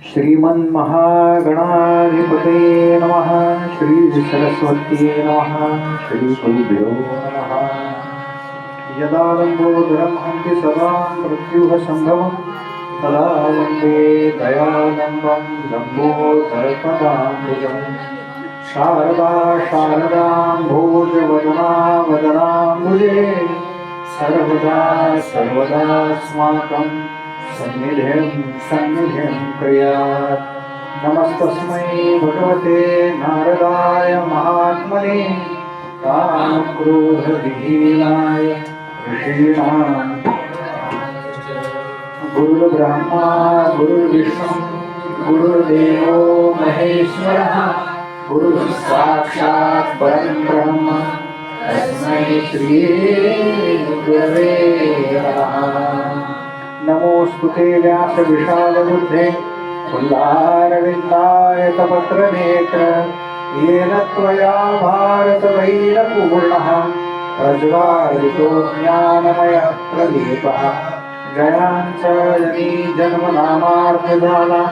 श्रीमन्महागणाधिपते नमः। श्री सरस्वती नमः। श्री गुरुभ्यो नमः। यदालम्बोदरं हन्ति सदा मृत्युः तदा वन्दे दयालम्बं लम्बोदरपदाम्बुजम्। शारदा शारदाम्भोजवदना वदनाम्बुजे सर्वदा सर्वदास्माकं सन्निधिं क्रियात्। नमस्तस्मै भगवते नारदाय महात्मने कामक्रोधविहीनाय ऋषीणां। गुरुर्ब्रह्मा गुरुर्विष्णु गुरुर्देवो महेश्वरः गुरुः साक्षात् परं ब्रह्म तस्मै श्री गुरवे नमः। नमोस्तुते व्यासविशालबुद्धे फुल्लारविन्दायतपत्रनेत्र येन त्वया भारतवैरपूर्णः प्रज्वालितो ज्ञानमयः प्रदीपः। जयाञ्चयनी जन्मनामार्थजाला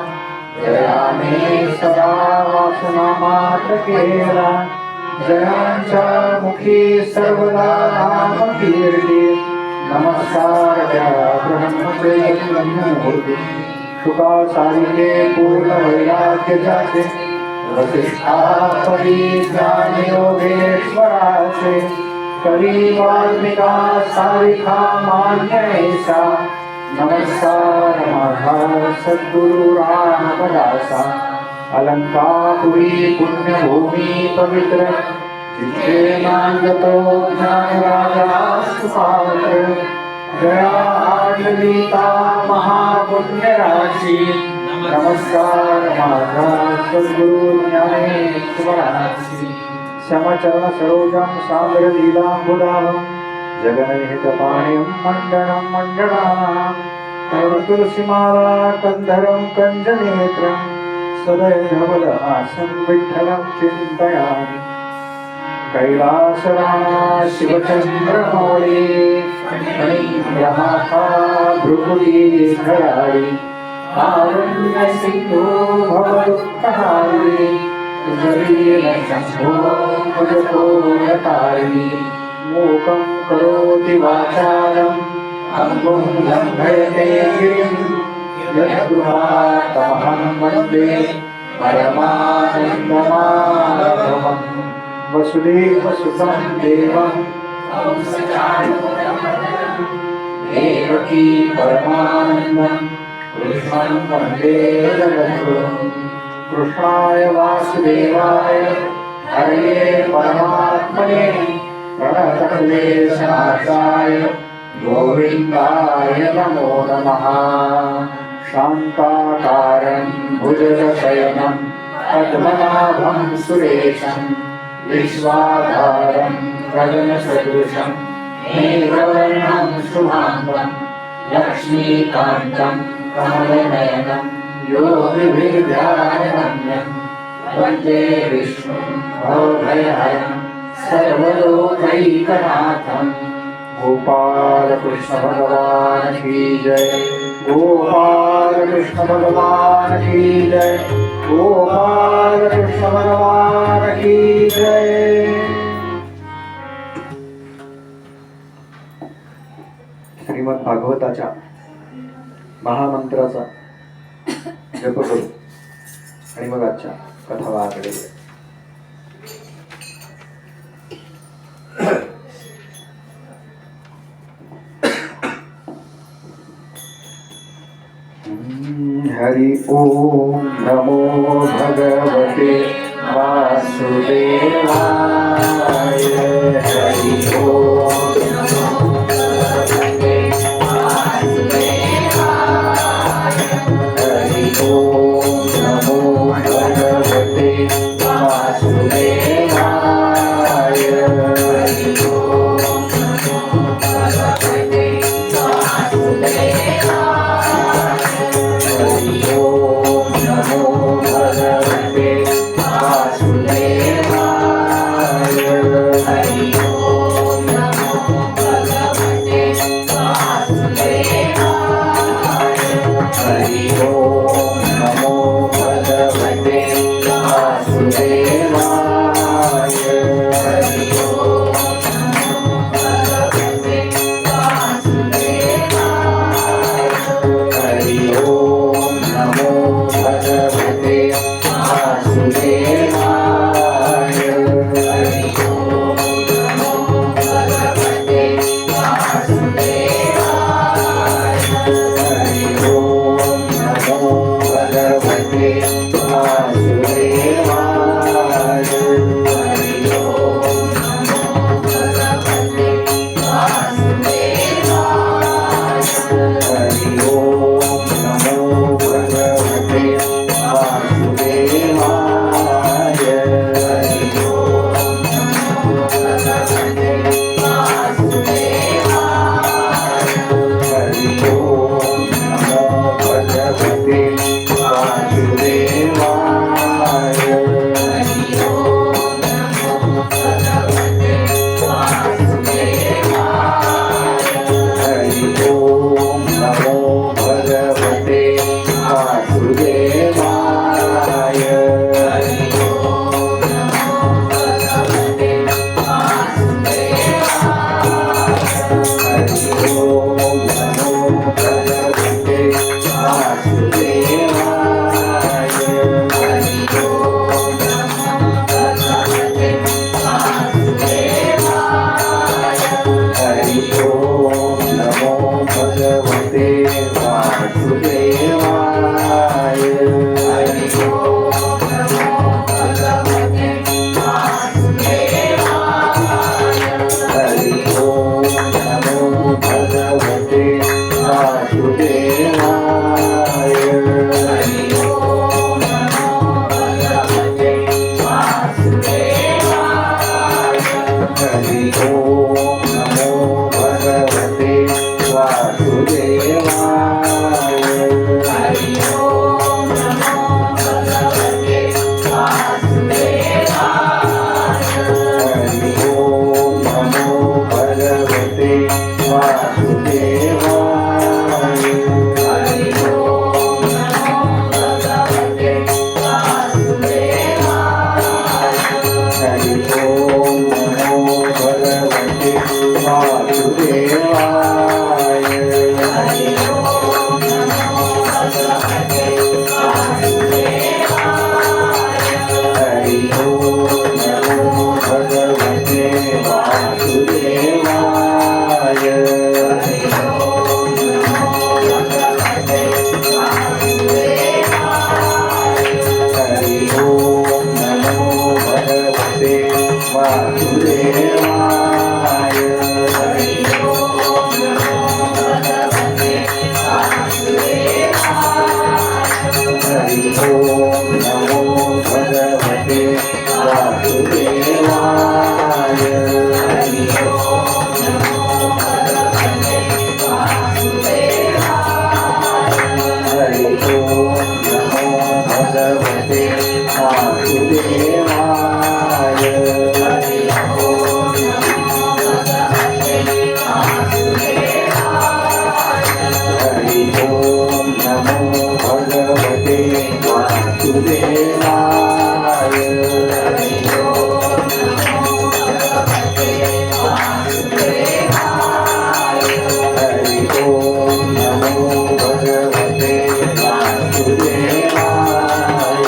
जयाने सदा वासनामात्रकेला। जयांच मुखी सर्वदा नामकीर्ती। नमस्कार त्या ब्रह्मचर्यमूर्ती शुका सारिके पूर्ण वैराग्य जाचे। वसिष्ठा परी ज्ञानयोगेश्वराचे कवी वाल्मिका सारिखा मान्य ऐसा। नमस्कार माझा सद्गुरु रामपदासा। अलंकापुरी पुण्यभूमी पवित्र जिथे नांदतो ज्ञानराजा सुपात्र। जया आडलिता महापुण्यराशी। नमस्कार माझा सद्गुरु ज्ञानेश्वरासी। श्यामचरण सरोजं सान्द्रलीलाम्बुदाभं जगन्निहितपाणिं मण्डनं मण्डनानां। तुलसीमाला कन्धरं कञ्जनेत्रं सदैवदहासं विठ्ठलं चिन्तयामि। कैलासराणा शिवचन्द्रमौळी फणिग्राहका भृगुदीर्घयाळी। कारुण्यसिन्धो भवदुःखहारी शम्भो भजतोरतारिणी। मूकं करोति वाचालम् अङ्गुं लङ्घयते गिरिं। यद्गुहातमहं वन्दे परमानन्दमाधवम्। वसुदेवसुतं देवं देवकी परमानन्दं कृष्णं वन्दे जगद्गुरुम्। कृष्णाय वासुदेवाय हरये परमात्मने प्रणतक्लेशनाशाय गोविन्दाय नमो नमः। शान्ताकारं भुजगशयनं पद्मनाभं सुरेशं विश्वाधारं गगनसदृशं मेघवर्णं शुभाङ्गं लक्ष्मीकान्तं कमलनयनं योगिभिर्ध्यानगम्यं वन्दे विष्णुं भवभयहरं सर्वलोकैकनाथं। गोपाल कृष्ण भगवान की जय। गोपाल कृष्ण भगवान की जय। गोपाल कृष्ण भगवान की जय। श्रीमद भागवताच्या महामंत्राचा जप करू आणि मग आजच्या कथा वाचले। हरि ओम नमो भगवते वासुदेवाय। हरि ओम नमो भगवते वासुदेवाय। हरि ओम नमो भगवते वासुदेवाय। हरि ओम नमो भगवते वासुदेवाय। हरि ओम नमो भगवते वासुदेवाय। हरि ओम नमो भगवते वासुदेवाय। हरि ओम नमो ओम नमो भगवते वासुदेवाय हरि ओम नमो भगवते वासुदेवाय हरि ओम नमो भगवते वासुदेवाय हरि ओम नमो भगवते वासुदेवाय हरि ओम नमो भगवते वासुदेवाय हरि ओम नमो भगवते वासुदेवाय हरि ओम नमो भगवते वासुदेवाय हरि ओम नमो भगवते वासुदेवाय हरि ओम नमो भगवते वासुदेवाय हरि ओम नमो भगवते वासुदेवाय हरि ओम नमो भगवते वासुदेवाय हरि ओम नमो भगवते वासुदेवाय हरि ओम नमो भगवते वासुदेवाय हरि ओम नमो भगवते वासुदेवाय हरि ओम नमो भगवते वासुदेवाय हरि ओम नमो भगवते वासुदेवाय हरि ओम नमो भगवते वासुदेवाय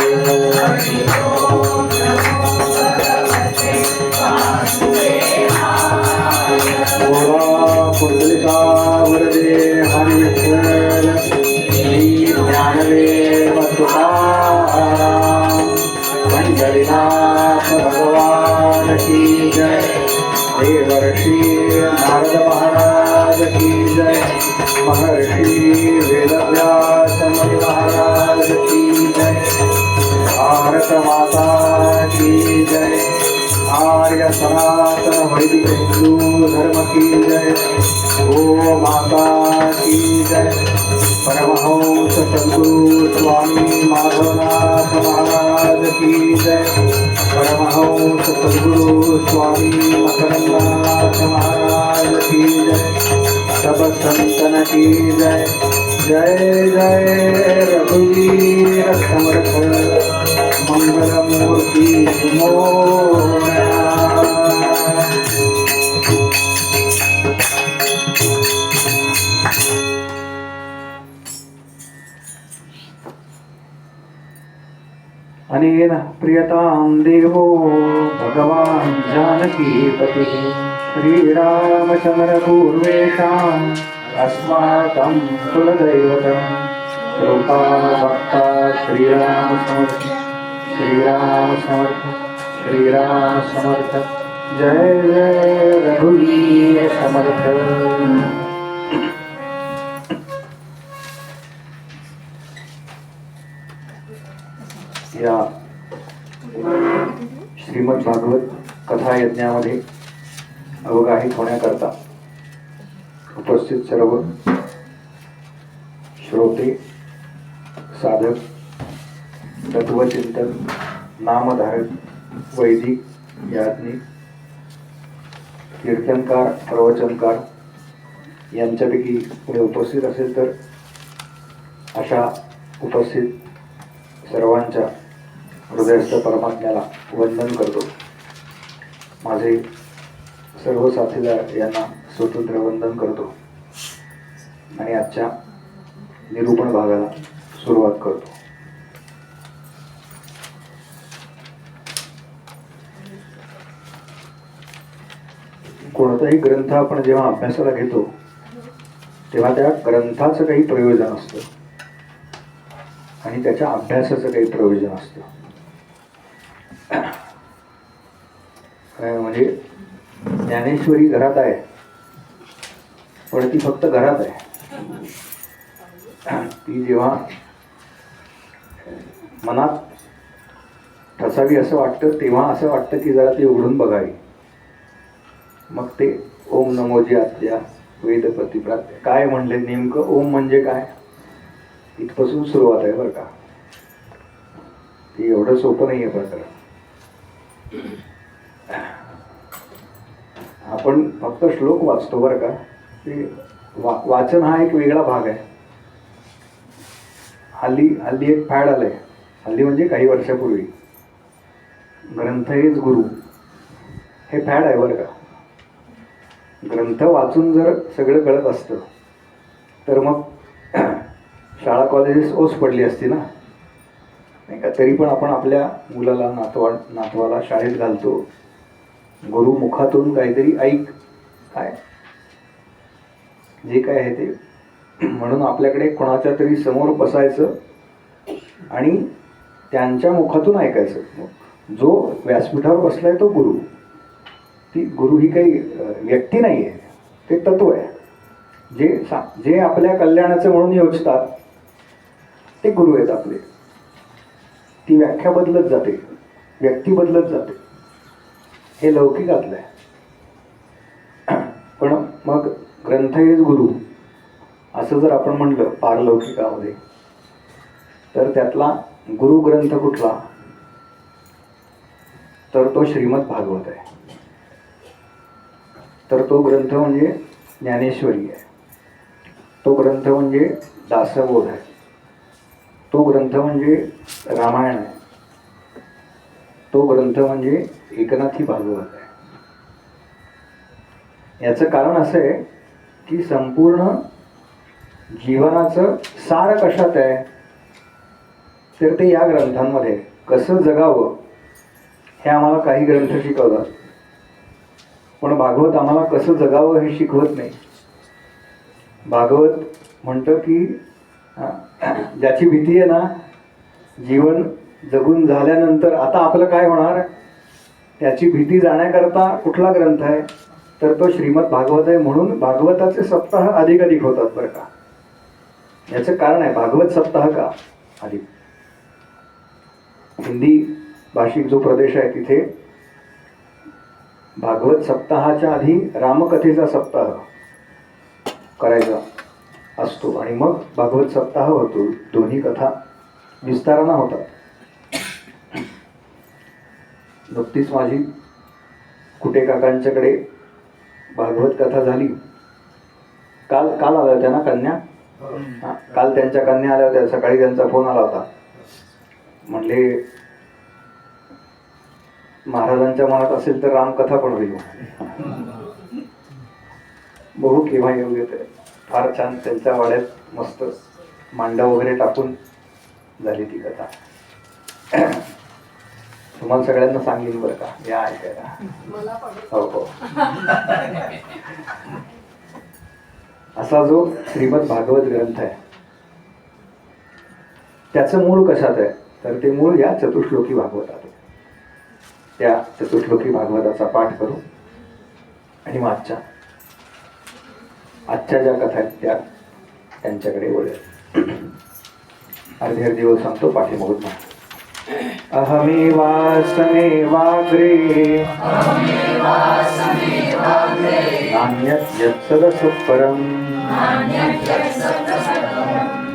हरि ओम नमो भगवते वासुदेवाय बोला पुंडलिका वरदे हरि विठ्ठल श्री ज्ञानदेव तुकाराम पंढरीनाथ भगवान की जय देवर्षि नारद महाराज की जय महर्षि वेदव्यास मुनि महाराज की जय भारत माता की जय आर्य सनातन वैदिक हिंदू धर्म की जय गो माता की जय परमहंस सद्गुरु स्वामी माधवनाथ महाराज की जय परमहंस सद्गुरु स्वामी मकरंदनाथ महाराज की जय सब संतन की जय जय जय रघुवीर समर्थ मंगलमूर्ति मोरया अनेन प्रियतां देवो भगवान् जानकीपतिः श्रीरामचन्द्रपूर्वेषाम् अस्माकं कुलदैवतं लोकाभक्ता श्रीराम समर्थ श्रीराम समर्थ श्रीराम समर्थ जय जय रघुवीर समर्थ या श्रीमद भागवत कथा यज्ञामध्ये अवगाहित होण्याकरता उपस्थित सर्व श्रोते साधक तत्वचिंतन नामधारक वैदिक याज्ञिक कीर्तनकार प्रवचनकार यांच्यापैकी कोणी उपस्थित असेल तर अशा उपस्थित सर्वांच्या हृदयस्थ परमात्म्याला वंदन करतो. माझे सर्व साथीदार यांना स्वतंत्र वंदन करतो आणि आजच्या निरूपण भागाला सुरुवात करतो. कोणताही ग्रंथ आपण जेव्हा अभ्यासाला घेतो तेव्हा त्या ग्रंथाचं काही प्रयोजन असतं आणि त्याच्या अभ्यासाचं काही प्रयोजन असतं. म्हणजे ज्ञानेश्वरी घरात आहे पण ती फक्त घरात आहे. ती जेव्हा मनात ठसावी असं वाटतं तेव्हा असं वाटतं की जरा ती उघडून बघावी. मग ते ओम नमोजी आत्या वेदपती प्रात्या काय म्हणले नेमकं ओम म्हणजे काय इथपासून सुरुवात आहे बरं का. ते एवढं सोपं नाही आहे प्रकरण. आपण फक्त श्लोक वाचतो बरं का. ते वाचन हा एक वेगळा भाग आहे. हल्ली एक फॅड आलंय. हल्ली म्हणजे काही वर्षापूर्वी ग्रंथ हेच गुरु हे फॅड आहे बरं का. ग्रंथ वाचून जर सगळं कळत असतं तर मग शाळा कॉलेजेस ओस पडली असती ना नाही का. तरी पण आपण आपल्या मुलाला नातवाला शाळेत घालतो. गुरु मुखातून काहीतरी ऐक काय जे काय आहे ते. म्हणून आपल्याकडे कोणाच्या तरी समोर बसायचं आणि त्यांच्या मुखातून ऐकायचं. जो व्यासपीठावर बसलाय तो गुरु. ती गुरु ही काही व्यक्ती नाही आहे, ते तत्व आहे. जे आपल्या कल्याणाचं म्हणून योजतात ते गुरु आहेत आपले. ती व्याख्या बदलत जाते, व्यक्ती बदलत जाते. हे लौकिकातलं आहे. पण मग ग्रंथ हेच गुरु असं जर आपण म्हणलं पारलौकिकामध्ये तर त्यातला गुरु ग्रंथ कुठला तर तो श्रीमद भागवत आहे. तर तो ग्रंथ म्हणजे ज्ञानेश्वरी आहे. तो ग्रंथ म्हणजे दासबोध आहे. तो ग्रंथ म्हणजे रामायण आहे. तो ग्रंथ म्हणजे एकनाथी भागवत आहे. याचं कारण असं आहे की संपूर्ण जीवनाचं सार कशात आहे तर ते या ग्रंथांमध्ये. कसं जगावं हे आम्हाला काही ग्रंथ शिकवतात, पण भागवत आम्हाला कसं जगावं हे शिकवत नाही. भागवत म्हणतं की ज्याची भीती आहे ना जीवन जगून झाल्यानंतर आता आपलं काय होणार त्याची भीती जाण्याकरता कुठला ग्रंथ आहे तर तो श्रीमद भागवत आहे. म्हणून भागवताचे सप्ताह अधिक होतात बरं का. याचं कारण आहे भागवत सप्ताह का अधिक. हिंदी भाषिक जो प्रदेश आहे तिथे भागवत सप्ताहाच्या आधी रामकथेचा सप्ताह करायचा असतो आणि मग भागवत सप्ताह होतो. दोन्ही कथा विस्तारानं होतात. नुकतीच माझी कुटे काकांच्याकडे भागवत कथा झाली. काल आल्या होत्या ना कन्या. काल त्यांच्या कन्या आल्या होत्या. सकाळी त्यांचा फोन आला होता. म्हणले महाराजांच्या मनात असेल तर रामकथा पण होईल. बघू केव्हा येऊ येते. फार छान त्यांच्या वाड्यात मस्त मांडा वगैरे टाकून झाली ती कथा. तुम्हाला सगळ्यांना सांगेन बरं का या ऐकायला. हो हो. असा जो श्रीमद भागवत ग्रंथ आहे त्याचं मूळ कशात आहे तर ते मूळ या चतुश्लोकी भागवतात. त्या चतुश्लोकी भागवताचा पाठ करू आणि मग आजच्या ज्या कथा आहेत त्या त्यांच्याकडे वळूया. अर्धे दिवस सांगतो पाठीमागून. अहमेवासमेवाग्रे नान्यत् यत्सदसत्परम्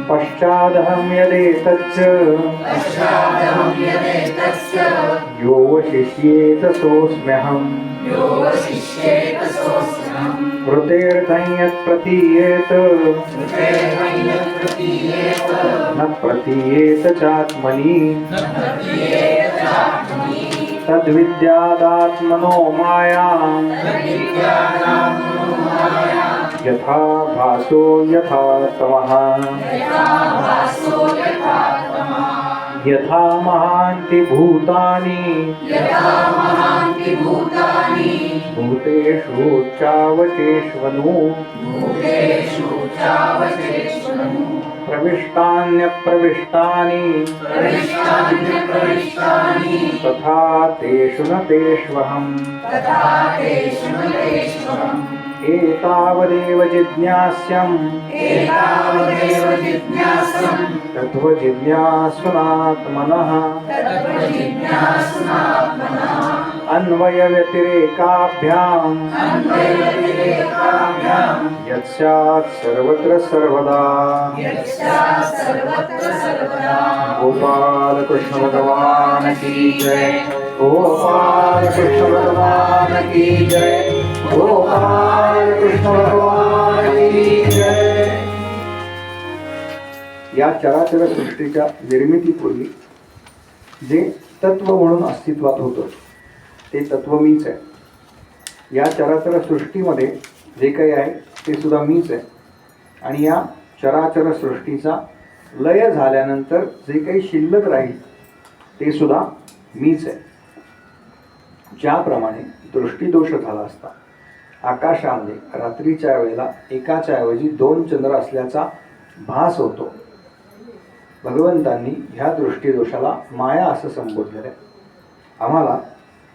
पश्चादहं यदेतच्च यो वशिष्येत सोऽस्म्यहम् कृतेऽर्थं यत् प्रतीयेत न प्रतीयेत चात्मनि तद्विद्यादात्मनो मायाम् यथा भासो यथा तमः यथा महान्ति भूतानि भूतेषु चावचेष्वनु प्रविष्टान्यप्रविष्टानि तथा तेषु न तेष्वहम् एतावदेव जिज्ञास्यम् तत्त्वजिज्ञासुनात्मनः अन्वय व्यतिरेकाभ्याम अन्वयव्यतिरेकाभ्याम् यस्यात् सर्वत्र सर्वदा यस्यात् सर्वत्र सर्वदा गोपाल कृष्ण भगवान की जय, गोपाल कृष्ण भगवान की जय, गोपाल कृष्ण भगवान की जय. या चराचर सृष्टीच्या निर्मितीपूर्वी जे तत्व म्हणून अस्तित्वात होतं ते तत्व मीच आहे. या चराचर सृष्टीमध्ये जे काही आहे ते सुद्धा मीच आहे. आणि या चराचर सृष्टीचा लय झाल्यानंतर जे काही शिल्लक राहील ते सुद्धा मीच आहे. ज्याप्रमाणे दृष्टीदोष झाला असता आकाशामध्ये रात्रीच्या वेळेला एकाच्या ऐवजी 2 चंद्र असल्याचा भास होतो, भगवंतांनी ह्या दृष्टीदोषाला माया असं संबोधलेलं आहे. आम्हाला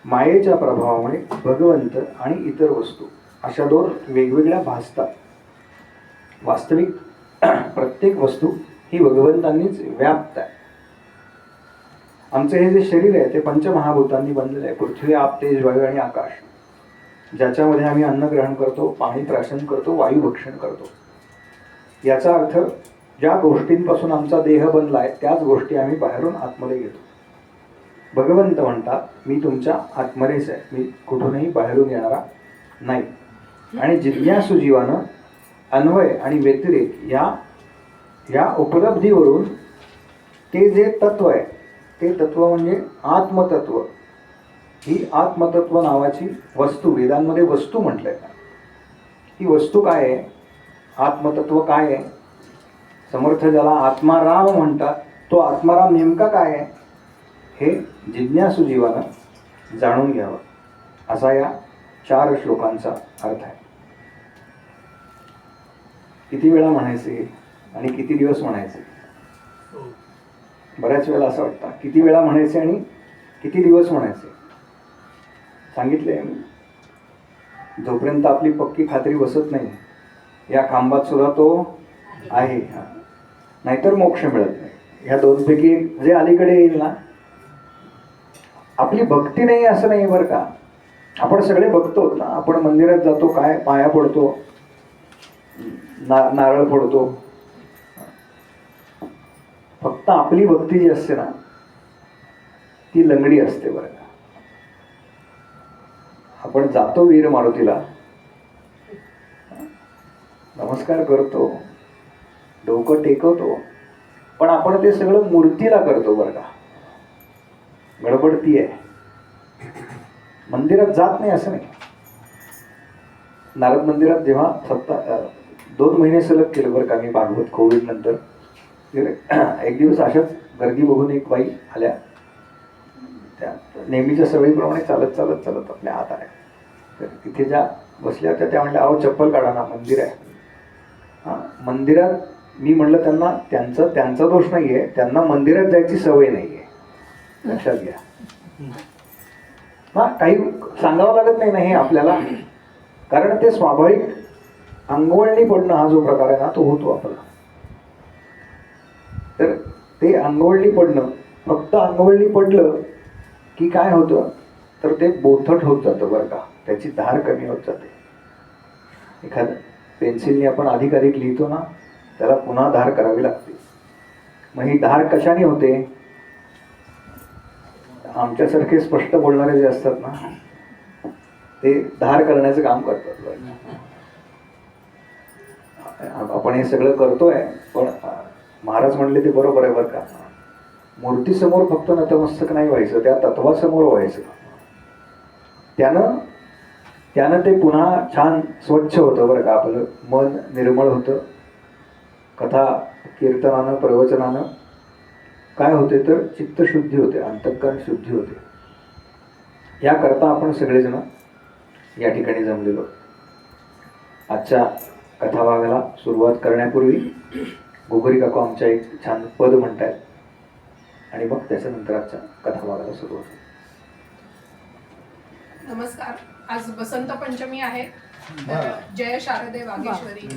मायेच्या प्रभावामुळे भगवंत आणि इतर वस्तू अशा 2 वेगवेगळ्या भासतात. वास्तविक प्रत्येक वस्तू ही भगवंतांनीच व्याप्त आहे. आमचं हे जे शरीर आहे ते पंचमहाभूतांनी बनलेलं आहे. पृथ्वी, आप, तेज, वायू आणि आकाश, ज्याच्यामध्ये आम्ही अन्न ग्रहण करतो, पाणी प्राशन करतो, वायू भक्षण करतो. याचा अर्थ ज्या गोष्टींपासून आमचा देह बनला आहे त्याच गोष्टी आम्ही बाहेरून आतमध्ये घेतो. भगवंत म्हणतात मी तुमच्या आत्मनेच आहे, मी कुठूनही बाहेरून येणारा नाही. आणि जिज्ञासू जीवानं अन्वय आणि व्यतिरेक या उपलब्धीवरून ते जे तत्व आहे ते तत्व म्हणजे आत्मतत्व. ही आत्मतत्व नावाची वस्तू, वेदांमध्ये वस्तू म्हटलंय. ही वस्तू काय आहे? आत्मतत्व काय आहे? समर्थ ज्याला आत्माराम म्हणतात तो आत्माराम नेमका काय आहे हे जिज्ञासू जीवानं जाणून घ्यावं, असा या 4 श्लोकांचा अर्थ आहे. किती वेळा म्हणायचे आणि किती दिवस म्हणायचे? बऱ्याच वेळेला असं वाटतं किती वेळा म्हणायचे आणि किती दिवस म्हणायचे. सांगितले मी, जोपर्यंत आपली पक्की खात्री बसत नाही या खांबात सुद्धा तो आहे, नाहीतर मोक्ष मिळत नाही. ह्या 2 पैकी जे अलीकडे येईल ना, आपली भक्ती नाही असं नाही बरं का. आपण सगळे बघतो ना, आपण मंदिरात जातो, काय पाया पडतो, नारळ फोडतो. फक्त आपली भक्ती जी असते ना ती लंगडी असते बरं का. आपण जातो वीर मारुतीला, नमस्कार करतो, डोकं टेकवतो, पण आपण ते सगळं मूर्तीला करतो बरं का. गडबड ती आहे. मंदिरात जात नाही असं नाही. नारद मंदिरात जेव्हा 2 महिने सलग केलं बरं का मी भागवत, कोविड नंतर. एक दिवस अशाच गर्दी बघून एक बाई आल्या, त्या नेहमीच्या सवयीप्रमाणे चालत चालत चालत आपल्या आत आल्या. तर तिथे ज्या बसल्या होत्या त्या म्हणल्या, अहो चप्पल काढा ना, मंदिर आहे. हां, मंदिरात मी म्हणलं त्यांना, त्यांचा दोष नाही आहे, त्यांना मंदिरात जायची सवय नाही आहे, लक्षात घ्या. हां, काही सांगावं लागत नाही ना हे आपल्याला, कारण ते स्वाभाविक अंगवळणी पडणं हा जो प्रकार आहे ना तो होतो आपला. तर ते अंगवळणी पडणं, फक्त अंगवळणी पडलं की काय होतं तर ते बोथट होत जातं बरं का, त्याची धार कमी होत जाते. एखादं पेन्सिलने आपण अधिक लिहितो ना, त्याला पुन्हा धार करावी लागते. मग ही धार कशाने होते? आमच्यासारखे स्पष्ट बोलणारे जे असतात ना ते धार करण्याचं काम करतात. आपण हे सगळं करतोय, पण महाराज म्हणले ते बरोबर आहे बरं का. मूर्तीसमोर फक्त नतमस्तक नाही व्हायचं, त्या तत्वासमोर व्हायचं. त्यानं ते पुन्हा छान स्वच्छ होतं बरं का. आपलं मन निर्मळ होतं. कथा कीर्तनानं, प्रवचनानं काय होते तर चित्तशुद्धी होते, अंतःकरण शुद्धी होते. याकरता आपण सगळेजण या ठिकाणी जमलेलो. आजच्या कथाभागाला सुरुवात करण्यापूर्वी गोगरी काकू आमच्या एक छान पद म्हणतायत आणि मग त्याच्यानंतर आजच्या कथाभागाला सुरुवात. नमस्कार. आज बसंत पंचमी आहे, तर जय शारदे वागेश्वरी.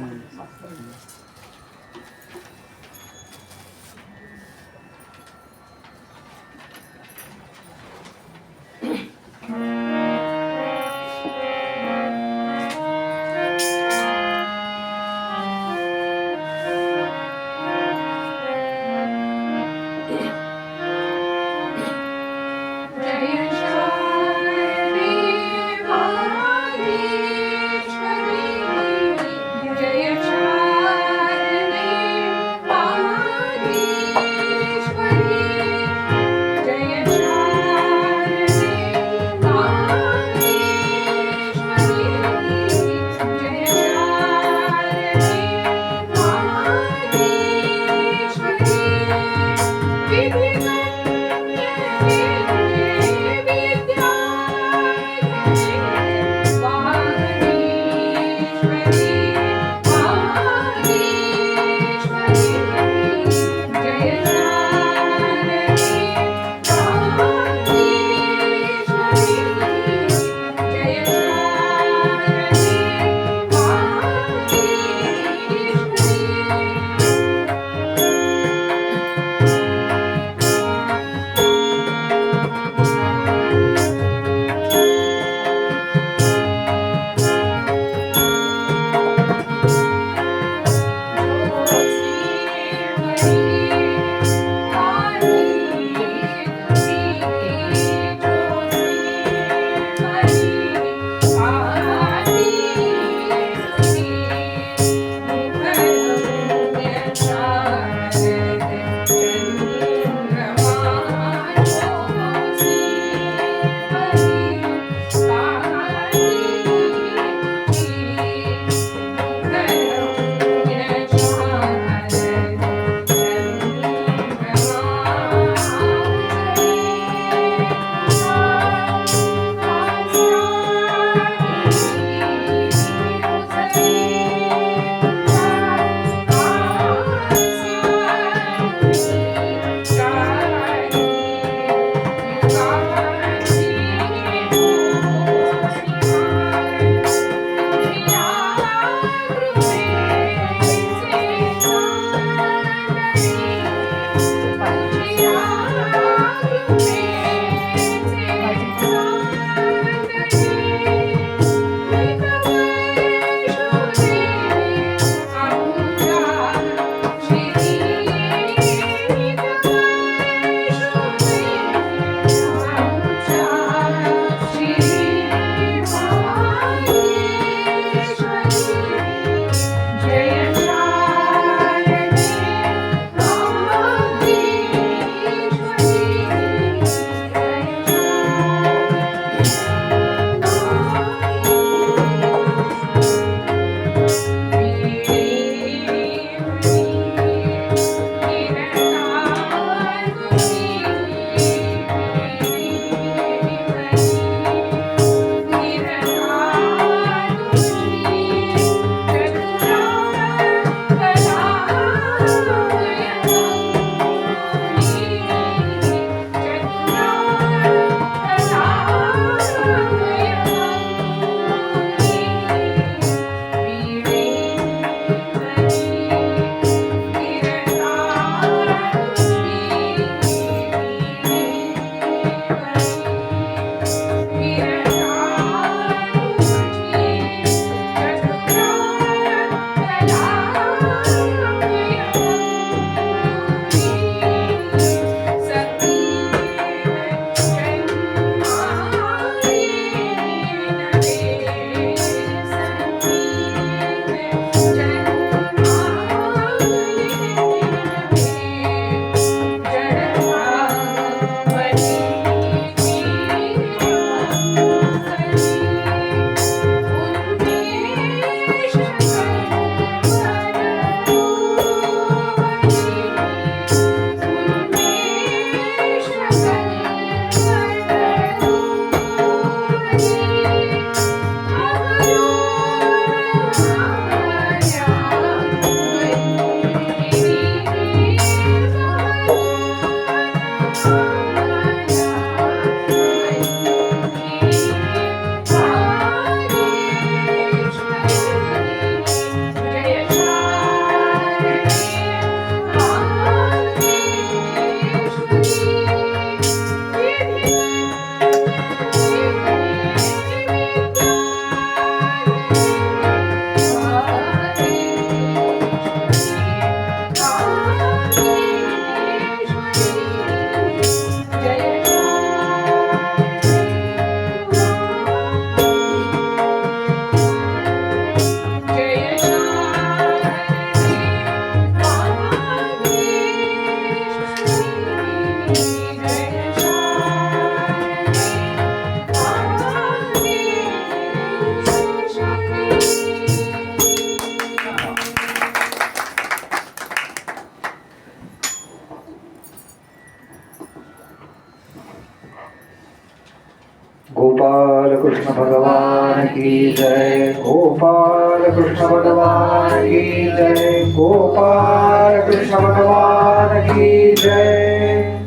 कृष्ण भगवान की जय, गोपाल कृष्ण भगवान की जय, गोपाल कृष्ण भगवान की जय.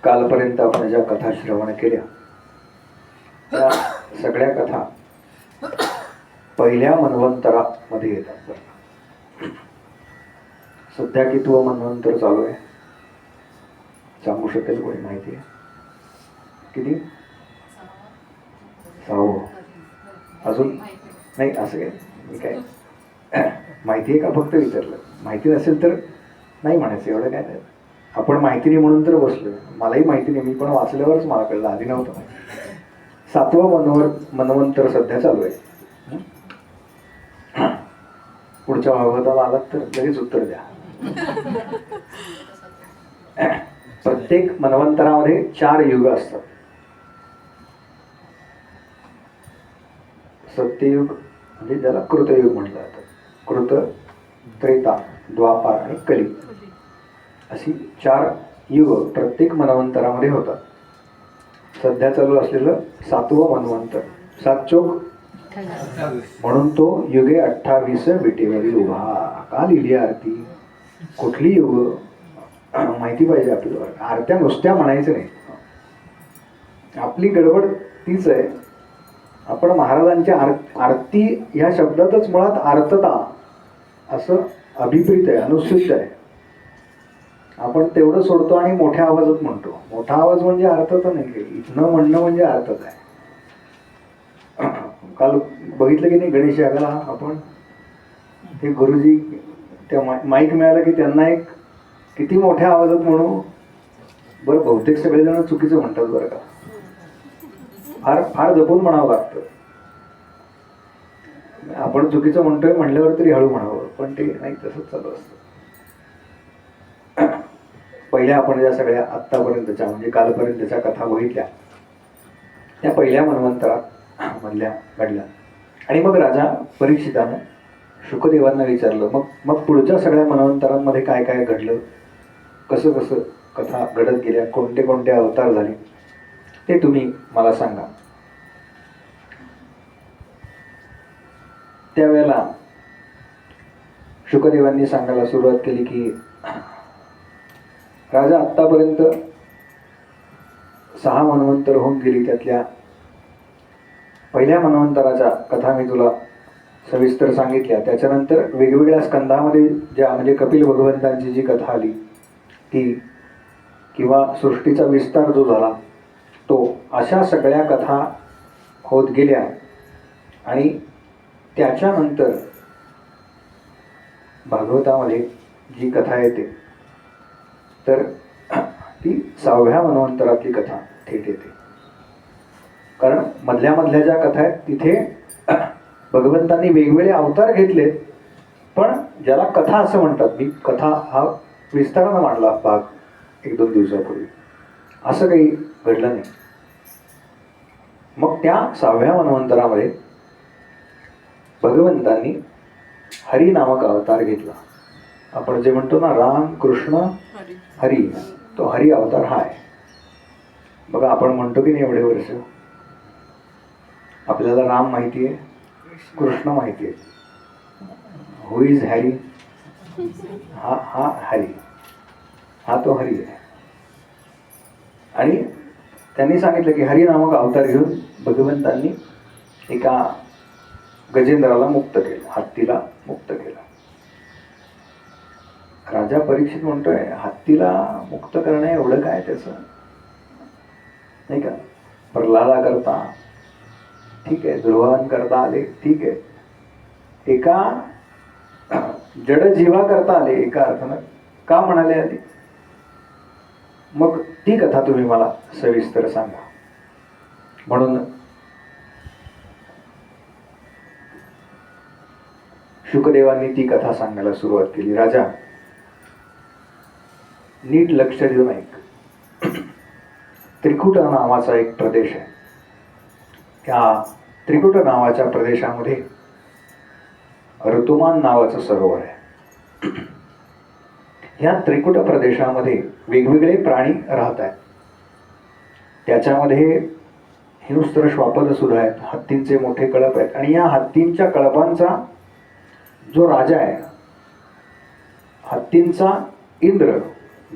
कालपर्यंत आपण ज्या कथा श्रवण केल्या त्या सगळ्या कथा पहिल्या मन्वंतरामध्ये येतात बरं. सध्या कितवं मन्वंतर चालू आहे सांगू शकेल कोणी? माहिती आहे किती? 6वं. अजून नाही असं काय मी काय माहिती आहे का फक्त विचारलं. माहिती नसेल तर नाही म्हणायचं, एवढं काय नाही. आपण माहिती नाही म्हणून तर बसलोय. मलाही माहिती नाही, मी पण वाचल्यावरच मला कळलं, आधी नव्हतं माहिती. 7वं मन्वंतर सध्या चालू आहे. पुढच्या भागवताला आलात तर लगेच उत्तर द्या. प्रत्येक मन्वंतरामध्ये 4 युग असतात. सत्ययुग म्हणजे ज्याला कृतयुग म्हटलं जातं. कृत, त्रेता, द्वापार आणि कली अशी 4 युग प्रत्येक मन्वंतरामध्ये होतात. सध्या चालू असलेलं 7वं मन्वंतर, 7 चोक म्हणून तो युगे 28 विटेवरी उभा. का लिहिली आरती? कुठली युग माहिती पाहिजे आपल्याला. आरत्या नुसत्या म्हणायचं नाही. आपली गडबड तीच आहे. आपण महाराजांच्या आरती ह्या शब्दातच मुळात आर्तता असं अभिप्रेत आहे, अनुसूचित आहे. आपण तेवढं सोडतो आणि मोठ्या आवाजात म्हणतो. मोठा आवाज म्हणजे अर्थता नाही, इथनं म्हणणं म्हणजे अर्थच आहे. काल बघितलं की नाही गणेश यागाला आपण ते गुरुजी त्या माईक मिळाला की त्यांना एक किती मोठ्या आवाजात म्हणू. बरं बहुतेक सगळेजण चुकीचं म्हणतात बरं का. फार फार जपून म्हणावं लागतं. आपण चुकीचं म्हणतोय म्हणल्यावर तरी हळू म्हणावं, पण ते नाही, तसंच चालू असतं. पहिल्या आपण ज्या सगळ्या आत्तापर्यंतच्या म्हणजे कालपर्यंतच्या कथा बघितल्या त्या पहिल्या मन्वंतरात मधल्या घडल्या. आणि मग राजा परीक्षितानं शुकदेवांना विचारलं, मग पुढच्या सगळ्या मन्वंतरांमध्ये काय काय घडलं, कसं कसं कथा घडत गेल्या, कोणते कोणते अवतार झाले ते तुम्ही मला सांगा. त्यावेळेला शुकदेवांनी सांगायला सुरुवात केली की राजा आत्तापर्यंत 6 मन्वंतर होऊन गेली. त्यातल्या पहिल्या मन्वंतराच्या कथा मी तुला सविस्तर सांगितल्या. त्याच्यानंतर वेगवेगळ्या स्कंदामध्ये ज्या म्हणजे कपिल भगवंतांची जी कथा आली ती, किंवा सृष्टीचा विस्तार जो झाला तो, अशा सगळ्या कथा होत गेल्या. आणि त्याच्यानंतर भागवतामध्ये जी कथा येते तर ती 6व्या मन्वंतरातली कथा थेट येते. कारण मधल्या ज्या कथा आहेत तिथे भगवंतांनी वेगवेगळे अवतार घेतलेत, पण ज्याला कथा असं म्हणतात. मी कथा हा विस्तारानं मांडला भाग 1-2 दिवसापूर्वी, असं काही घडलं नाही. मग त्या 6व्या मन्वंतरामध्ये भगवंतांनी हरी नामक अवतार घेतला. आपण जे म्हणतो ना राम कृष्ण हरी, तो हरी अवतार हा आहे. बघा आपण म्हणतो की नाही एवढे वर्ष आपल्याला राम माहिती आहे, कृष्ण माहिती आहे. हु इज हॅरी? हा हरी, हा तो हरी आहे. आणि त्यांनी सांगितलं की हरी नामक अवतार घेऊन भगवंतांनी एका गजेंद्राला मुक्त केलं, हत्तीला मुक्त केलं. राजा परीक्षित म्हणतोय हत्तीला मुक्त करणं एवढं काय त्याचं, नाही का. प्रल्हादा करता ठीक आहे, ध्रुवान करता आले ठीक आहे, एका जड जीवा करता आले एका अर्थानं, का म्हणाले आधी? मग ती कथा तुम्ही मला सविस्तर सांगा. म्हणून शुकदेवांनी ती कथा सांगायला सुरुवात केली. राजा नीट लक्ष देऊन ऐक. त्रिकुट नावाचा एक प्रदेश आहे. त्या त्रिकुट नावाच्या प्रदेशामध्ये ऋतुमान नावाचं सरोवर आहे. ह्या त्रिकुट प्रदेशामध्ये वेगवेगळे प्राणी राहत आहेत. त्याच्यामध्ये हिंस्त्र श्वापद सुद्धा आहेत, हत्तींचे मोठे कळप आहेत. आणि या हत्तींच्या कळपांचा जो राजा आहे, हत्तींचा इंद्र,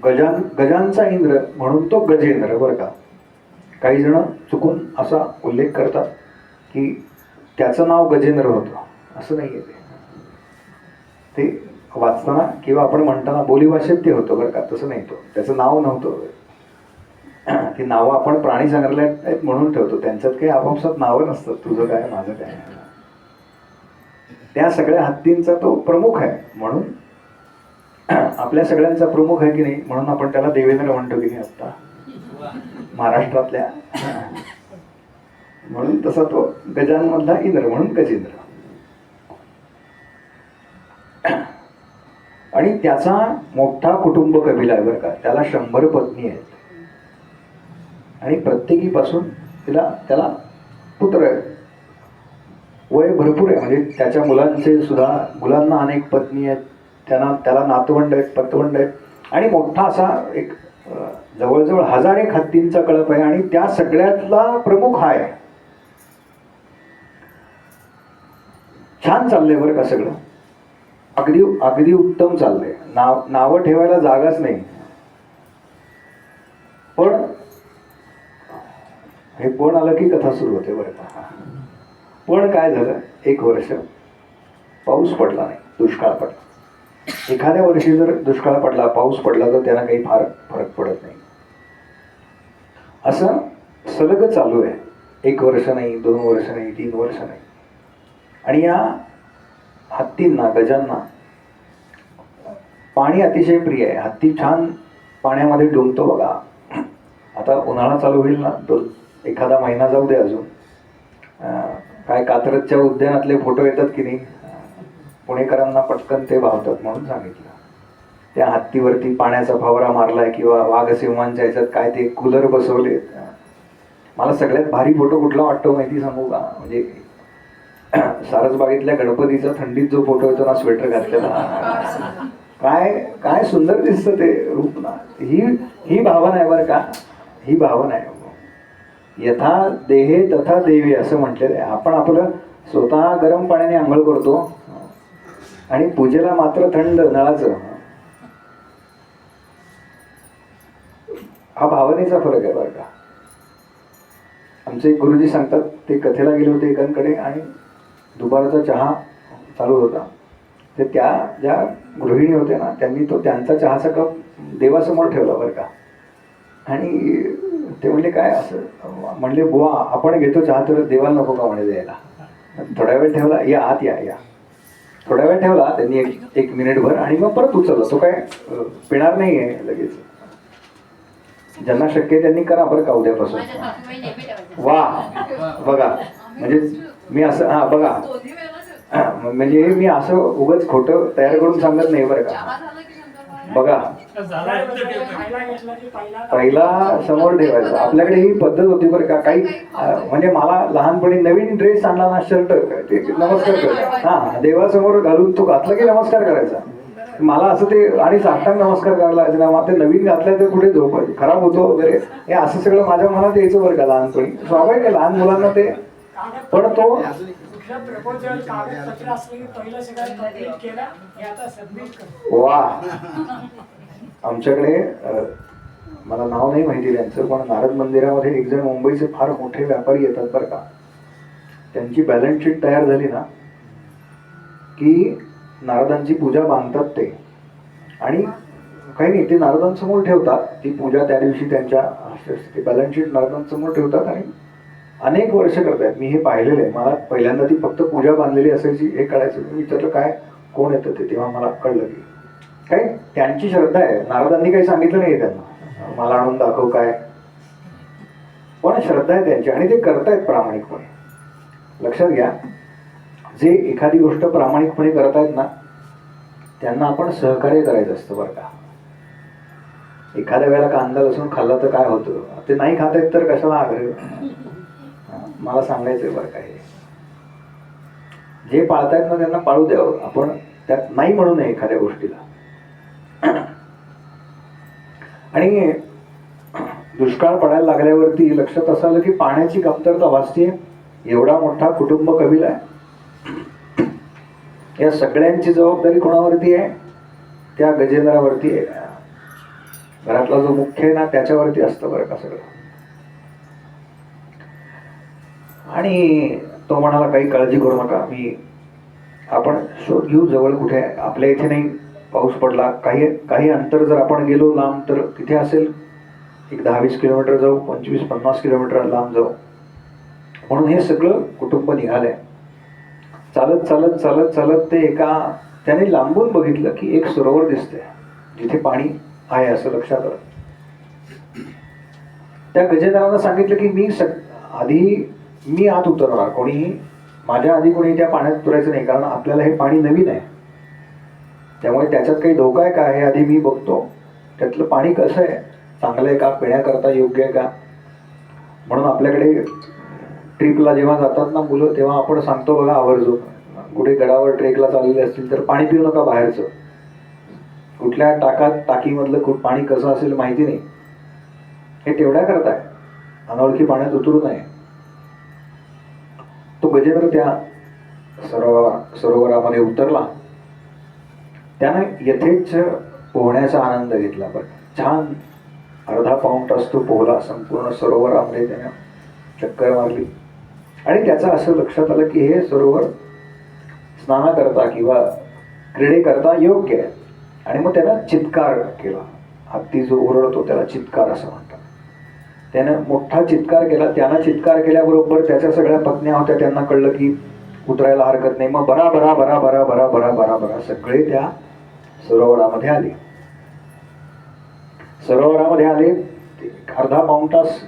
गजांचा इंद्र म्हणून तो गजेंद्र बरं का. काही जण चुकून असा उल्लेख करतात की त्याचं नाव गजेंद्र होतं. असं नाही आहे ते वाचताना किंवा आपण म्हणताना बोलीभाषेत ते होतं बरं का, तसं नाही. तो त्याचं नाव नव्हतं. ती नावं आपण प्राणी संग्रहालयात आहेत म्हणून ठेवतो, त्यांच्यात काही आपापसात नावं नसतात, तुझं काय माझं काय. त्या सगळ्या हत्तींचा तो प्रमुख आहे. म्हणून आपल्या सगळ्यांचा प्रमुख आहे की नाही, म्हणून आपण त्याला देवेंद्र म्हणतो की नाही आता महाराष्ट्रातल्या. म्हणून तसा तो गजांमधला इंद्र म्हणून गजेंद्र. आणि त्याचा मोठा कुटुंब कबिला आहे बरं का. त्याला 100 पत्नी आहेत आणि प्रत्येकीपासून त्याला पुत्र आहे. वय भरपूर आहे, म्हणजे त्याच्या मुलांचे सुद्धा, मुलांना अनेक पत्नी आहेत, त्याला नातवंड आहेत, पतवंड आहेत. आणि मोठा असा एक जवळजवळ 1000 हत्तींचा कळप आहे. आणि त्या सगळ्यातला प्रमुख हा आहे. छान चाललंय बरं का सगळं, अगदी उत्तम चाललंय. नावं ठेवायला जागाच नाही. पण आलं की कथा सुरू होते बरं का. पण काय झालं, 1 वर्ष पाऊस पडला नाही, दुष्काळ पडला. एखाद्या वर्षी जर दुष्काळ पडला, पाऊस पडला, तर त्याला काही फार फरक पडत नाही. असं सलग चालू आहे. 1 वर्ष नाही, 2 वर्ष नाही, 3 वर्ष नाही. आणि या हत्तींना, गजांना पाणी अतिशय प्रिय आहे. हत्ती छान पाण्यामध्ये डुंबतो बघा. आता उन्हाळा चालू होईल ना, तो एखादा महिना जाऊ दे अजून. काय कात्रजच्या उद्यानातले फोटो येतात की नाही, पुणेकरांना पटकन ते भावतात म्हणून सांगितलं. त्या हत्तीवरती पाण्याचा फवारा मारलाय किंवा वाघसिंहांच्या ह्याच्यात काय ते कूलर बसवले. मला सगळ्यात भारी फोटो कुठला वाटतो माहिती सांगू का, म्हणजे सारसबागेतल्या गणपतीचा थंडीत जो फोटो येतो ना, स्वेटर घातलेला, काय सुंदर दिसतं ते रूप ना. ही भावना आहे बरं का, ही भावना आहे. यथा देहे तथा देवी असं म्हटलेलं आहे. आपण आपलं स्वतः गरम पाण्याने आंघोळ करतो आणि पूजेला मात्र थंड नळाचं. हा भावनेचा फरक आहे बरं का. आमचे गुरुजी सांगतात, ते कथेला गेले होते एकांकडे आणि दुपारचा चहा चालू होता. तर त्या ज्या गृहिणी होत्या ना, त्यांनी तो त्यांचा चहाचा कप देवासमोर ठेवला बरं का. आणि ते म्हणले काय असं, म्हणले बुवा आपण घेतो चहा तर देवाला नको का म्हणे द्यायला. थोड्या वेळ ठेवला, या आत या. थोड्या वेळ ठेवला त्यांनी, एक मिनिटभर, आणि मग परत उचलला. तो काय पिणार नाही आहे लगेच. ज्यांना शक्य त्यांनी करा बरं का उद्यापासून. वा बघा, म्हणजे मी असं बघा, म्हणजे मी असं उगाच खोटं तयार करून सांगत नाही बरं का. बघा, पहिला समोर ठेवायचा. आपल्याकडे ही पद्धत होती बरं का. काही म्हणजे मला लहानपणी नवीन ड्रेस आणला ना, शर्ट, ते नमस्कार कर, हा देवासमोर घालून तो घातला की नमस्कार करायचा. मला असं ते, आणि साष्टांग नमस्कार करायला मग ते नवीन घातलं तर कुठे झोप खराब होतो वगैरे, हे असं सगळं माझ्या मनात यायचं बरं का लहानपणी. स्वाभाविक आहे लहान मुलांना ते. पण तो वा, आमच्याकडे मला नाव नाही माहिती त्यांचं, पण नारद मंदिरामध्ये एक जण मुंबईचे फार मोठे व्यापारी येतात बरं का. त्यांची बॅलन्स शीट तयार झाली ना की नारदांची पूजा बांधतात ते. आणि काही नाही, ते नारदांसमोर ठेवतात ती पूजा. त्या दिवशी त्यांच्या ते बॅलन्स शीट नारदांसमोर ठेवतात आणि अनेक वर्ष करतायत. मी हे पाहिलेलं आहे. मला पहिल्यांदा ती फक्त पूजा बांधलेली असायची हे कळायचं. मी विचारलं काय कोण येतं ते, तेव्हा मला कळलं की काय त्यांची श्रद्धा आहे. नारदांनी काही सांगितलं नाही त्यांना, मला आणून दाखव काय, पण श्रद्धा आहे त्यांची आणि ते करतायत प्रामाणिकपणे. लक्षात घ्या, जे एखादी गोष्ट प्रामाणिकपणे करतायत ना, त्यांना आपण सहकार्य करायचं असतं बरं का. एखाद्या वेळेला कांदा लसूण खाल्ला तर काय होतं, ते नाही खात आहेत तर कशाला आग्रह. मला सांगायचंय बरं का, हे जे पाळतायत ना त्यांना पाळू द्यावं. आपण त्यात नाही म्हणू नये एखाद्या गोष्टीला. आणि दुष्काळ पडायला लागल्यावरती लक्षात असं आलं की पाण्याची कमतरता भासते. एवढा मोठा कुटुंब कबीला आहे, या सगळ्यांची जबाबदारी कोणावरती आहे? त्या गजेंद्रावरती आहे. घरातला जो मुख्य आहे ना त्याच्यावरती असतं बरं का सगळं. आणि तो म्हणाला काही काळजी करू नका, आपण शोध घेऊ जवळ कुठे आहे. आपल्या इथे नाही पाऊस पडला, काही अंतर जर आपण गेलो लांब तर तिथे असेल, एक 10-20 किलोमीटर जाऊ, 25-50 किलोमीटर लांब जाऊ. म्हणून हे सगळं कुटुंब निघालंय. चालत चालत चालत चालत ते त्याने लांबून बघितलं की एक सरोवर दिसतंय जिथे पाणी आहे असं लक्षात आलं. त्या गजेंद्रानं सांगितलं की मी आत उतरणार, कोणीही माझ्या आधी कोणी त्या पाण्यात उतरायचं नाही, कारण आपल्याला हे पाणी नवीन आहे, त्यामुळे त्याच्यात काही धोका आहे का हे आधी मी बघतो. त्यातलं पाणी कसं आहे, चांगलं आहे का, पिण्याकरता योग्य आहे का. म्हणून आपल्याकडे ट्रिपला जेव्हा जातात ना मुलं तेव्हा आपण सांगतो बघा आवर्जून, कुठे गडावर ट्रेकला चाललेले असतील तर पाणी पिऊ नका बाहेरचं. कुठल्या टाकीमधलं पाणी कसं असेल माहिती नाही, हे तेवढ्या करताय, अनोळखी पाण्यात उतरू नये. तो गजेंद्र त्या सरोवरामध्ये उतरला. त्यानं यथेच्छ पोहण्याचा आनंद घेतला. बरं, छान अर्धा पाऊण तास तो पोहला. संपूर्ण सरोवरामध्ये त्यानं चक्कर मारली आणि त्याचं असं लक्षात आलं की हे सरोवर स्नानाकरता किंवा क्रीडेकरता योग्य आहे. आणि मग त्यानं चित्कार केला. हत्ती जो ओरडतो त्याला चित्कार असं म्हणतात. त्यानं मोठा चित्कार केला. त्यानं चित्कार केल्याबरोबर त्याच्या सगळ्या पत्न्या होत्या, त्यांना कळलं की उतरायला हरकत नाही. मग बरा बरा बरा बरा बरा बरा बरा बरा सगळे त्या सरोवरामध्ये आले. सरोवरामध्ये आले, अर्धा पाऊण तास,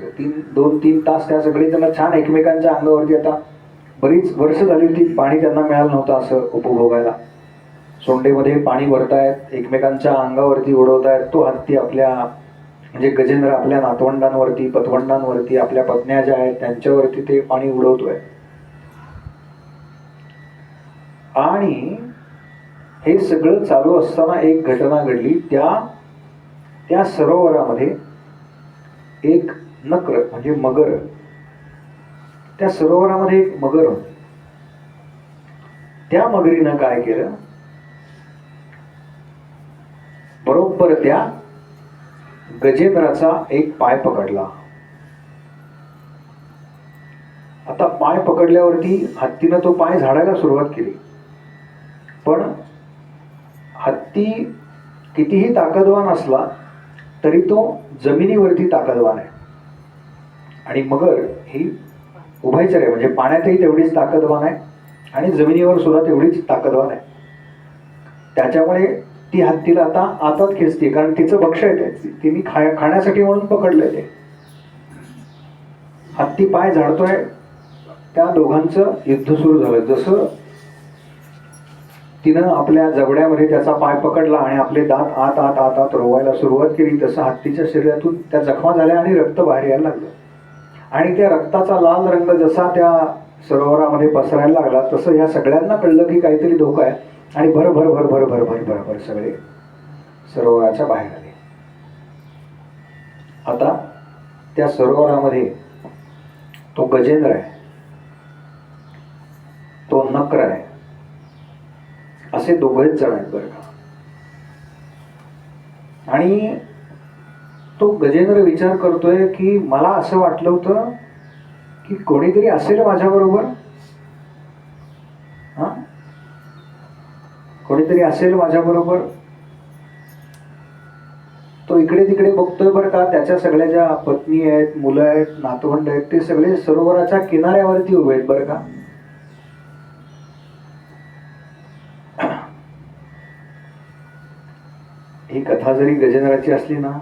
2-3 तास त्या सगळे त्यांना छान एकमेकांच्या अंगावरती, आता बरीच वर्ष झाली होती पाणी त्यांना मिळालं नव्हतं असं उपभोगायला. सोंडेमध्ये पाणी भरतायत, एकमेकांच्या अंगावरती उडवतायत. तो हत्ती म्हणजे गजेंद्र आपल्या नातवंडांवरती, पतवंडांवरती, आपल्या पत्न्या ज्या आहेत त्यांच्यावरती ते पाणी उडवतोय. आणि हे सगळं चालू असताना एक घटना घडली. त्या सरोवरामध्ये एक नक्र म्हणजे मगर, त्या सरोवरामध्ये एक मगर होती. त्या मगरीनं काय केलं, बरोबर त्या गजेंद्राचा एक पाय पकडला. आता पाय पकडल्यावरती हत्तीनं तो पाय झाडायला सुरुवात केली. पण हत्ती कितीही ताकदवान असला तरी तो जमिनीवरती ताकदवान आहे. आणि मगर ही उभयचर आहे, म्हणजे पाण्यातही तेवढीच ताकदवान आहे आणि जमिनीवर सुद्धा तेवढीच ताकदवान आहे. त्याच्यामुळे ती हत्तीला आता आतात खेचते, कारण तिचं भक्ष्य आहे ते, तिने खाण्यासाठी म्हणून पकडलंय ते. हत्ती पाय झाडतोय, त्या दोघांचं युद्ध सुरू झालं. जसं तिनं आपल्या जबड्यामध्ये त्याचा पाय पकडला आणि आपले दात आत आत आत आत रोवायला सुरुवात केली, तसं हत्तीच्या शरीरातून त्या जखमा झाल्या आणि रक्त बाहेर यायला लागलं. आणि त्या रक्ताचा लाल रंग जसा त्या सरोवरामध्ये पसरायला लागला तसं ह्या सगळ्यांना कळलं की काहीतरी धोका आहे. आणि भर भर भर भर भर भर भर भर सगळे सरोवराच्या बाहेर आले. आता त्या सरोवरामध्ये तो गजेंद्र आहे, तो नक्र आहे, असे दोघेच जण आहेत बरं का. आणि तो गजेंद्र विचार करतोय की मला असं वाटलं होतं की कोणीतरी असेल माझ्याबरोबर, कोणीतरी असेल माझ्याबरोबर. तो इकडे तिकडे बघतोय बरं का. त्याच्या सगळ्या ज्या पत्नी आहेत, मुलं आहेत, नातवंड आहेत, ते सगळे सरोवराच्या किनाऱ्यावरती उभे आहेत बरं का. ही कथा जरी गजेंद्राची असली ना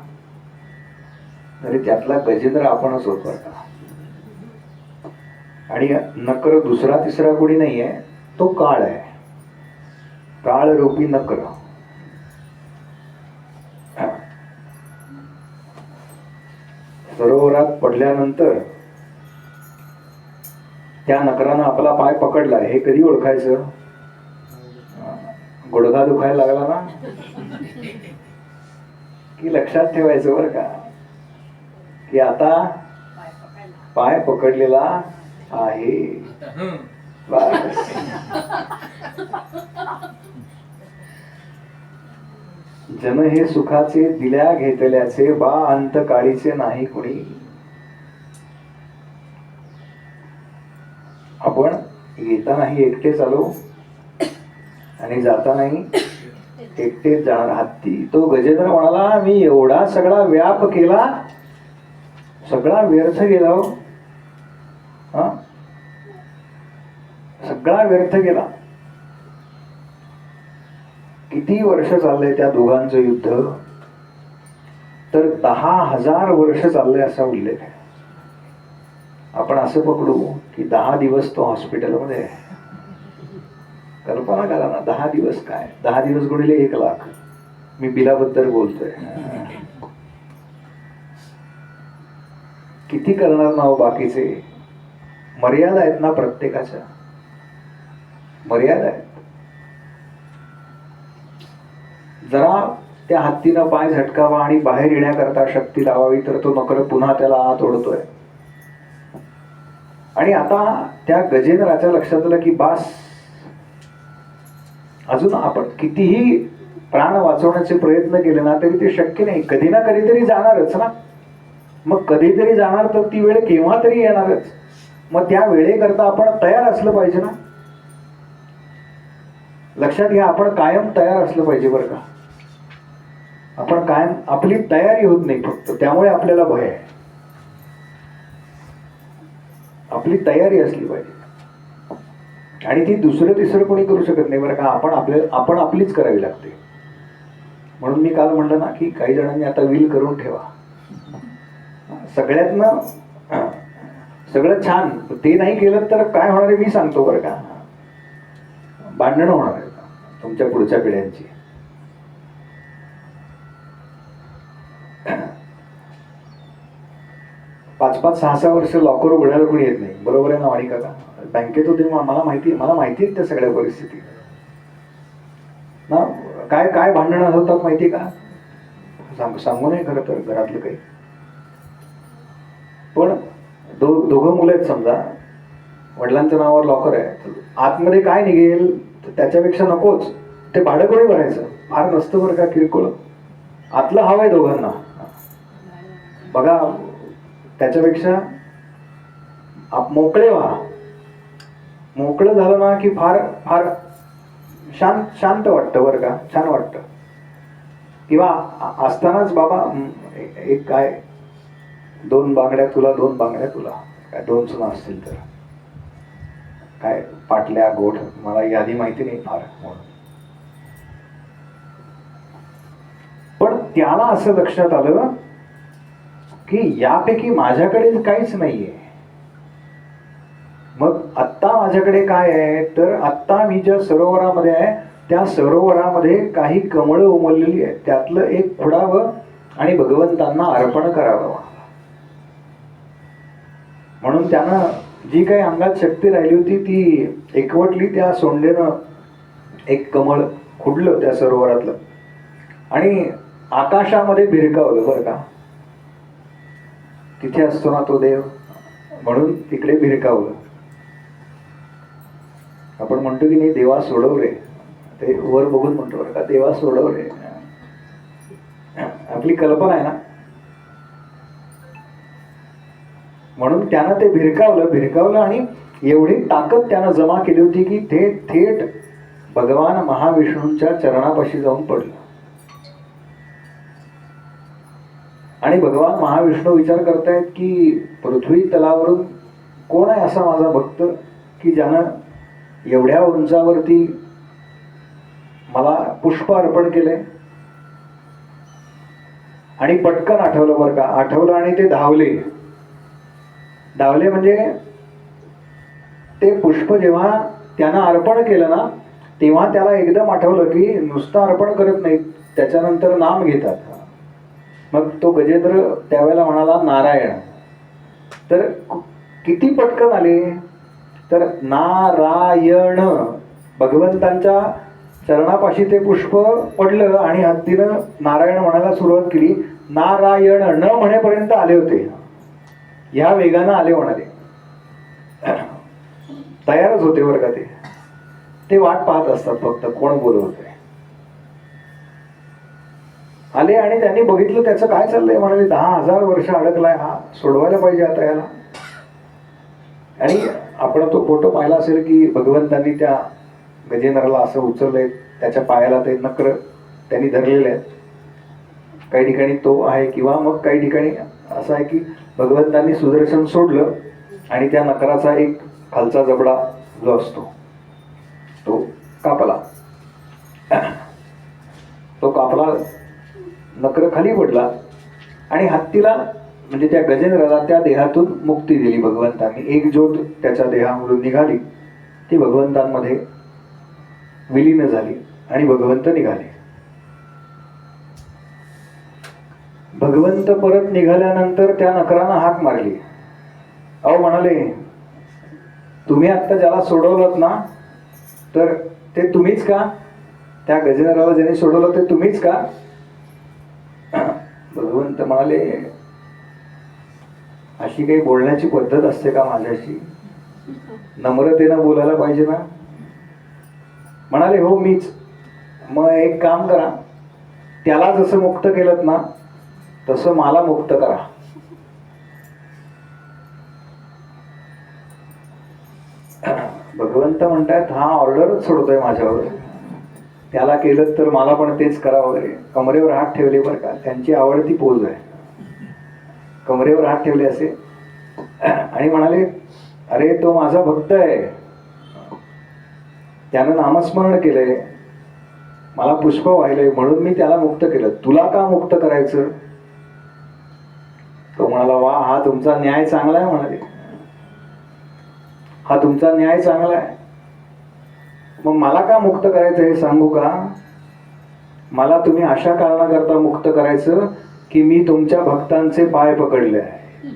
तरी त्यातला गजेंद्र आपणच होतो का. आणि नकर दुसरा तिसरा कोणी नाहीये, तो काळ आहे, काळ रूपी नकर. सरोवरात पडल्यानंतर त्या नकरानं आपला पाय पकडलाय, हे कधी ओळखायचं? गुडघा दुखायला लागला ना की लक्षात ठेवायचं बरं का, की आता पाय पकडलेला आहे. बस. जन हे सुखाचे दिल्या घेतल्याचे बा अंत काळीचे नाही कोणी. आपण येतानाही एकटेच आलो आणि जातानाही एकटेच जाणार. हत्ती तो गजेंद्र म्हणाला, मी एवढा सगळा व्याप केला, सगळा व्यर्थ गेला हो. हा, सगळा व्यर्थ गेला. किती वर्ष चाललंय त्या दोघांचं युद्ध, तर 10,000 वर्ष चाललंय असा उल्लेख आहे. आपण असं पकडू की 10 दिवस तो हॉस्पिटलमध्ये आहे. कल्पना करा ना, 10 दिवस काय, 10 दिवस गुणिले 1,00,000. मी बिलाबद्दल बोलतोय. किती करणार ना हो बाकीचे. मर्यादा आहेत ना प्रत्येकाच्या, मर्यादा आहेत. जरा त्या हत्तीनं पाय झटकावा आणि बाहेर येण्याकरता शक्ती लावावी तर तो नकर पुन्हा त्याला आत ओढतोय. आणि आता त्या गजेंद्राच्या लक्षात आलं की बास, अजून आपण कितीही प्राण वाचवण्याचे प्रयत्न केले ना तरी ते शक्य नाही. कधी ना कधीतरी जाणारच ना. मग कधीतरी जाणार तर ती वेळ केव्हा तरी येणारच. मग त्या वेळेकरता आपण तयार असलं पाहिजे ना. लक्षात घ्या, आपण कायम तयार असलं पाहिजे बरं का. आपण कायम, आपली तयारी होत नाही फक्त, त्यामुळे आपल्याला भय आहे. आपली तयारी असली पाहिजे आणि ती दुसरं तिसरं कोणी करू शकत नाही बरं का. आपण आपलीच करावी लागते. म्हणून मी काल म्हणलं ना की काही जणांनी आता विल करून ठेवा. सगळ्यातनं सगळं छान, ते नाही केलं तर काय होणार आहे मी सांगतो बरं का. भांडणं होणार आहे तुमच्या पुढच्या पिढ्यांची. 5-5, 6-6 वर्ष लॉकर उघडायला कोणी येत नाही. बरोबर आहे ना वाणी काका. बँकेत होते मला माहिती आहेत त्या सगळ्या परिस्थिती ना. काय काय भांडणं होतात माहिती का, सांगू नये खरं तर घरातलं काही. पण दोघं मुलं आहेत समजा, वडिलांच्या नावावर लॉकर आहे, आतमध्ये काय निघेल त्याच्यापेक्षा नकोच ते भाडं कोणी भरायचं. फार नसतं बरं का किरकोळ. आतलं हवं आहे दोघांना बघा. त्याच्यापेक्षा मोकळे व्हा. मोकळं झालं ना की फार फार शांत वाटतं बरं का, छान वाटतं. किंवा असतानाच बाबा एक काय 2 बांगड्या तुला, 2 बांगड्या तुला, काय 2 सुना असतील तर काय पाटल्या गोठ, मला यादी माहिती नाही फार म्हणून. पण त्याला असं लक्षात आलं की यापैकी माझ्याकडे काहीच नाहीये. मग आत्ता माझ्याकडे काय आहे, तर आत्ता मी ज्या सरोवरामध्ये आहे त्या सरोवरामध्ये काही कमळं उमललेली आहेत, त्यातलं एक फोडावं आणि भगवंतांना अर्पण करावं. म्हणून त्यानं जी काही अंगात शक्ती राहिली होती ती एकवटली. त्या सोंडेनं एक कमळ खुडलं त्या सरोवरातलं आणि आकाशामध्ये भिरकावलं बरं का. तिथे असतो ना तो देव, म्हणून तिकडे भिरकावलं. आपण म्हणतो की नाही देवा सोडव रे, ते वर बघून म्हणतो बरं का, देवा सोडव रे. आपली कल्पना आहे ना. म्हणून त्यानं ते भिरकावलं आणि एवढी ताकद त्यानं जमा केली होती की ते थेट भगवान महाविष्णूंच्या चरणापाशी जाऊन पडलं. आणि भगवान महाविष्णू विचार करतायत की पृथ्वी तलावरून कोण आहे असा माझा भक्त की ज्यानं एवढ्या उंचावरती मला पुष्प अर्पण केले. आणि पटकन आठवलं बरं का, आठवलं आणि ते धावले म्हणजे ते पुष्प जेव्हा त्यानं अर्पण केलं ना तेव्हा त्याला एकदम आठवलं की नुसतं अर्पण करत नाहीत, त्याच्यानंतर नाम घेतात. मग तो गजेंद्र त्यावेळेला म्हणाला नारायण. तर किती पटकन आले, तर नारायण भगवंतांच्या चरणापाशी ते पुष्प पडलं आणि हत्तीनं नारायण म्हणायला सुरुवात केली. नारायण न म्हणेपर्यंत आले होते. या वेगानं आले म्हणाले. तयारच होते बरं का ते वाट पाहत असतात फक्त कोण बोलवतंय. आले आणि त्यांनी बघितलं त्याचं काय चाललंय. म्हणाले 10,000 वर्ष अडकलाय हा, सोडवायला पाहिजे आता याला. आणि आपण तो फोटो पाहिला असेल की भगवंतांनी त्या गजेंद्राला असं उचललंय, त्याच्या पायाला ते नक्र त्यांनी धरलेले आहेत. काही ठिकाणी तो आहे किंवा मग काही ठिकाणी असं आहे की भगवंतांनी सुदर्शन सोडलं आणि त्या नकराचा एक खालचा जबडा जो असतो तो कापला. तो कापला, नकर खाली पडला आणि हत्तीला म्हणजे त्या गजेंद्राला त्या देहातून मुक्ती दिली भगवंतांनी. एक ज्योत त्याच्या देहामधून निघाली, ती भगवंतांमध्ये विलीन झाली आणि भगवंत निघाले. भगवंत परत निघाल्यानंतर त्या नकरानं हाक मारली. अहो म्हणाले, तुम्ही आत्ता ज्याला सोडवलं ना तर ते तुम्हीच का? त्या गजेंद्राला ज्याने सोडवलं ते तुम्हीच का? भगवंत म्हणाले, अशी काही बोलण्याची पद्धत असते का माझ्याशी? नम्रतेनं बोलायला पाहिजे ना. म्हणाले, हो मीच. मग एक काम करा, त्याला जसं मुक्त केलं ना तसं मला मुक्त करा. भगवंत म्हणतायत हा ऑर्डरच सोडतोय माझ्यावर. त्याला केलं तर मला पण तेच करा वगैरे. कमरेवर हात ठेवले बरं का, त्यांची आवडती पोज आहे. कमरेवर हात ठेवले असे आणि म्हणाले, अरे तो माझा भक्त आहे, त्यानं नामस्मरण केलंय, मला पुष्प वाहिलंय म्हणून मी त्याला मुक्त केलं, तुला का मुक्त करायचं? तो म्हणाला, वा, हा तुमचा न्याय चांगला आहे. म्हणाले, हा तुमचा न्याय चांगला आहे. मग मला का मुक्त करायचं हे सांगू का? मला तुम्ही अशा कारणाकरता मुक्त करायचं की मी तुमच्या भक्तांचे पाय पकडले आहे,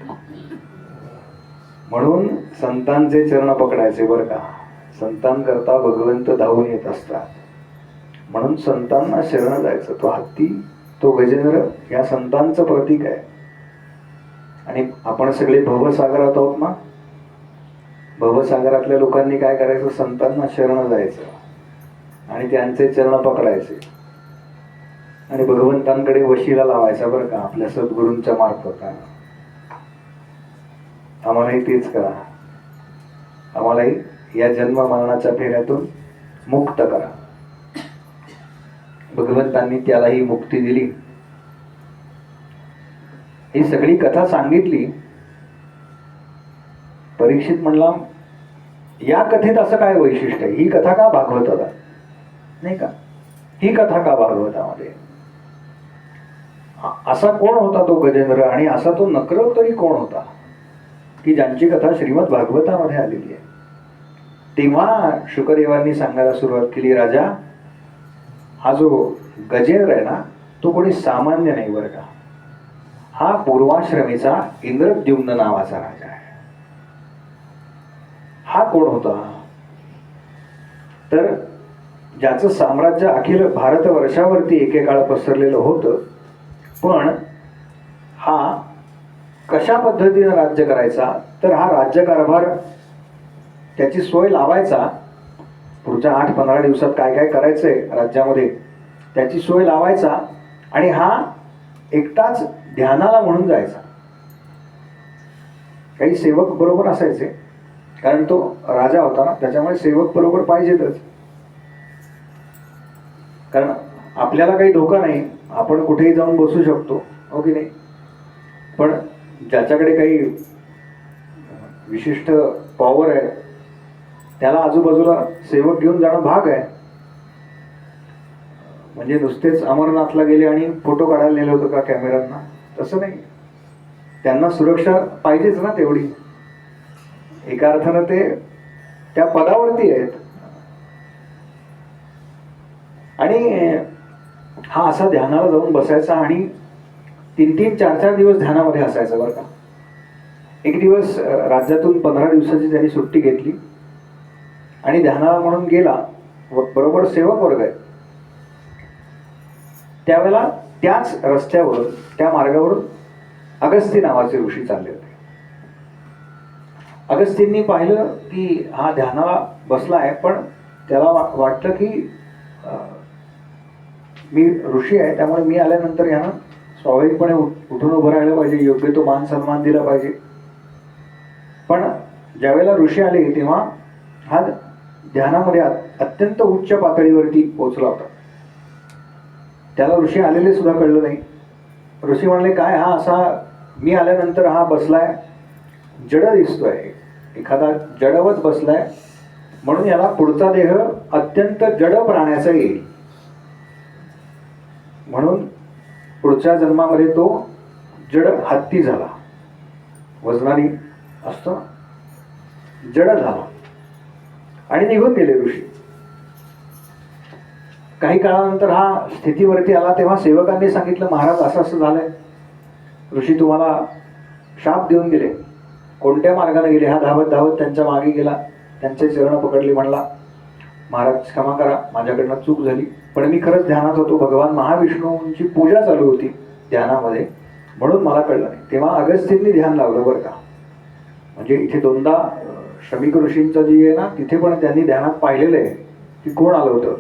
म्हणून संतांचे चरण पकडायचे बरं का. संतांकरता भगवंत धावून येत असतात, म्हणून संतांना शरण जायचं. तो हत्ती, तो गजेंद्र या संतांचं प्रतीक आहे. आणि आपण सगळे भवसागरात आहोत ना. भवसागरातल्या लोकांनी काय करायचं? संतांना शरण जायचं आणि त्यांचे चरण पकडायचे आणि भगवंतांकडे वशिला लावायचा बरं का, आपल्या सद्गुरूंच्या मार्फत. आम्हालाही तेच करा. आम्हालाही या जन्म मरणाच्या फेऱ्यातून मुक्त करा. भगवंतांनी त्यालाही मुक्ती दिली. ही सगळी कथा सांगितली. परीक्षित म्हणला, या कथेत असं काय वैशिष्ट्य आहे? ही कथा का भागवतात नाही का? ही कथा का भागवतामध्ये? असा कोण होता तो गजेंद्र आणि असा तो नकर तरी कोण होता की ज्यांची कथा श्रीमद भागवतामध्ये आलेली आहे? तेव्हा शुकदेवांनी सांगायला सुरुवात केली, राजा, हा जो गजेंद्र आहे ना तो कोणी सामान्य नाही बरं का. हा पूर्वाश्रमीचा इंद्रद्युम्न नावाचा राजा आहे. हा कोण होता? तर ज्याचं साम्राज्य अखिल भारतवर्षावरती एकेकाळ पसरलेलं होतं, पण हा कशा पद्धतीने राज्य करायचा? तर हा राज्यकारभार त्याची सोय लावायचा. पुढच्या 8-15 दिवसात काय काय करायचंय राज्यामध्ये त्याची सोय लावायचा आणि हा एकटाच ध्यानाला म्हणून जायचा. काही सेवक बरोबर असायचे, कारण तो राजा होता ना, त्याच्यामुळे सेवक बरोबर पाहिजेतच. कारण आपल्याला काही धोका नाही, आपण कुठेही जाऊन बसू शकतो, हो की नाही? पण ज्याच्याकडे काही विशिष्ट पॉवर आहे त्याला आजूबाजूला सेवक घेऊन जाणं भाग आहे. म्हणजे नुसतेच अमरनाथला गेले आणि फोटो काढायला नेलं होतं का कॅमेऱ्यांना? तसं नाही. त्यांना सुरक्षा पाहिजेच ना तेवढी. एका अर्थानं ते त्या पदावरती आहेत. आणि हा असा ध्यानाला जाऊन बसायचा आणि 3-3, 4-4 दिवस ध्यानामध्ये असायचा बरं का. एक दिवस राज्यातून 15 दिवसाची त्यांनी सुट्टी घेतली आणि ध्यानाला म्हणून गेला बरोबर सेवक वर्ग आहे. त्यावेळेला त्याच रस्त्यावर त्या मार्गावरून अगस्ती नावाचे ऋषी चालले होते. अगस्तींनी पाहिलं की हा ध्यानाला बसला आहे, पण त्याला वाटतं की मी ऋषी आहे, त्यामुळे मी आल्यानंतर यानं स्वाभाविकपणे उठून उभं राहिलं पाहिजे, योग्य तो मान सन्मान दिला पाहिजे. पण ज्यावेळेला ऋषी आले तेव्हा हा ध्यानामध्ये अत्यंत उच्च पातळीवरती पोहोचला होता. त्याला ऋषी आलेले सुद्धा कळलं नाही. ऋषी म्हणले, काय हा असा मी आल्यानंतर हा बसलाय, जड दिसतोय, एखादा जडवत बसलाय, म्हणून याला पुढचा देह अत्यंत जड प्राण्याचा येईल, म्हणून पुढच्या जन्मामध्ये तो जड हत्ती झाला, वजनाने असतो, जड झाला आणि निघून गेले ऋषी. काही काळानंतर हा स्थितीवरती आला तेव्हा सेवकांनी सांगितलं, महाराज असं असं झालंय, ऋषी तुम्हाला शाप देऊन गेले. कोणत्या मार्गाने गेले? हा धावत धावत त्यांच्या मागे गेला, त्यांचे चरण पकडले, म्हणला, महाराज क्षमा करा, माझ्याकडनं चूक झाली, पण मी खरंच ध्यानात होतो, भगवान महाविष्णूंची पूजा चालू होती ध्यानामध्ये, म्हणून मला कळलं नाही. तेव्हा अगस्तींनी ध्यान लावलं बरं का. म्हणजे इथे दोनदा शमीक ऋषींचं जी आहे ना, तिथे पण त्यांनी ध्यानात पाहिलेलं आहे की कोण आलं होतं.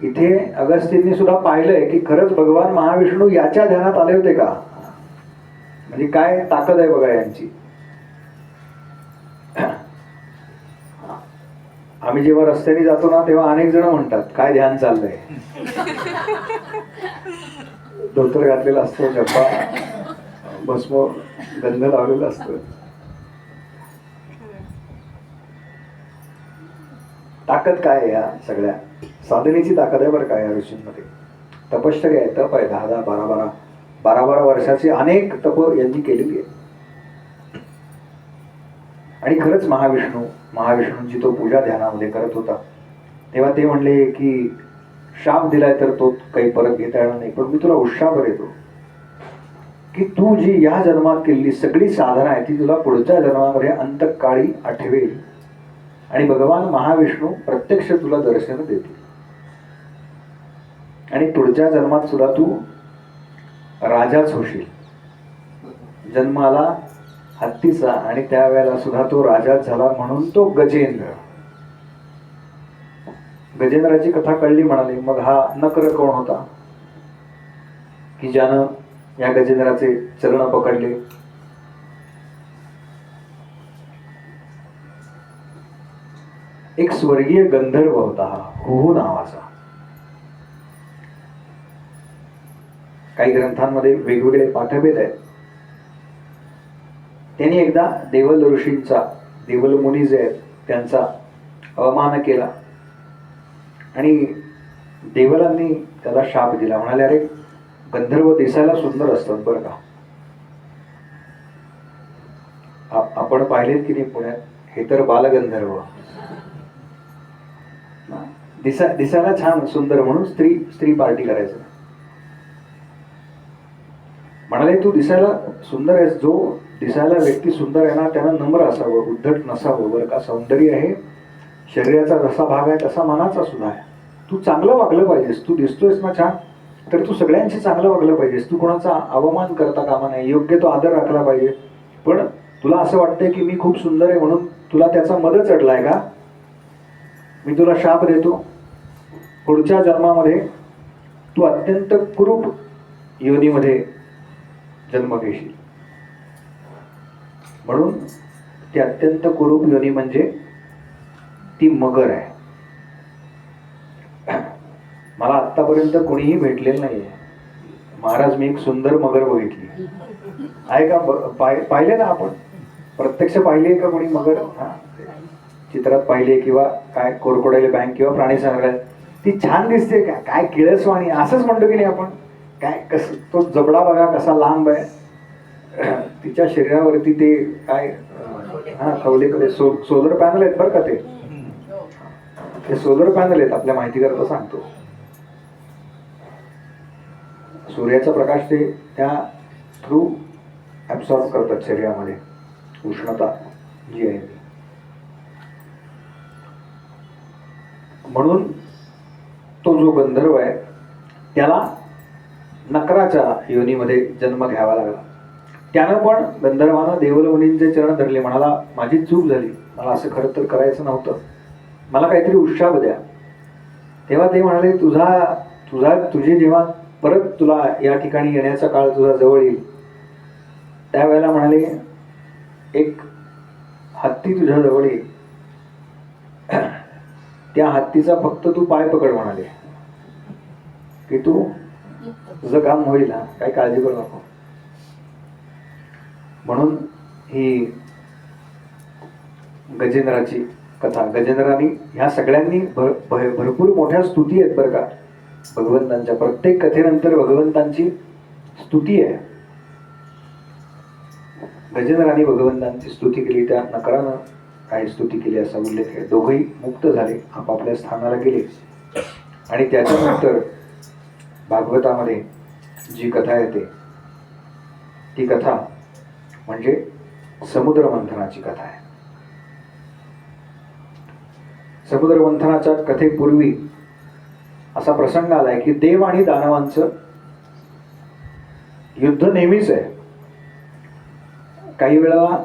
इथे अगस्तींनी सुद्धा पाहिलंय की खरंच भगवान महाविष्णू याच्या ध्यानात आले होते का. म्हणजे काय ताकद आहे बघा यांची. आम्ही जेव्हा रस्त्याने जातो ना तेव्हा अनेक जण म्हणतात, काय ध्यान चाललंय. धोतर घातलेलं असतं, जब्बा, भस्म, गंध लावलेलं असतं. ताकद काय आहे या सगळ्या साधनेची ताकद आहे बरं का या ऋषींमध्ये. तपश्चर्या आहे, तप आहे, 10-10, 12 वर्षाची अनेक तप यांनी केलेली आहे. आणि खरंच महाविष्णूंची तो पूजा ध्यानामध्ये करत होता. तेव्हा ते म्हणले की शाप दिलाय तर तो काही परत घेता येणार नाही, पण मी तुला उशावर येतो की तू जी या जन्मात केलेली सगळी साधना आहे ती तुला पुढच्या जन्मामध्ये अंतकाळी आठवेल आणि भगवान महाविष्णू प्रत्यक्ष तुला दर्शन देतील आणि पुढच्या जन्मात सुद्धा तू राजाच होशील. जन्म आला हत्तीचा आणि त्यावेळेला सुद्धा तो राजाच झाला, म्हणून तो गजेंद्राची कथा कळली. म्हणाले, मग हा नकर कोण होता की ज्यानं या गजेंद्राचे चरण पकडले. एक स्वर्गीय गंधर्व होता हा, हुहू नावाचा. काही ग्रंथांमध्ये वेगवेगळे पाठभेद आहेत. त्यांनी एकदा देवल ऋषींचा, देवल मुनी जे आहेत त्यांचा अवमान केला आणि देवलांनी त्याला शाप दिला. म्हणाले, अरे गंधर्व दिसायला सुंदर असतात बरं का. आपण पाहिलेत की नाही पुण्यात, हे तर बालगंधर्व, दिसायला छान सुंदर, म्हणून स्त्री पार्टी करायचं. म्हणाले, तू दिसायला सुंदर आहेस, जो दिसायला व्यक्ती सुंदर आहे ना त्यानं नम्र असावं, उद्धट नसावं बरं का. सौंदर्य आहे शरीराचा जसा भाग आहे तसा मनाचा सुद्धा आहे. तू चांगलं वागलं पाहिजेस. तू दिसतोयस ना छान, तर तू सगळ्यांशी चांगलं वागलं पाहिजेस. तू कोणाचा अवमान करता कामा नाही, योग्य तो आदर राखला पाहिजे. पण तुला असं वाटतंय की मी खूप सुंदर आहे म्हणून तुला त्याचा मद चढलाय का. मी तुला शाप देतो, पुढच्या जन्मामध्ये तू अत्यंत कुरूप योनीमध्ये जन्म घेशील. म्हणून ती अत्यंत कुरूप योनी म्हणजे ती मगर आहे. मला आतापर्यंत कोणीही भेटलेलं नाहीये, महाराज मी एक सुंदर मगर बघितली आहे का. पाहिले ना आपण, प्रत्यक्ष पाहिली का कोणी मगर. चित्रात पाहिली किंवा काय कोरकोडाईल बँक किंवा प्राणी संग्रहालयात, ती छान दिसते का, काय किळसवाणी असंच म्हणतो की नाही आपण. काय कसं तो जबडा बघा कसा लांब आहे, तिच्या शरीरावरती ते काय खवले सोलर पॅनल आहेत बरं का. ते सोलर पॅनल आहेत, आपल्या माहिती करता सांगतो. सूर्याचा प्रकाश ते त्या थ्रू ऍब्सॉर्ब करतात शरीरामध्ये, उष्णता जी आहे. म्हणून जो गंधर्व आहे त्याला नकराच्या योनीमध्ये जन्म घ्यावा लागला. त्यानं पण गंधर्वानं देवलमुनींचे चरण धरले, म्हणाला माझी चूक झाली, मला असं खरं तर करायचं नव्हतं, मला काहीतरी उत्साह द्या. तेव्हा ते म्हणाले तुझी जेव्हा परत तुला या ठिकाणी येण्याचा काळ तुझा जवळ येईल त्यावेळेला म्हणाले एक हत्ती तुझ्या जवळ येईल, त्या हत्तीचा फक्त तू पाय पकड म्हणाले की तुझं काम होईल, हा काही काळजी करू नको. म्हणून ही गजेंद्राची कथा. गजेंद्रांनी ह्या सगळ्यांनी भरपूर मोठ्या स्तुती आहेत बरं का भगवंतांच्या. प्रत्येक कथेनंतर भगवंतांची स्तुती आहे. गजेंद्रांनी भगवंतांची स्तुती केली, त्या नकरानं काही स्तुती केली असा उल्लेख आहे. दोघेही मुक्त झाले, आपापल्या स्थानाला गेले. आणि त्याच्यानंतर भागवतामध्ये जी कथा येते ती कथा म्हणजे समुद्र मंथनाची कथा आहे. समुद्र मंथनाच्या कथेपूर्वी असा प्रसंग आलाय की देव आणि दानवांचं युद्ध नेहमीच आहे. काही वेळेला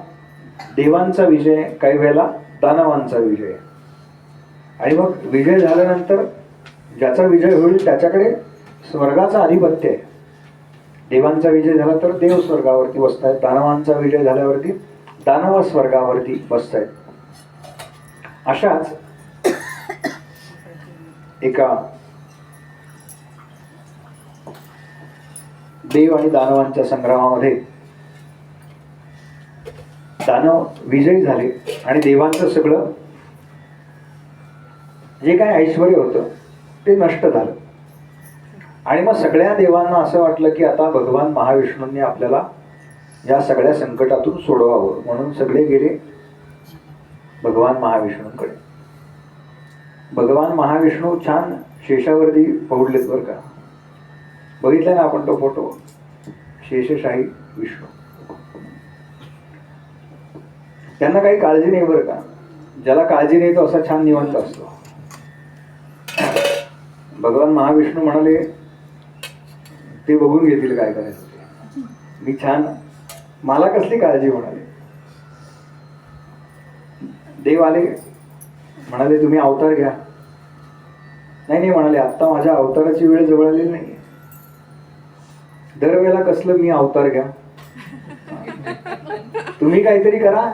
देवांचा विजय, काही वेळेला दानवांचा विजय. आणि मग विजय झाल्यानंतर ज्याचा विजय होईल त्याच्याकडे स्वर्गाचा आधिपत्य आहे. देवांचा विजय झाला तर देव स्वर्गावरती बसतायत, दानवांचा विजय झाल्यावरती दानव स्वर्गावरती बसतायत. अशाच एका देव आणि दानवांच्या संग्रामामध्ये दानव विजयी झाले आणि देवांचं सगळं जे काय ऐश्वर होतं ते नष्ट झालं. आणि मग सगळ्या देवांना असं वाटलं की आता भगवान महाविष्णूंनी आपल्याला या सगळ्या संकटातून सोडवावं, म्हणून सगळे गेले भगवान महाविष्णूंकडे. भगवान महाविष्णू छान शेषावरती पहुडलेत बरं का. बघितलं ना आपण तो फोटो, शेषशाही विष्णू. त्यांना काही काळजी नाही बरं का. ज्याला काळजी नाही तो असा छान निवांत असतो. भगवान महाविष्णू म्हणाले ते बघून घेतील काय करायचं ते, मी छान, मला कसली काळजी म्हणाले. देव आले, म्हणाले तुम्ही अवतार घ्या. नाही म्हणाले आता माझ्या अवताराची वेळ जवळ आलेली नाही. दरवेळेला कसलं मी अवतार घ्या, तुम्ही काहीतरी करा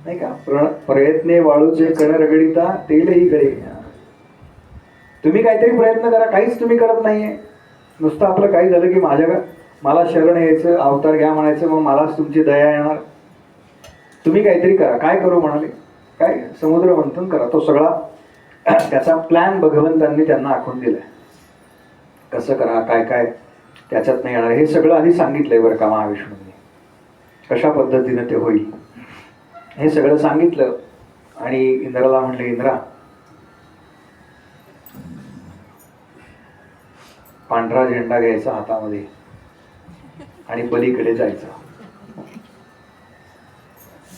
नाही का. प्रयत्ने वाळूचे कण रगडिता तेलही गळे. तुम्ही काहीतरी प्रयत्न करा, काहीच तुम्ही करत नाहीये. नुसतं आपलं काही झालं की मला शरण यायचं, अवतार घ्या म्हणायचं, मग मलाच तुमची दया येणार. तुम्ही काहीतरी करा. काय करू म्हणाले, काय समुद्र मंथन करा. तो सगळा त्याचा प्लॅन भगवंतांनी त्यांना आखून दिलाय. कसं करा, काय काय त्याच्यात नाही येणार, हे सगळं आधी सांगितलंय बरं का महाविष्णूंनी. कशा पद्धतीने ते होईल हे सगळं सांगितलं. आणि इंद्राला म्हणले इंद्रा पांढरा झेंडा घ्यायचा हातामध्ये आणि बलीकडे जायचं.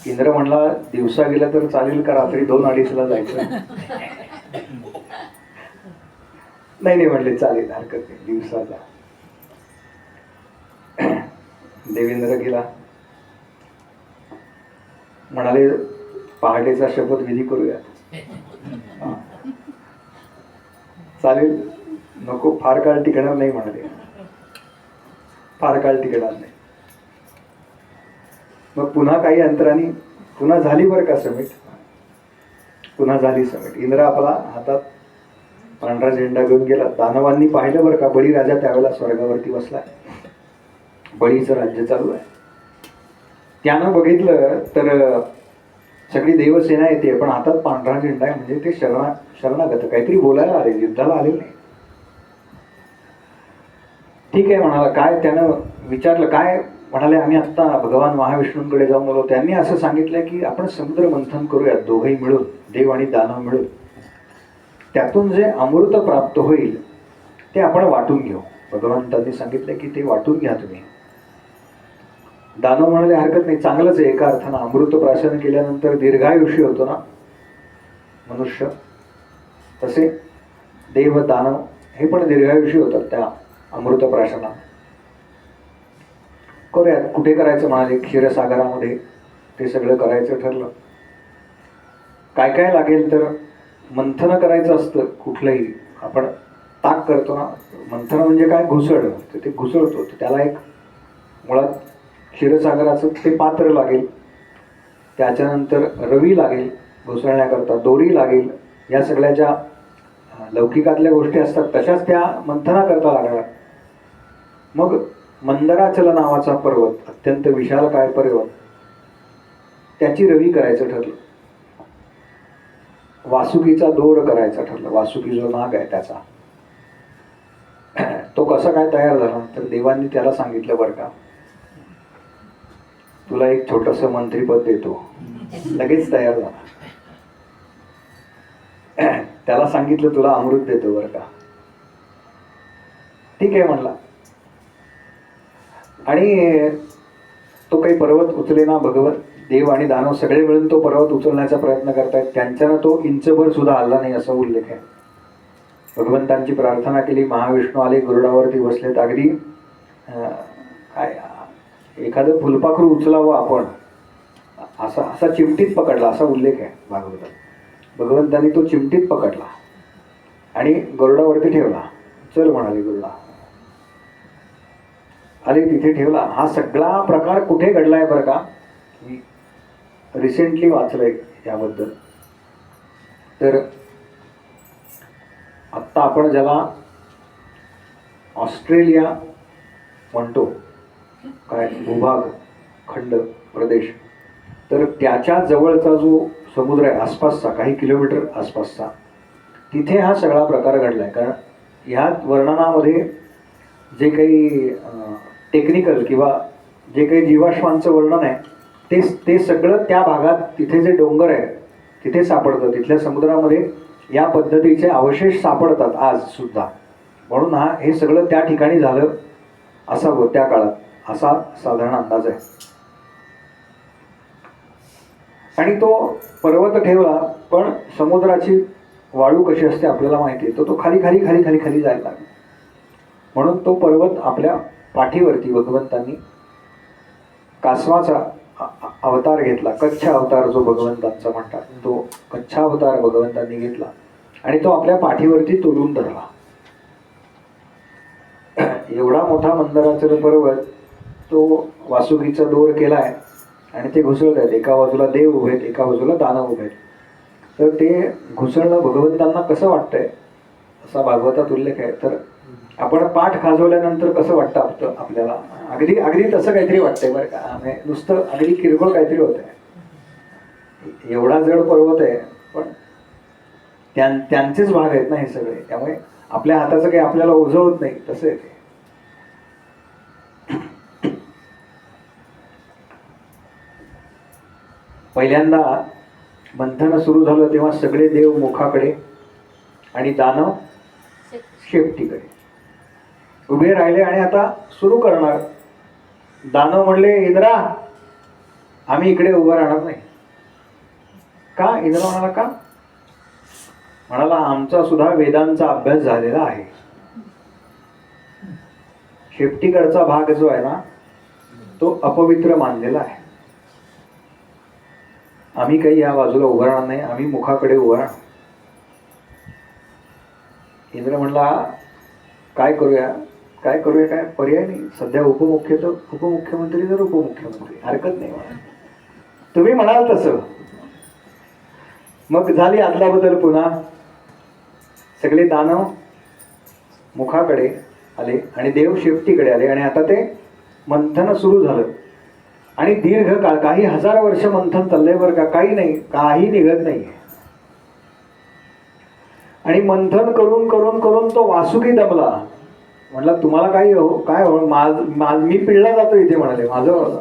इंद्र म्हणला दिवसा गेला तर चालेल का रात्री 2-2:30 जायचं. नाही म्हणले चालेल, हरकत नाही, दिवसाचा. देवेंद्र गेला, म्हणाले पहाटेचा शपथविधी करूया. चालेल, नको, फार काळ टिकणार नाही म्हणाले, फार काळ टिकणार नाही. मग पुन्हा काही अंतराने पुन्हा झाली बरं का समिट, पुन्हा झाली समिट. इंद्र आपला हातात पांढरा झेंडा घेऊन गेला. दानवांनी पाहिलं बरं का, बळीराजा त्यावेळेला स्वर्गावरती बसलाय, बळीचं राज्य चालू आहे. त्यानं बघितलं तर सगळी देवसेना येते, पण हातात पांढरा झेंडा आहे. म्हणजे ते शरणागत काहीतरी बोलायला आले, युद्धाला आले नाही. ठीक आहे म्हणाला. काय त्यानं विचारलं, काय म्हणाले, आम्ही आत्ता भगवान महाविष्णूंकडे जाऊन आलो. त्यांनी असं सांगितलं की आपण समुद्र मंथन करूया, दोघंही मिळून, देव आणि दानव मिळून. त्यातून जे अमृत प्राप्त होईल ते आपण वाटून घेऊ. भगवंतांनी सांगितलं की ते वाटून घ्या तुम्ही. दानव म्हणाले हरकत नाही, चांगलंच आहे. एका अर्थानं अमृत प्राशन केल्यानंतर दीर्घायुष्य होतो ना मनुष्य, तसे देव दानव हे पण दीर्घायुषी होतात त्या अमृतप्राशनात. करूयात. कुठे करायचं म्हणाले? क्षीरसागरामध्ये ते सगळं करायचं ठरलं. काय काय लागेल तर मंथन करायचं असतं. कुठलंही आपण ताक करतो ना, मंथन म्हणजे काय? घुसळ. तर ते घुसळतो, तर त्याला एक मुळात क्षीरसागराचं ते पात्र लागेल, त्याच्यानंतर रवी लागेल घुसळण्याकरता, दोरी लागेल. या सगळ्या ज्या लौकिकातल्या गोष्टी असतात तशाच त्या मंथनाकरता लागणार. मग मंदराचल नावाचा पर्वत, अत्यंत विशालकाय पर्वत, त्याची रवी करायचं ठरलं. वासुकीचा दोर करायचा ठरलं. वासुकी जो नाग आहे त्याचा. तो कसा काय तयार झाला? तर देवांनी त्याला सांगितलं, बरं का, तुला एक छोटस मंत्रीपद देतो. लगेच तयार झाला. त्याला सांगितलं तुला अमृत देतो बरं का. ठीक आहे म्हणला. आणि तो काही पर्वत उचलेना. भगवत देव आणि दानव सगळे मिळून तो पर्वत उचलण्याचा प्रयत्न करतायत. त्यांच्यानं तो इंचभर सुद्धा हल्ला नाही असा उल्लेख आहे. भगवंतांची प्रार्थना केली. महाविष्णू आले, गरुडावरती बसलेत. अगदी काय एखादं फुलपाखरू उचलावं आपण असा असा चिमटीत पकडला असा उल्लेख आहे भागवतात. भगवंतांनी तो चिमटीत पकडला आणि गरुडावरती ठेवला. चल म्हणाले गरुडा. आले तिथे ठेवला. हा सगळा प्रकार कुठे घडलाय बरं का? मी रिसेंटली वाचलंय याबद्दल. तर आत्ता आपण ज्याला ऑस्ट्रेलिया म्हणतो, काय भूभाग, खंड, प्रदेश, तर त्याच्या जवळचा जो समुद्र आहे आसपासचा, काही किलोमीटर आसपासचा, तिथे हा सगळा प्रकार घडलाय. कारण ह्या वर्णनामध्ये जे काही टेक्निकल किंवा जे काही जीवाश्मांचं वर्णन आहे ते सगळं त्या भागात, तिथे जे डोंगर आहे तिथे सापडतं. तिथल्या समुद्रामध्ये या पद्धतीचे अवशेष सापडतात आज सुद्धा. म्हणून हे सगळं त्या ठिकाणी झालं असावं त्या काळात, असा साधारण अंदाज आहे. आणि तो पर्वत ठेवला. पण समुद्राची वाळू कशी असते आपल्याला माहिती आहे. तो खाली खाली खाली खाली खाली जायला लागला. म्हणून तो पर्वत आपल्या पाठीवरती भगवंतांनी कासवाचा अवतार घेतला. कच्छ अवतार जो भगवंतांचा म्हणतात, तो कच्छ अवतार भगवंतांनी घेतला आणि तो आपल्या पाठीवरती तोलून धरला. एवढा मोठा मंदराचल पर्वत तो वासुकीचा दोर केलाय आणि ते घुसळत आहेत. एका बाजूला देव उभे आहेत, एका बाजूला दानव उभे आहेत. तर ते घुसळणं भगवंतांना कसं वाटतंय असा भागवतात उल्लेख आहे. तर आपण पाठ खाजवल्यानंतर कसं वाटतं आपल्याला? अगदी अगदी तसं काहीतरी वाटतंय बरं का. नुसतं अगदी किरकोळ काहीतरी होत आहे. एवढा जड पर्वत आहे पण त्यांचेच भाग आहेत ना हे सगळे. त्यामुळे आपल्या हाताचं काही आपल्याला ओझं होत नाही. तसं आहे ते. पहिल्यांदा मंथन सुरू झालं तेव्हा सगळे देव मुखाकडे आणि दानव शेपटीकडे उभे राहिले आणि आता सुरू करणार. दानव म्हणले, इंद्रा आम्ही इकडे उभं राहणार नाही. का? इंद्र म्हणाला, का? म्हणाला, आमचा सुद्धा वेदांचा अभ्यास झालेला आहे. शेपटीकडचा भाग जो आहे ना तो अपवित्र मानलेला आहे. आम्ही काही या बाजूला उभं राहणार नाही, आम्ही मुखाकडे उभं राहणार. इंद्र म्हणला, काय करूया काय करूया, काय पर्याय नाही. सध्या उपमुख्यमंत्री तर उपमुख्यमंत्री, हरकत नाही, तुम्ही म्हणाल तसं. मग झाली अदलाबदल. पुन्हा सगळे दानव मुखाकडे आले आणि देव शेपटीकडे आले आणि आता ते मंथन सुरू झालं. आणि दीर्घ काळ, काही हजार वर्ष मंथन चाललंय बरं का. काही नाही, काही निघत नाही. आणि मंथन करून करून करून तो वासुकी दमला. म्हटलं, तुम्हाला काही काय मी पिळला जातो इथे म्हणाले. माझं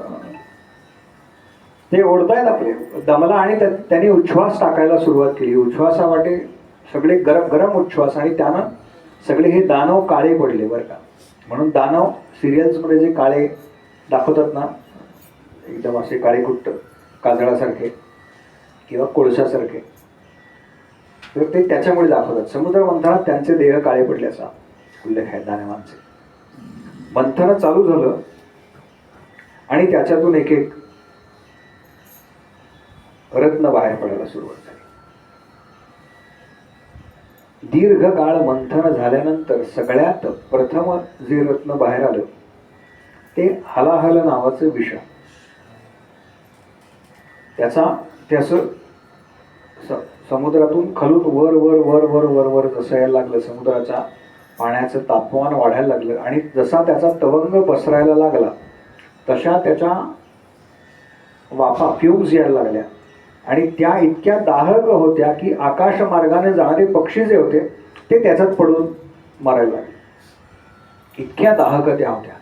ते ओढतायत आपले. दमला आणि त्यांनी उच्छ्वास टाकायला सुरुवात केली. उच्छ्वासावाटे सगळे गरम उच्छ्वास. आणि त्यानं सगळे हे दानव काळे पडले बरं का. म्हणून दानव सिरियल्समध्ये जे काळे दाखवतात ना, एकदम असे काळे कुट्ट काजळासारखे किंवा कोळशासारखे, तर ते त्याच्यामुळे दाखवतात. समुद्र मंथनात त्यांचे देह काळे पडले असा उल्लेख आहे दानवांचे. मंथन चालू झालं आणि त्याच्यातून एक एक रत्न बाहेर पडायला सुरुवात झाली. दीर्घ काळ मंथन झाल्यानंतर सगळ्यात प्रथम जे रत्न बाहेर आलं ते हलाहल नावाचं विष. त्याचं समुद्रातून खालून वर वर वर वर वर वर जसं यायला लागलं, समुद्राच्या पाण्याचं तापमान वाढायला लागलं आणि जसा त्याचा तवंग पसरायला लागला तशा त्याच्या वाफा फ्यूम्स यायला लागल्या आणि त्या इतक्या दाहक होत्या की आकाश मार्गाने जाणारे पक्षी जे होते ते त्याच्यात पडून मरायला लागले. इतक्या दाहक त्या होत्या.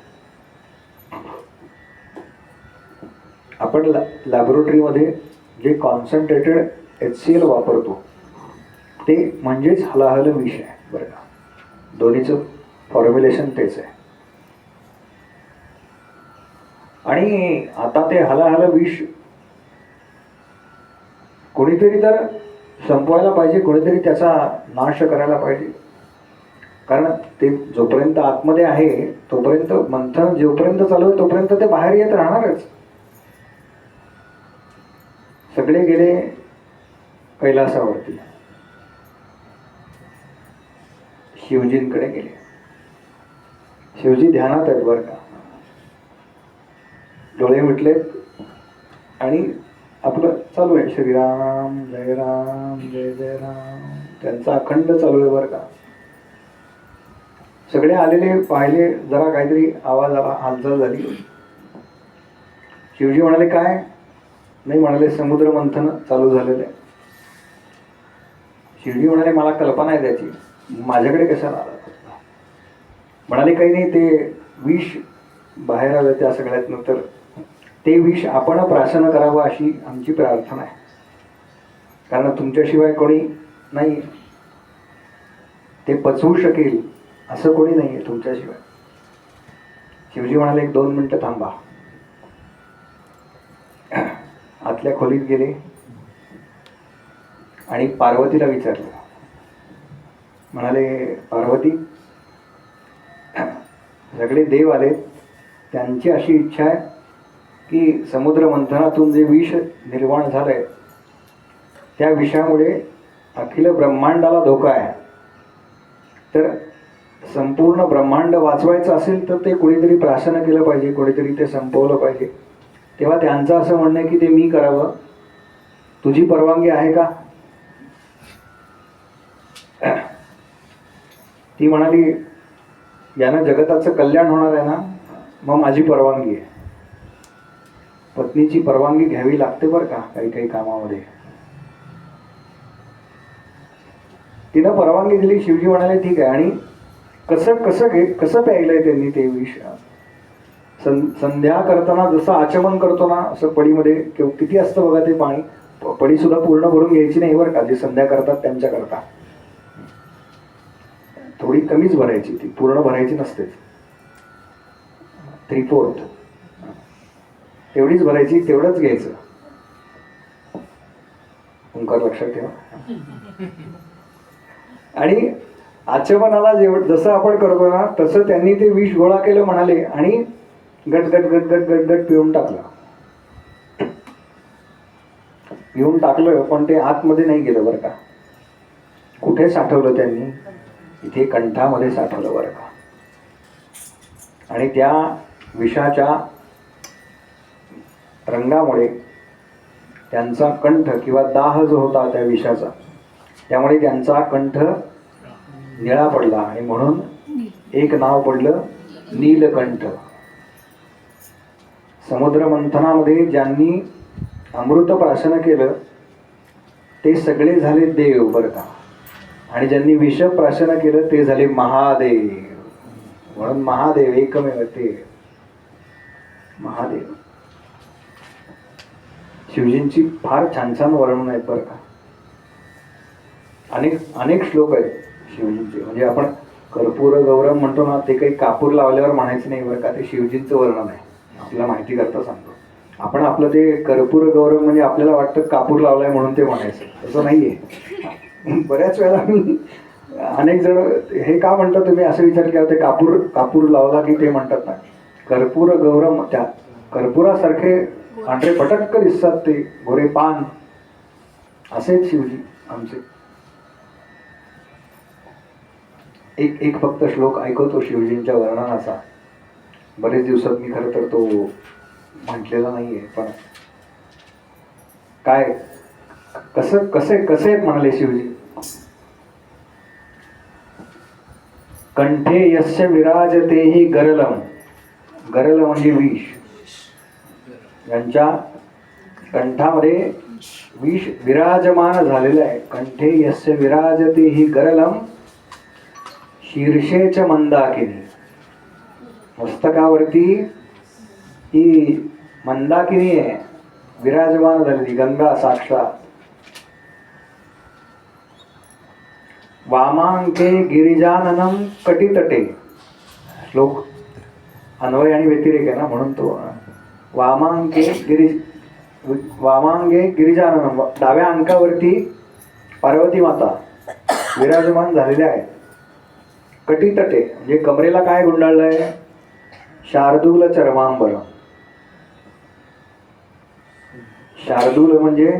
आपण लॅबोरेटरीमध्ये जे कॉन्सन्ट्रेटेड HCl वापरतो ते म्हणजेच हलाहल विष आहे बरं का. दोन्हीचं फॉर्म्युलेशन तेच आहे. आणि आता ते हलाहल विष कोणीतरी तर संपवायला पाहिजे, कोणीतरी त्याचा नाश करायला पाहिजे. कारण ते जोपर्यंत आतमध्ये आहे तोपर्यंत मंथन जोपर्यंत चालू आहे तोपर्यंत ते बाहेर येत राहणारच. सगळे गेले कैलासावरती, शिवजींकडे गेले. शिवजी ध्यानात आहेत बरं का, डोळे मिटलेत आणि आपलं चालू आहे श्रीराम जय राम जय जय राम, त्यांचा अखंड चालू आहे बरं का. सगळे आलेले पाहिले, जरा काहीतरी आवाज आला, हालचाल झाली. शिवजी म्हणाले काय? नाही म्हणाले समुद्र मंथन चालू झालेलं आहे. शिवजी म्हणाले मला कल्पना आहे त्याची, माझ्याकडे कशाला आला? म्हणाले काही नाही, ते विष बाहेर आलं त्या सगळ्यात नंतर ते विष आपण प्राशन करावं अशी आमची प्रार्थना आहे. कारण तुमच्याशिवाय कोणी नाही, ते पचवू शकेल असं कोणी नाही आहे तुमच्याशिवाय. शिवजी म्हणाले 1-2 मिनिटं थांबा. आतल्या खोलीत गेले आणि पार्वतीला विचारलं. म्हणाले पार्वती, सगळे देव आले, त्यांची अशी इच्छा आहे की समुद्र मंथनातून जे विष निर्माण झालंय त्या विषामुळे अखिल ब्रह्मांडाला धोका आहे. तर संपूर्ण ब्रह्मांड वाचवायचं असेल तर ते कोणीतरी प्राशन केलं पाहिजे, कोणीतरी ते संपवलं पाहिजे. तेव्हा त्यांचं असं म्हणणं आहे की ते मी करावं, तुझी परवानगी आहे का? ती म्हणाली यानं जगताचं कल्याण होणार आहे ना, मग माझी परवानगी आहे. पत्नीची परवानगी घ्यावी लागते बरं का काही काही कामामध्ये. तिनं परवानगी दिली. शिवजी म्हणाले ठीक आहे. आणि कसं प्यायलंय त्यांनी ते विष? संध्या करताना जसं आचमन करतो ना, असं पडीमध्ये किती असतं बघा ते पाणी, पडी सुद्धा पूर्ण भरून घ्यायची नाही बरं का. जे संध्या करतात त्यांच्या करता थोडी कमीच भरायची, ती पूर्ण भरायची नसते. 3/4 तेवढीच भरायची, तेवढंच घ्यायचं. ओंकार लक्षात ठेवा. आणि आचमनाला जसं आपण करतो ना तसं त्यांनी ते विष गोळा केलं म्हणाले आणि गट गट गट गट गट गट पिऊन टाकलं. पिऊन टाकलं पण ते आतमध्ये नाही गेलं बरं का. कुठे साठवलं त्यांनी? इथे कंठामध्ये साठवलं बरं का. आणि त्या विषाच्या रंगामुळे त्यांचा कंठ किंवा दाह जो होता त्या विषाचा, त्यामुळे त्यांचा कंठ निळा पडला आणि म्हणून एक नाव पडलं नीलकंठ. समुद्र मंथनामध्ये ज्यांनी अमृत प्राशन केलं ते सगळे झाले देव बरं का. आणि ज्यांनी विष प्राशन केलं ते झाले महादेव. म्हणून महादेव एकमेव ते महादेव. शिवजींची फार छान छान वर्णन आहेत बरं का. अनेक श्लोक आहेत शिवजींचे. म्हणजे आपण कर्पूर गौरम म्हणतो ना, ते काही कापूर लावल्यावर म्हणायचं नाही बरं का. ते शिवजींचं वर्णन आहे. आपल्याला माहिती करता सांगतो. आपण आपलं ते कर्पूर गौरम म्हणजे आपल्याला वाटतं कापूर लावलाय म्हणून ते म्हणायचं, तसं नाहीये. बऱ्याच वेळा मी अनेक जण हे का म्हणतात तुम्ही असं विचार केला, ते कापूर लावला की ते म्हणतात ना कर्पूर गौरम, त्या कर्पुरासारखे पांढरे फटक्क दिसतात ते गोरे पान, असेच शिवजी आमचे. एक फक्त श्लोक ऐकवतो शिवजींच्या वर्णनाचा. बरेच दिवसात मी खरं तर तो म्हटलेला नाहीये, पण काय कसे आहेत म्हणाले शिवजी. कंठे यस्य विराजते हि गरलम, गरल म्हणजे विष, यांच्या कंठामध्ये विष विराजमान झालेलं आहे. कंठे यस्य विराजते हि गरलम शीर्षेच मंदाकिनी, मस्तकावरती ही मंदाकिनी आहे विराजमान झालेली, गंगा साक्षात. वामांके गिरिजाननम कटितटे, श्लोक अन्वय आणि व्यतिरेक आहे ना, म्हणून तो वामांगे गिरिजाननम, डाव्या अंकावरती पार्वती माता विराजमान झालेल्या आहेत. कटितटे म्हणजे कमरेला काय गुंडाळलंय, शार्दूल चर्मांबर. शार्दूल म्हणजे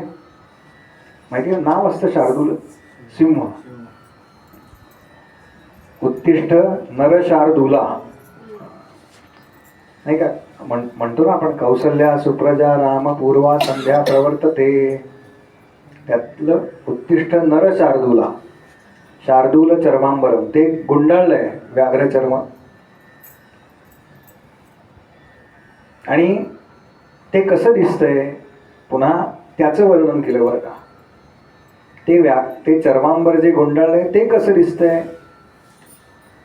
माहिती आहे, नाव असतं शार्दूल, सिंह. उत्तिष्ठ नर शार्दूला, नाही का म्हणतो ना आपण, कौसल्या सुप्रजा राम पूर्वा संध्या प्रवर्तते, त्यातलं उत्तिष्ठ नर शार्दूला, शार्दूल चर्मांबरम, ते गुंडाळलंय व्याघ्र चर्म. आणि ते कसं दिसतंय, पुन्हा त्याचं वर्णन केलं बरं का. ते चर्मांबर जे गुंडाळलंय ते कसं दिसतंय.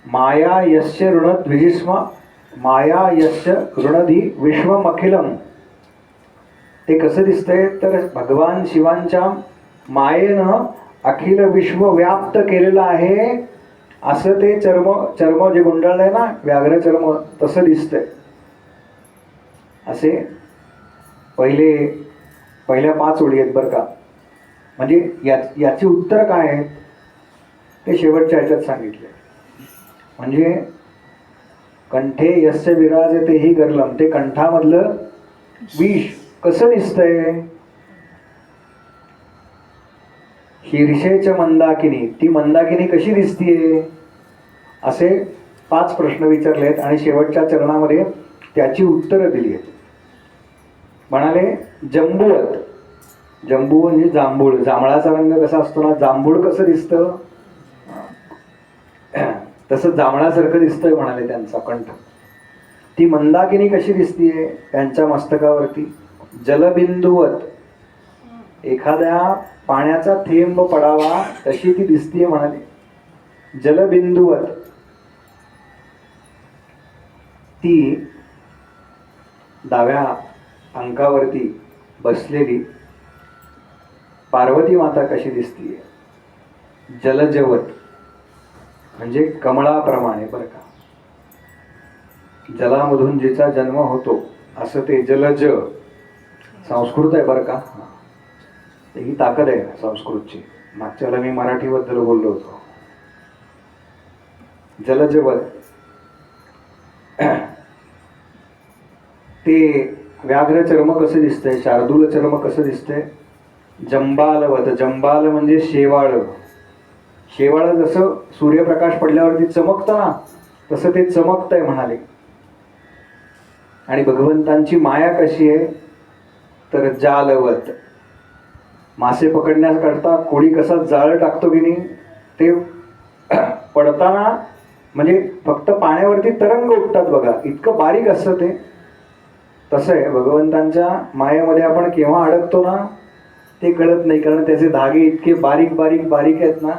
माया यस्य ऋणद्विजिस्म, माया यस्य ऋणधी विश्वमखिलम. ते कसं दिसतंय तर भगवान शिवांच्या मायेनं अखिल विश्व व्याप्त केलेलं आहे, असं ते चर्म जे गुंडाळलंय ना व्याघ्र चर्म, तसं दिसतंय. असे पहिल्या 5 ओळी आहेत बरं का. म्हणजे याची उत्तर काय आहेत ते शेवटच्या ह्याच्यात सांगितले. म्हणजे कंठे यस्य विराजते हि गरलम, ते कंठामधलं विष कसं दिसतंय. शीर्षेच मंदाकिनी, ती मंदाकिनी कशी दिसतीये, असे 5 प्रश्न विचारले आहेत आणि शेवटच्या चरणामध्ये त्याची उत्तरं दिली आहेत. म्हणाले जंबुवत, जंबू म्हणजे जांभूळ, जांभळाचा रंग कसा असतो ना, जांभूळ कसं दिसतं तसं जांभळासारखं दिसतंय म्हणाले त्यांचा कंठ. ती मंदाकिनी कशी दिसतीये, त्यांच्या मस्तकावरती जलबिंदुवत, एखाद्या पाण्याचा थेंब पडावा तशी ती दिसतीये म्हणाले. जलबिंदुवत, ती डाव्या अंकावरती बसलेली पार्वती माता कशी दिसतीये. जलजवत म्हणजे कमळाप्रमाणे बरं का, जलामधून जिचा जन्म होतो असं ते जलज, संस्कृत आहे बरं का. ही ताकद आहे संस्कृतची. मागच्या वेळेला मी मराठीबद्दल बोललो होतो. जलजवत, ते व्याघ्र चर्म कसं दिसतंय, शार्दूल चर्म कसं दिसतंय. जंबालवत, जंबाल म्हणजे शेवाळ. शेवाळ जसं सूर्यप्रकाश पडल्यावरती चमकतं ना, तसं ते चमकतंय म्हणाले. आणि भगवंतांची माया कशी आहे तर जालवत, मासे पकडण्याकरता कोळी कसा जाळ टाकतो की नाही, ते पडताना म्हणजे फक्त पाण्यावरती तरंग उठतात बघा, इतकं बारीक असतं ते. तसं आहे भगवंतांच्या मायेमध्ये आपण केव्हा अडकतो ना ते कळत नाही, कारण त्याचे धागे इतके बारीक बारीक बारीक आहेत ना.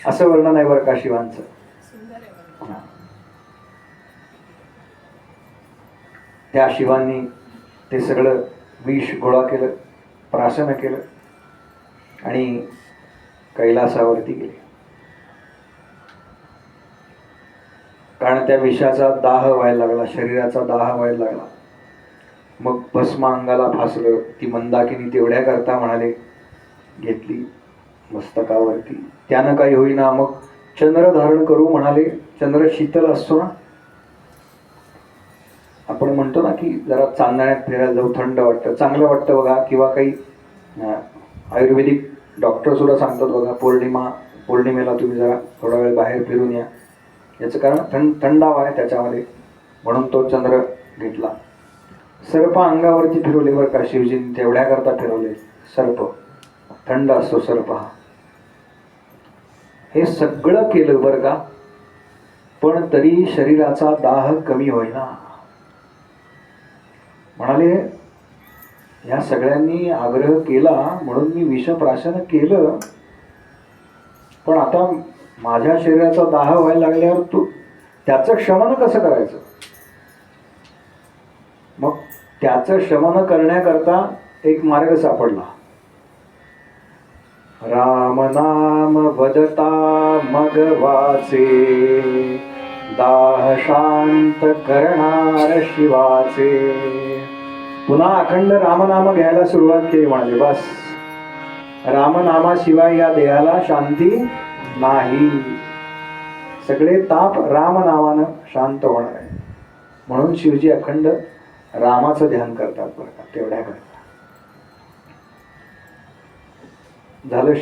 असं वर्णन आहे बरं का शिवांचं. त्या शिवांनी ते सगळं विष गोळा केलं, प्राशन केलं आणि कैलासावरती गेले. कारण त्या विषाचा दाह व्हायला लागला, शरीराचा दाह व्हायला लागला. मग भस्म अंगाला फासलं. ती मंदाकिनी तेवढ्या करता म्हणाले घेतली मस्तकावरती. त्यानं काही होईना, मग चंद्र धारण करू म्हणाले. चंद्र शीतल असतो ना, आपण म्हणतो ना की जरा चांदण्यात फिरायला जाऊ, थंड वाटतं, चांगलं वाटतं बघा. किंवा काही आयुर्वेदिक डॉक्टर सुद्धा सांगतात बघा, पौर्णिमेला तुम्ही जरा थोडा वेळ बाहेर फिरून या. याचं कारण थंडावा आहे त्याच्यामध्ये, म्हणून तो चंद्र घेतला. सर्प अंगावरती फिरवले बरं का शिवजींनी, तेवढ्या करता फिरवले. सर्प थंड असतो सर्प हा. हे सगळं केलं बरं का, पण तरी शरीराचा दाह कमी होईना. म्हणाले या सगळ्यांनी आग्रह केला म्हणून मी विषप्राशन केलं, पण आता माझ्या शरीराचा दाह व्हायला लागल्यावर तू त्याचं शमन कसं करायचं. मग त्याचं शमन करण्याकरता एक मार्ग सापडला. राम नाम वदता मग वाचे, दाह शांत करणार शिवाचे. पुन्हा अखंड रामनाम घ्यायला सुरुवात केली. म्हणाले बस, रामनामाशिवाय या देहाला शांती नाही. सगळे ताप रामनामानं शांत होणार आहे. म्हणून शिवजी अखंड रामाचं ध्यान करतात बरं का, तेवढ्या करता. झालं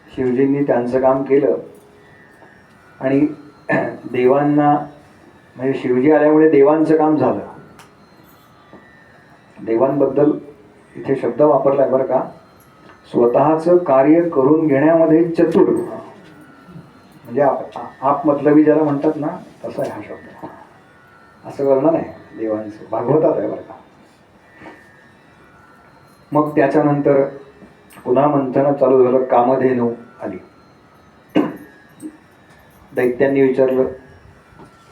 शिवजींनी त्यांचं काम केलं. आणि देवांना, म्हणजे शिवजी आल्यामुळे देवांचं काम झालं. देवांबद्दल इथे शब्द वापरलाय बरं का, स्वतःचं कार्य करून घेण्यामध्ये चतुर, म्हणजे आपमतलबी ज्याला म्हणतात ना, तसा आहे हा शब्द. असं वर्णन आहे देवांचं, भागवतात आहे बरं का. मग त्याच्यानंतर पुन्हा मंथन चालू झालं. कामधेनू आली. दैत्यांनी विचारलं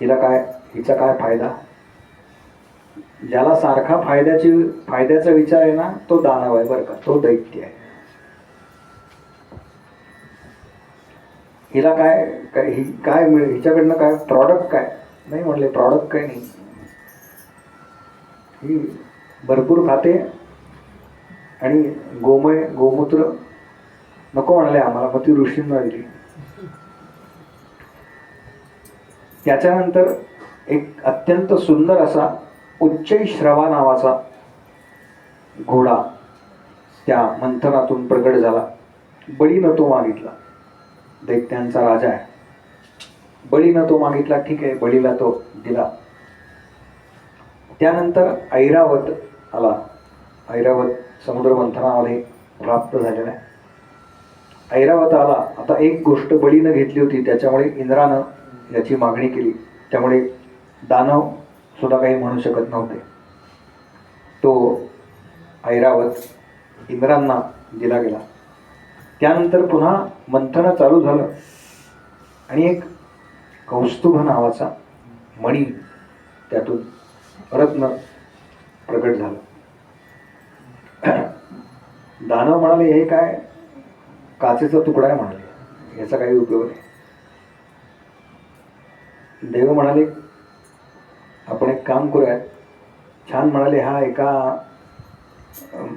हिचा काय फायदा. ज्याला सारखा फायद्याचा विचार आहे ना, तो दानव आहे बरं का, तो दैत्य आहे. हिला काय मिळेल, हिच्याकडनं काय प्रॉडक्ट काय नाही. म्हणले प्रॉडक्ट काय नाही, ही भरपूर खाते आणि गोमूत्र नको म्हणाले आम्हाला, मग ती ऋषींना दिली. त्याच्यानंतर एक अत्यंत सुंदर असा उच्चैश्रवा नावाचा घोडा त्या मंथनातून प्रकट झाला. बळीनं तो मागितला. दैत्यांचा राजा आहे, बळीनं तो मागितला. ठीक आहे, बळीला तो दिला. त्यानंतर ऐरावत आला. ऐरावत समुद्र मंथनामध्ये प्राप्त झालेला आहे. ऐरावत आला. आता एक गोष्ट बळीनं घेतली होती, त्याच्यामुळे इंद्रानं याची मागणी केली. त्यामुळे दानव सुद्धा काही म्हणू शकत नव्हते. तो ऐरावत इंद्रांना दिला गेला. त्यानंतर पुन्हा मंथन चालू झालं आणि एक कौस्तुभ नावाचा मणी त्यातून रत्न प्रकट झालं. दानव म्हणाले हे काय, काचेचा तुकडा आहे म्हणाले, याचा काही उपयोग नाही. देव म्हणाले आपण एक काम करूयात. छान म्हणाले, हा एका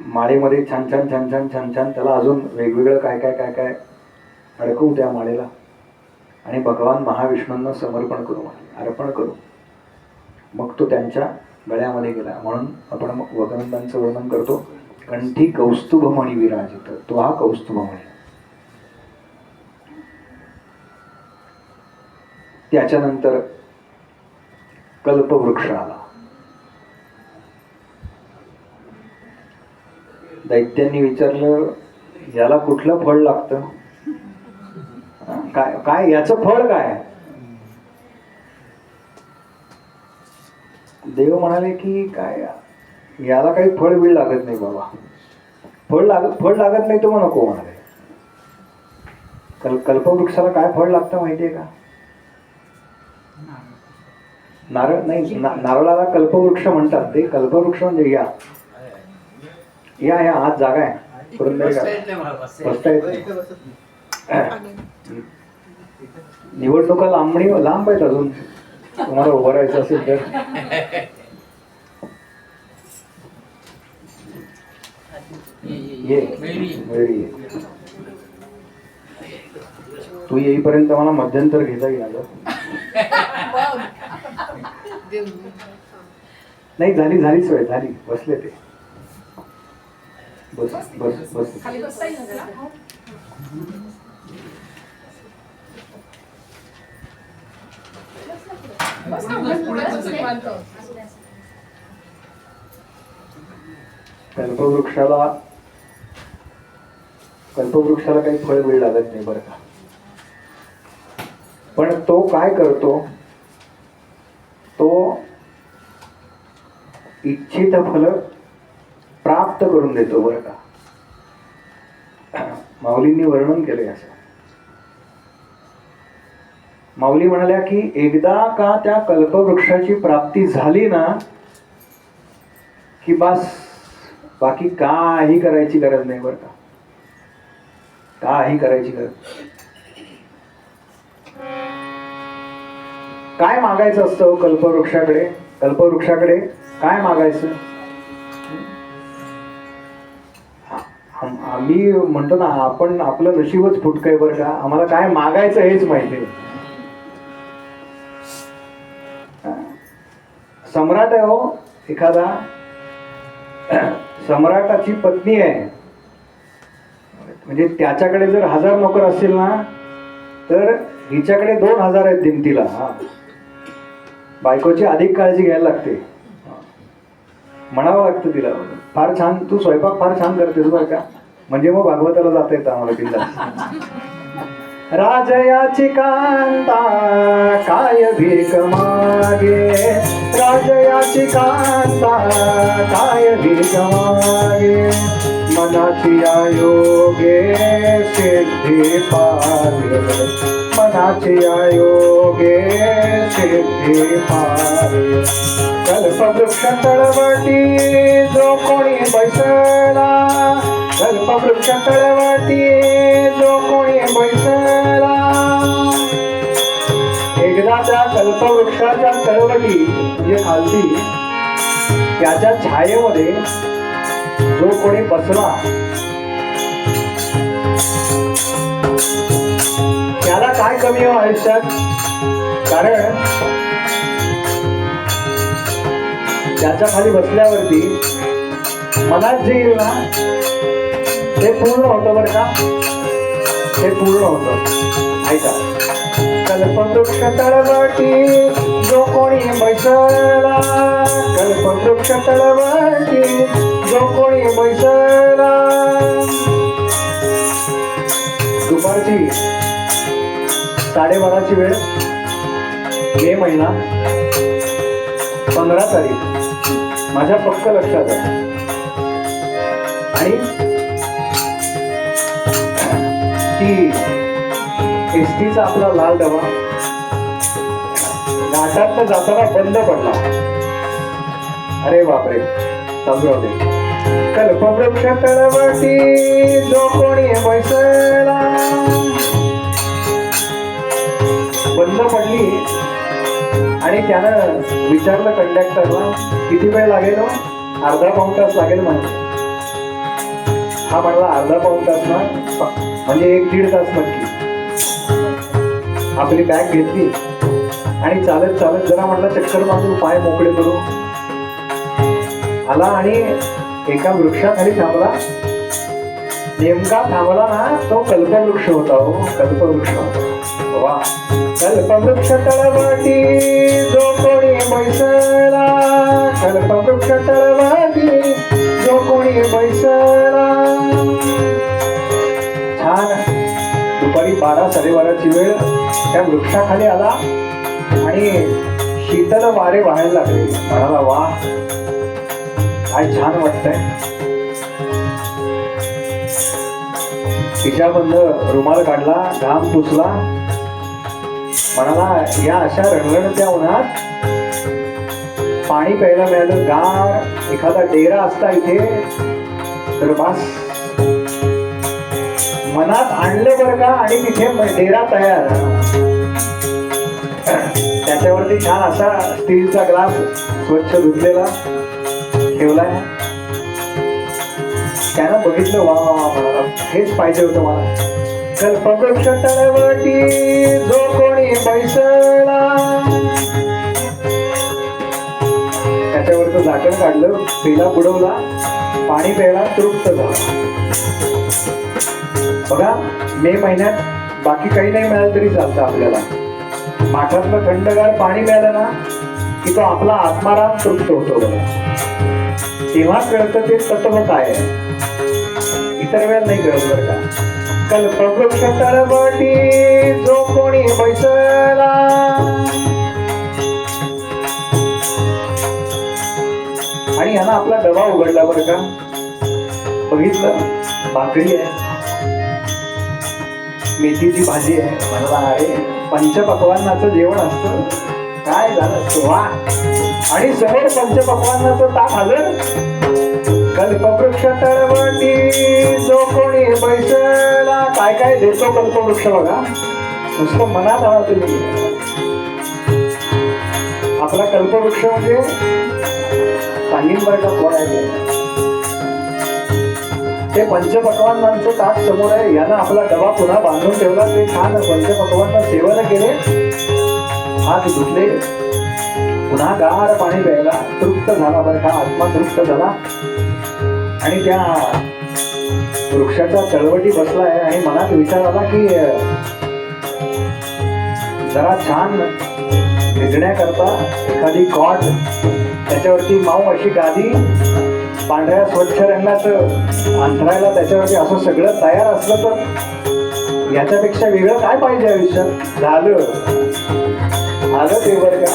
माळेमध्ये छान छान छान छान छान छान त्याला अजून वेगवेगळं काय काय काय काय अडकवू त्या माळेला आणि भगवान महाविष्णूंना समर्पण करू, अर्पण करू. मग तो त्यांच्या गळ्यामध्ये गेला. म्हणून आपण भगवंतांचं वर्णन करतो, कंठी कौस्तुभ मणी विराजित. तो हा कौस्तुभ मणी. त्याच्यानंतर कल्पवृक्ष आला. दैत्यांनी विचारलं याला कुठलं फळ लागतं, काय काय याचं फळ काय. देव म्हणाले की काय याला काही फळ बिळ लागत नाही बाबा, फळ लागत नाही तो मग नको म्हणाले. कल्पवृक्षाला काय फळ लागतं माहितीये का. नारळ नाही, नारळाला कल्पवृक्ष म्हणतात. ते कल्पवृक्ष म्हणजे या या या आज जागा आहे, बसता येत नाही. निवडणुका लांब आहेत अजून, तुम्हाला उभं राहायचं असेल तर. ये मयुरी ये. तू येईपर्यंत मला मध्यंतर घेता येईल ग. नाही झाली सोय झाली. बसले ते. बस बस बस. खाली बसता येईल ना तुला? बस ना, बस पुढे बस निवांत. कल्पवृक्षाला काही फळ वेळ लागत नाही बरं का. पण तो काय करतो, तो इच्छित फल प्राप्त करून देतो बरं का. माऊलींनी वर्णन केलंय असं. माऊली म्हणाल्या की एकदा का त्या कल्पवृक्षाची प्राप्ती झाली ना की बस बाकी काही करायची गरज नाही बरं का. काही करायची गरज. काय मागायचं असतं कल्पवृक्षाकडे? कल्पवृक्षाकडे काय मागायचं? आम्ही म्हणतो ना, आपण आपलं नशीबच फुटकंय बरं का. आम्हाला काय मागायचं हेच माहिती. सम्राट आहे हो एखादा, सम्राटाची पत्नी आहे, म्हणजे त्याच्याकडे जर 1000 नोकर असतील ना तर हिच्याकडे 2000 आहेत दिमतीला. बायकोची अधिक काळजी घ्यायला लागते. म्हणावं लागतं तिला, फार छान तू स्वयंपाक फार छान करतेस बरं का. म्हणजे मग भागवताला जाता येतं आम्हाला बिंदास. राजयाची कांता काय भीक मागे, राजयाची कांता काय भीक मागे, मनाची आयोगे सिद्धी पावे, मनाची आयोगे सिद्धी पावे. कल्पवृक्ष तळवटी जो कोणी बैसला, कल्पवृक्ष तळवटी जो कोणी बैसला. एकदा त्या कल्पवृक्षाच्या तळवटी म्हणजे खालती त्याच्या छायेमध्ये जो कोणी बसला त्याला काय कमी हो आयुष्यात. कारण त्याच्या खाली बसल्यावरती मनात जे येईल ना ते पूर्ण होतं बरं का. ते पूर्ण होतं. ऐका. कल्पवृक्ष तळवटी जो कोणी बैसला, कल्पवृक्ष तळवटी जो कोणी बैसला. दुपारची 12:30ची वेळ, मे महिना, 15 तारीख माझ्या पक्क लक्षात आहे. आणि ती एसटीचा आपला लाल डबा घाटात जाताना बंद पडला. अरे बापरे, चालू राहते. कल्पवृक्ष तळवटी जो कोणी बैसला. बंद पडली आणि त्यानं विचारलं कंडक्टरला किती वेळ लागेल. अर्धा पाऊण तास लागेल म्हणून. हा म्हणला अर्धा पाऊण तास ना, म्हणजे 1-1.5 तास नक्की. आपली बॅग घेतली आणि चालत चालत जरा म्हटलं चक्कर मारून पाय मोकळे करू. आला आणि एका वृक्षाखाली थांबला. नेमका थांबला ना तो कल्पवृक्ष होता. हो, कल्पवृक्ष होता. वा. कल्पवृक्ष तळवटी जो कोणी बैसला, कल्पवृक्ष तळवटी जो कोणी बैसला. छान. दुपारी 12-12:30ची वेळ त्या वृक्षाखाली आला आणि शीतल वारे वाहायला लागले. म्हणाला वा काय छान वाटतंय. खिशाबंद रुमाल काढला, घाम पुसला. म्हणाला या अशा रणरणत्या उन्हात पाणी प्यायला मिळालं, गार एखादा डेरा असता इथे तर बस. मनात आणलं बरं का. आणि तिथे डेरा तयार. त्याच्यावरती छान असा स्टीलचा ग्लास स्वच्छ धुतलेला ठेवलाय. त्यानं बघितलं, वा वा वा म्हणाला, हेच पाहिजे होतं मला. कल्पवृक्ष तळवटी जो कोणी बैसला, त्याच्यावरचं झाकण काढलं, पेला बुडवला, पाणी प्यायला तृप्त झाला. बघा, मे महिन्यात बाकी काही नाही मिळालं तरी चालतं आपल्याला, माठातलं थंडगार पाणी मिळालं ना की तो आपला आत्माराम तृप्त होतो. बघा, तेव्हा कळतं ते तत्व काय आहे, इतर वेळेला नाही कळत बरं का. कल्पवृक्ष तळवटी जो कोणी बैसला, आणि यानं आपला डबा उघडला बरं का. बघितलं, भाकरी आहे, मेथीची भाजी आहे, म्हणला अरे पंचपक्वान्नाचं जेवण असतं, काय झालं वा. आणि समोर पंचपक्वान्नाचं ताट हजर. कल्पवृक्ष तळवटी जो कोणी बैसला, काय काय देतो कल्पवृक्ष बघा, नुसतं मनात आला तुम्ही. आपला कल्पवृक्ष म्हणजे सांगीन बरं का कोण आहे ते. पंचपक्वान्नांचं ताट समोर आहे, यानं आपला डबा पुन्हा बांधून ठेवला, ते छान पंचपक्वान्न सेवन केले, हात धुतले, पुन्हा गार पाणी प्यायला तृप्त झाला बरं का, आत्मा तृप्त झाला. आणि त्या वृक्षाच्या तळवटी बसलाय आणि मनात विचार आला की जरा छान भिजण्याकरता एखादी कॉट, त्याच्यावरती माऊ अशी गादी, पांढऱ्या स्वच्छ रंगाचं अंथरायला त्याच्यावरती असं सगळं तयार असलं तर याच्यापेक्षा वेगळं काय पाहिजे आयुष्यात. झालं आलं ते बरं का.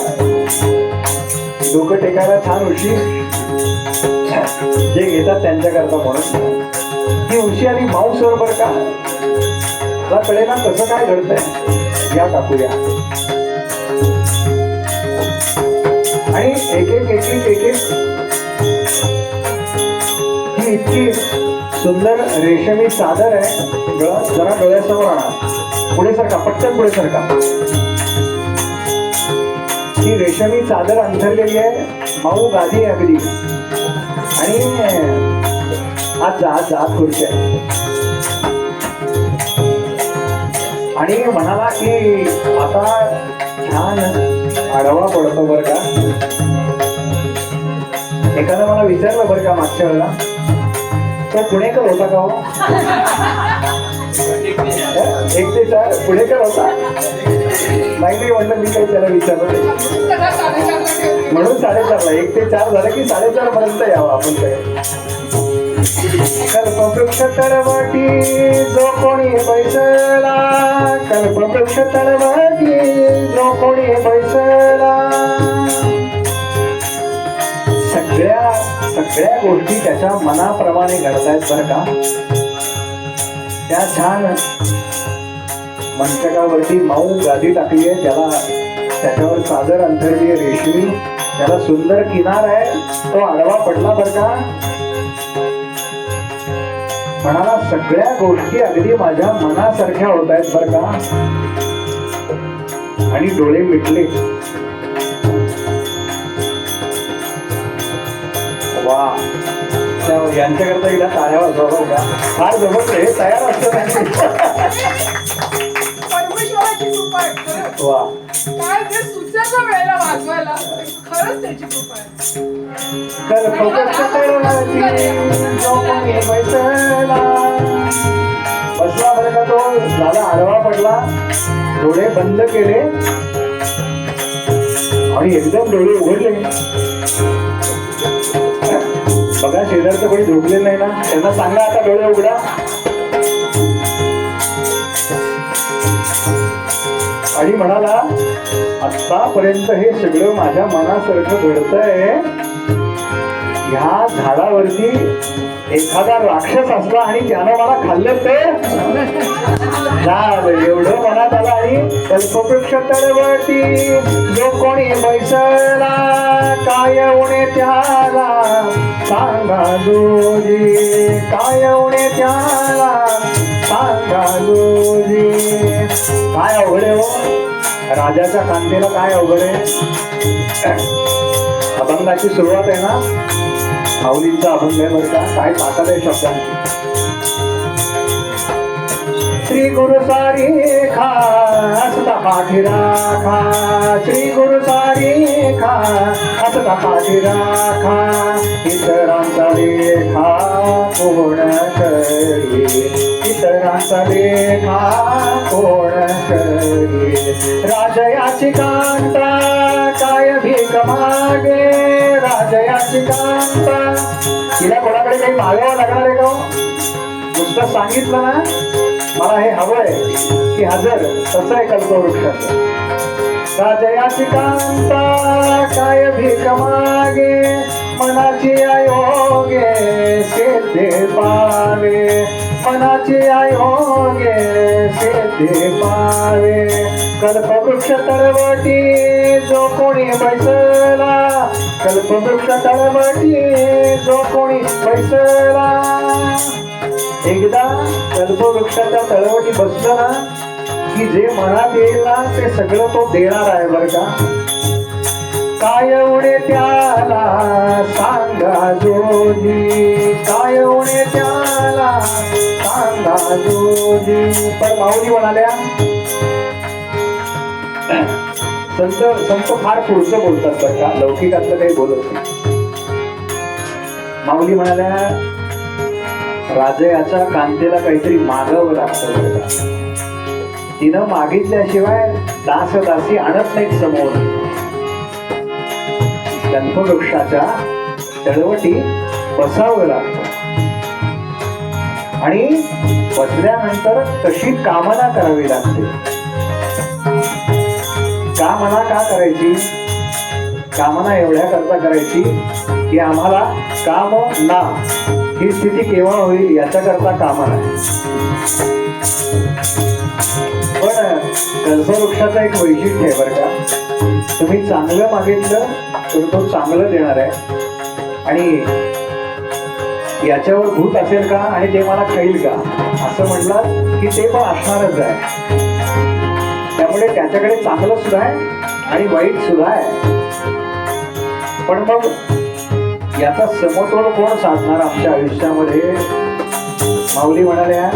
डोकं टेकायला छान उशी जे घेतात त्यांच्याकरता म्हणून ती उशी आणि माऊस वर बरं का. मला कळे ना कसं काय घडतंय, या टाकूया. आणि एक एक एक एक एक एक ही इतकी सुंदर रेशमी चादर आहे. जरा डोळ्यासमोर आणा, पुढे सरका, पटकन पुढे सरका. ही रेशमी चादर अंथरलेली आहे, माऊ गादी अगदी. आणि आज खुर्ची आहे. आणि म्हणाला की आता छान आढावा पडतो बरं का. एकानं मला विचारलं बरं का मागच्या वेळेला, तो पुणेकर होता का हो? 1 ते 4 पुणेकर होता. नाही म्हणलं, मी काही त्याला विचारलं म्हणून 4:30ला. 1 ते 4 झालं की 4:30 पर्यंत यावं आपण काय. कल्पवृक्ष तळवटी जो कोणी बैसला, कल्पवृक्ष तळवटी जो कोणी बैसला. सगळ्या गोष्टी त्याच्या मनाप्रमाणे घडतायत बरं का. त्या छान मंचकावरती माऊ गादी टाकली आहे, त्याच्यावर चादर अंथरली आहे रेशमी, त्याला सुंदर किनार आहे, तो आडवा पडला बरं का. म्हणाला सगळ्या गोष्टी अगदी माझ्या मनासारख्या होत आहेत बरं का. आणि डोळे मिटले. वा, यांच्याकरता एकदा टाळ्या वाजवा का. फार जमत हे तयार असतं. परमेश्वराची कृपा आहे खरंच. वा, काय ते सुचाच्या वेळेला वाजवायला खरंच त्याची कृपा आहे. बसला बरं का तो, झाला आडवा पडला, डोळे बंद केले आणि एकदम डोळे उघडले. बघा, शेजारचं कोणी झोपलेलं नाही ना, त्यांना सांगा आता डोळे उघडा. आणि म्हणाला आतापर्यंत हे सगळं माझ्या मनासारखं घडतंय. ह्या झाडावरती एखादा राक्षस असला आणि त्यानं मला खाल्लं तर एवढं मनात आलं. आणि कल्पवृक्ष तळवटी जो कोणी बैसला, काय उणे त्याला सांगा जोजी, काय उणे त्याला सांगा जोजी. काय अवघड आहे हो राजाच्या कांतीला, काय अवघड आहे. अभंगाची सुरुवात आहे ना, माऊलींचा अभंग आहे बरं का, काय ताकद आहे शब्दांची. श्री गुरु सारी खा असता पाठी राखा, श्री गुरु सारी खा असता पाठी राखा, इतरांचा लेखा कोण करी, इतरांचा लेखा कोण करी. राजयाची कांता काय भीक मागे, राजयाची कांता. तिला कोणाकडे काही मागावं लागणार आहे का? नुसतं सांगितलं ना मला हे हवंय की हजर, तसं आहे कल्पवृक्षाचं. राजयाची कांता काय भीक मागे, मनाची आयोगे सेते पावे, मनाची आयोगे सेते पावे. कल्पवृक्ष तळवटी जो कोणी बैसला, कल्पवृक्ष तळवटी जो कोणी बैसला. एकदा कल्पवृक्षाच्या तळवटी बसलं ना की जे मनात येईल ना ते सगळं तो देणार आहे बरं का. काय उडे त्याला सांगा जोजी, काय उडे त्याला सांगा जोजी. पण माऊली म्हणाल्या, संत फार पुढचं बोलतात बरं का, लौकिकातलं काही बोलत नाही. माऊली म्हणाल्या, राजयाच्या कांतेला काहीतरी मागावं लागतं. तिनं मागितल्याशिवाय दास दासी आणत नाहीत समोर. कल्पवृक्षाच्या तळवटी बसावं लागतं आणि बसल्यानंतर तशी कामना करावी लागते. कामना का करायची? कामना एवढ्या करता करायची की आम्हाला काम ना ही स्थिती केव्हा होईल याच्या करता कामना आहे. पण कल्पवृक्षाचं एक वैशिष्ट्य आहे बरं का, तुम्ही चांगलं मागितलं तर तो चांगलं देणार आहे. आणि याच्यावर भूत असेल का आणि ते मला खाईल का असं म्हटलं की ते पण असणारच आहे. त्यामुळे त्याच्याकडे चांगलं सुद्धा आहे आणि वाईट सुद्धा आहे. पण मग याचा समतोल कोण साधणार आमच्या आयुष्यामध्ये? माऊली म्हणाल्या,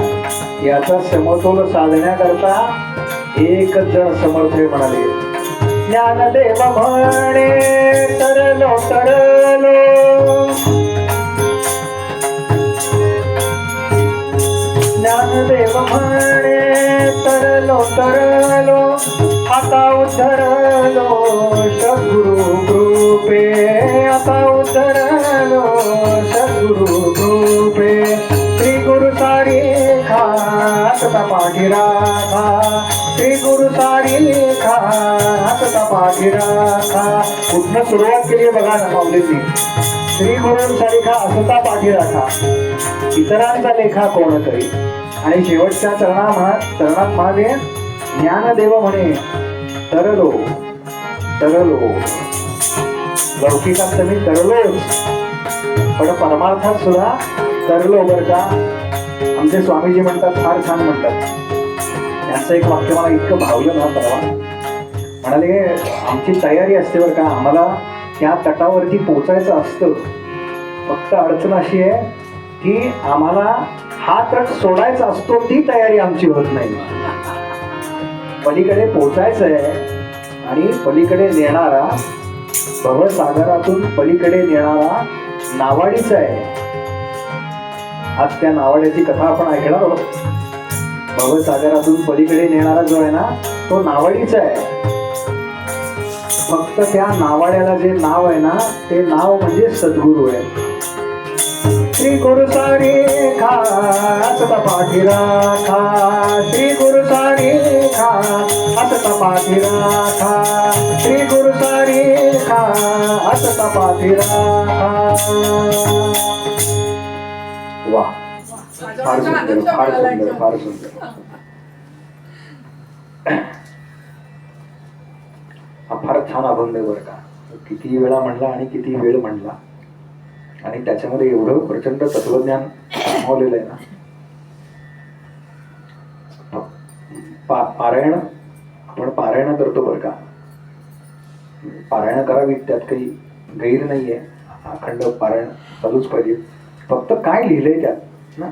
याचा समतोल साधण्याकरता एकच जण समर्थ आहे म्हणाले. ज्ञानदेव म्हणे तरलो तरलो, ज्ञानदेव म्हणे तरलो तरलो, आता उद्धरलो सद्गुरु कृपे, आता उद्धरलो सद्गुरु कृपे. श्री गुरु सारी खा असता पाठी राखा, श्री गुरु सारी खा असता पाठी राखा. कुठनं सुरुवात केली बघा ना माऊलींनी. श्री गुरु सारी खा असता पाठी राखा, इतरांचा लेखा कोण करी. आणि शेवटच्या चरणात म्हणाले, ज्ञानदेव म्हणे तरलो तरलो. लौकिकात मी तरलोच, पण परमार्थात सुद्धा तरलो बरं का. आमचे स्वामीजी म्हणतात, फार छान म्हणतात. त्यांचं एक वाक्य मला इतकं भावलं ना परवा. म्हणाले, आमची तयारी असते बरं का, आम्हाला त्या तटावरती पोचायचं असतं. फक्त अडचण अशी आहे की आम्हाला हा तट सोडायचा असतो, ती तयारी आमची होत नाही. पलीकडे पोचायचं आहे आणि पलीकडे नेणारा, भवसागरातून पलीकडे नेणारा नावाडीचा आहे. आज त्या नावाड्याची कथा आपण ऐकणार आहोत. भवसागरातून पलीकडे नेणारा जो आहे ना तो नावाडीचा आहे. फक्त त्या नावाड्याला जे नाव आहे ना ते नाव म्हणजे सद्गुरू आहे. श्री गुरु सारी खा असता पाठी राखा, श्री गुरु सारी खा असता पाठी राखा, श्री गुरु सारी खा असता पाठी राखा. वा, फार सुंदर, फार सुंदर, फार सुंदर. हा फार छान अभंग आहे बरं का. किती वेळा म्हणला आणि किती वेळ म्हणला आणि त्याच्यामध्ये एवढं प्रचंड तत्वज्ञान सामावलेलं आहे ना. पारायण आपण पारायण करतो बरं का, पारायण करावी त्यात काही गैर नाहीये. अखंड पारायण चालूच पाहिजे. फक्त काय लिहिलंय त्यात ना,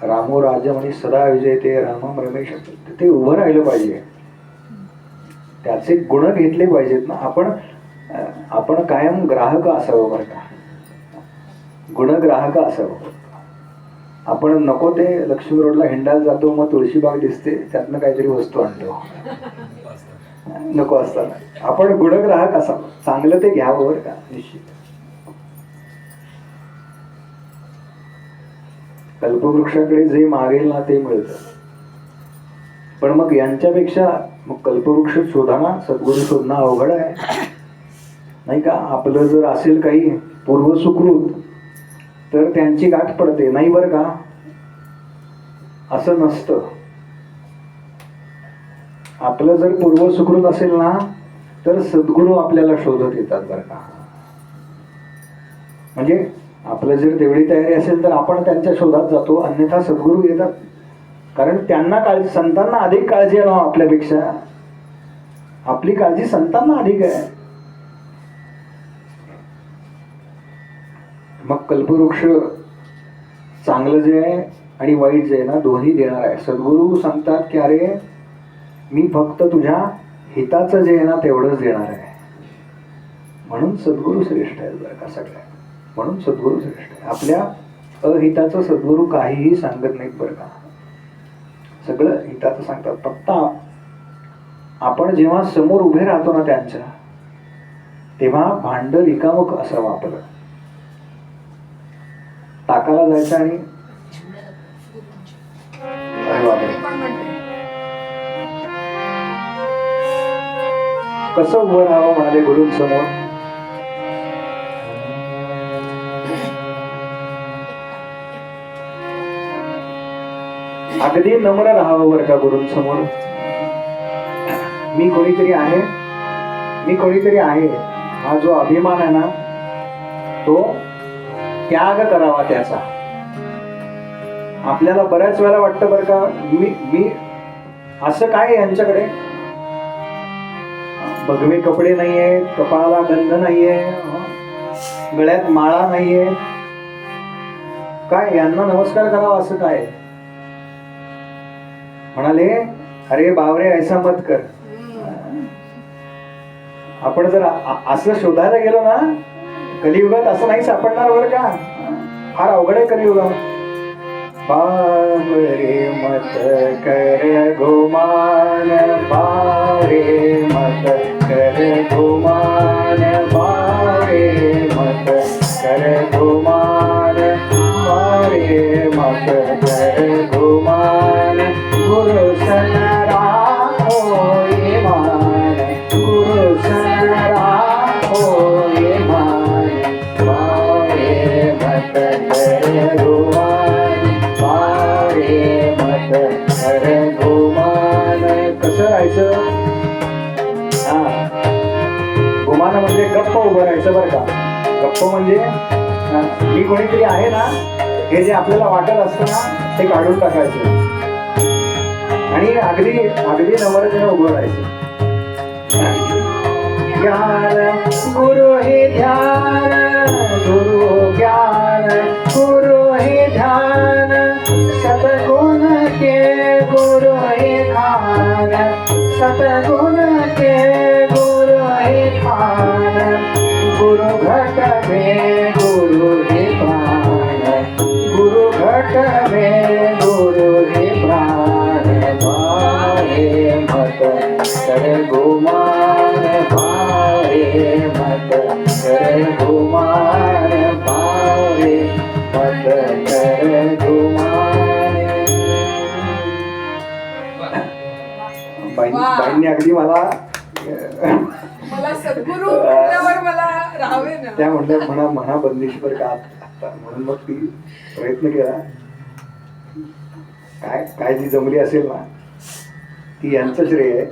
रामो राजम आणि सदा विजय ते रामम रमेश, ते उभं राहिलं पाहिजे. त्याचे गुण घेतले पाहिजेत ना. आपण कायम ग्राहक असावं बरं का, गुणग्राहक असावं. आपण नको ते लक्ष्मी रोडला हिंडायला जातो, मग तुळशीबाग दिसते त्यातनं काहीतरी वस्तू आणतो, नको असताना आपण गुणग्राहक असावं. चांगलं ते घ्यावं बरं का, निश्चित. कल्पवृक्षाकडे जे मागेल ना ते मिळतं. पण मग यांच्यापेक्षा मग कल्पवृक्ष शोधाना, सद्गुरू शोधणं अवघड आहे नाही का. आपलं जर असेल काही पूर्वसुकृत तर त्यांची गाठ पडते नाही बरं का, असं नसतं. आपलं जर पूर्वसुकृत असेल ना तर सद्गुरू आपल्याला शोधत येतात बरं का. म्हणजे आपलं जर तेवढी तयारी असेल तर आपण त्यांच्या शोधात जातो, अन्यथा सद्गुरू येतात. कारण त्यांना काळजी, संतांना अधिक काळजी आहे ना आपल्यापेक्षा. आपली काळजी संतांना अधिक आहे. मग कल्पवृक्ष चांगलं जे आहे आणि वाईट जे आहे ना दोन्ही देणार आहे. सद्गुरू सांगतात की अरे मी फक्त तुझ्या हिताचं जे आहे ना तेवढंच देणार आहे. म्हणून सद्गुरू श्रेष्ठ आहे बरं का सगळ्या. म्हणून सद्गुरू श्रेष्ठ आहे. आपल्या अहिताचं सद्गुरू काहीही सांगत नाहीत बरं का, सगळं हिताचं सांगतात. फक्त आपण जेव्हा समोर उभे राहतो ना त्यांच्या, तेव्हा भांड रिकामक असावं आपलं. ताकाला जायचं आणि अरे बापरे, कसं उभं राहावं म्हणाले गुरूंसमोर. अगदी नम्र राहावं बरं का गुरूंसमोर. मी कोणीतरी आहे हा जो अभिमान आहे ना तो त्याग करावा त्याचा. आपल्याला बऱ्याच वेळा वाटतं बरं का, मी असं काय यांच्याकडे, भगवे कपडे नाहीये, कपाळाला गंध नाहीये, गळ्यात माळा नाहीये, काय यांना नमस्कार करावा असं काय. म्हणाले अरे बावरे ऐसा मत कर. आपण जर असं शोधायला गेलो ना कलियुगात असं नाही सापडणार बरं का, फार अवघड आहे कलियुगात. बावरे मत कर गुमान, बावरे मत कर गुमान, बावरे मत कर गुमान, बावरे मत कर गुमान. गुरु सन राखो ईमान, गुरु सन राखो ईमान, बावरे मत कर गुमान, बावरे मत कर गुमान. कसं राहायचं? हा, गुमान म्हणजे गप्प उभं राहायचं बरं का. गप्प म्हणजे मी कोणीतरी आहे ना हे जे आपल्याला वाटत असतं ना ते काढून टाकायचं आणि अगदी नम्रतेने उभं राहायचं. ज्ञान गुरु हे ध्यान, गुरु ज्ञान गुरु हे ध्यान, सतगुण के गुरु हे खान, सतगुण के गुरु हे खान. गुरु घट में गुरु हे प्राण, गुरु घट में गुरु हे प्राण. बावरे मत कर गुमान, बावरे मत कर गुमान, बावरे मत कर गुमान. बाईंनी अगदी मला सद्गुरू म्हटल्यावर मला राहावे ना. त्या म्हणल्या म्हणा बंदिशीवर का आता, म्हणून मग ती प्रयत्न केला. काय जी जमली असेल ना ती यांचं श्रेय आहे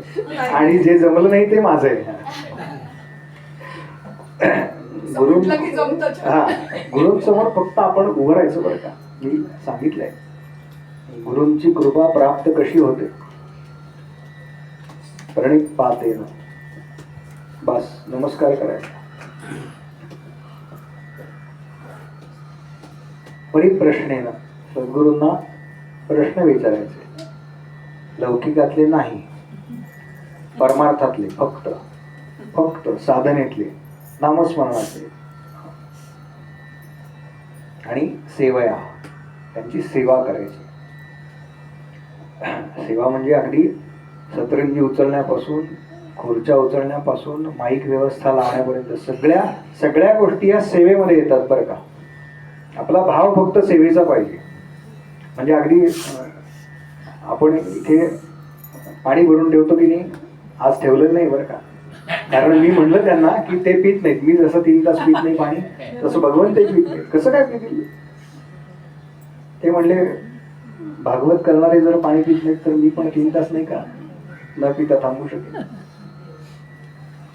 आणि जे जमलं नाही ते माझं आहे. गुरूंसमोर फक्त आपण उभं राहायचं बरं का. मी सांगितलंय गुरूंची कृपा प्राप्त कशी होते. प्रणिपातेन, बस नमस्कार करायचा. परिप्रश्नेनं सद्गुरूंना प्रश्न विचारायचे, लौकिकातले नाही, परमार्थातले, फक्त साधनेतले, नामस्मरणातले आणि सेवया, त्यांची सेवा करायची. सेवा म्हणजे अगदी सतरंजी उचलण्यापासून, खुर्च्या उचलण्यापासून, माईक व्यवस्था लावण्यापर्यंत सगळ्या गोष्टी या सेवेमध्ये येतात बरं का. आपला भाव फक्त सेवेचा पाहिजे. म्हणजे अगदी आपण इथे पाणी भरून ठेवतो की नाही, आज ठेवलं नाही बरं का, कारण मी म्हणलं त्यांना की ते पित नाहीत. मी जसं 3 तास पित नाही पाणी, तसं भगवान ते पित नाही. कसं काय पितील ते म्हणले, भागवत करणारे जर पाणी पित नाहीत तर मी पण 3 तास नाही का न पिता थांबू शकेल.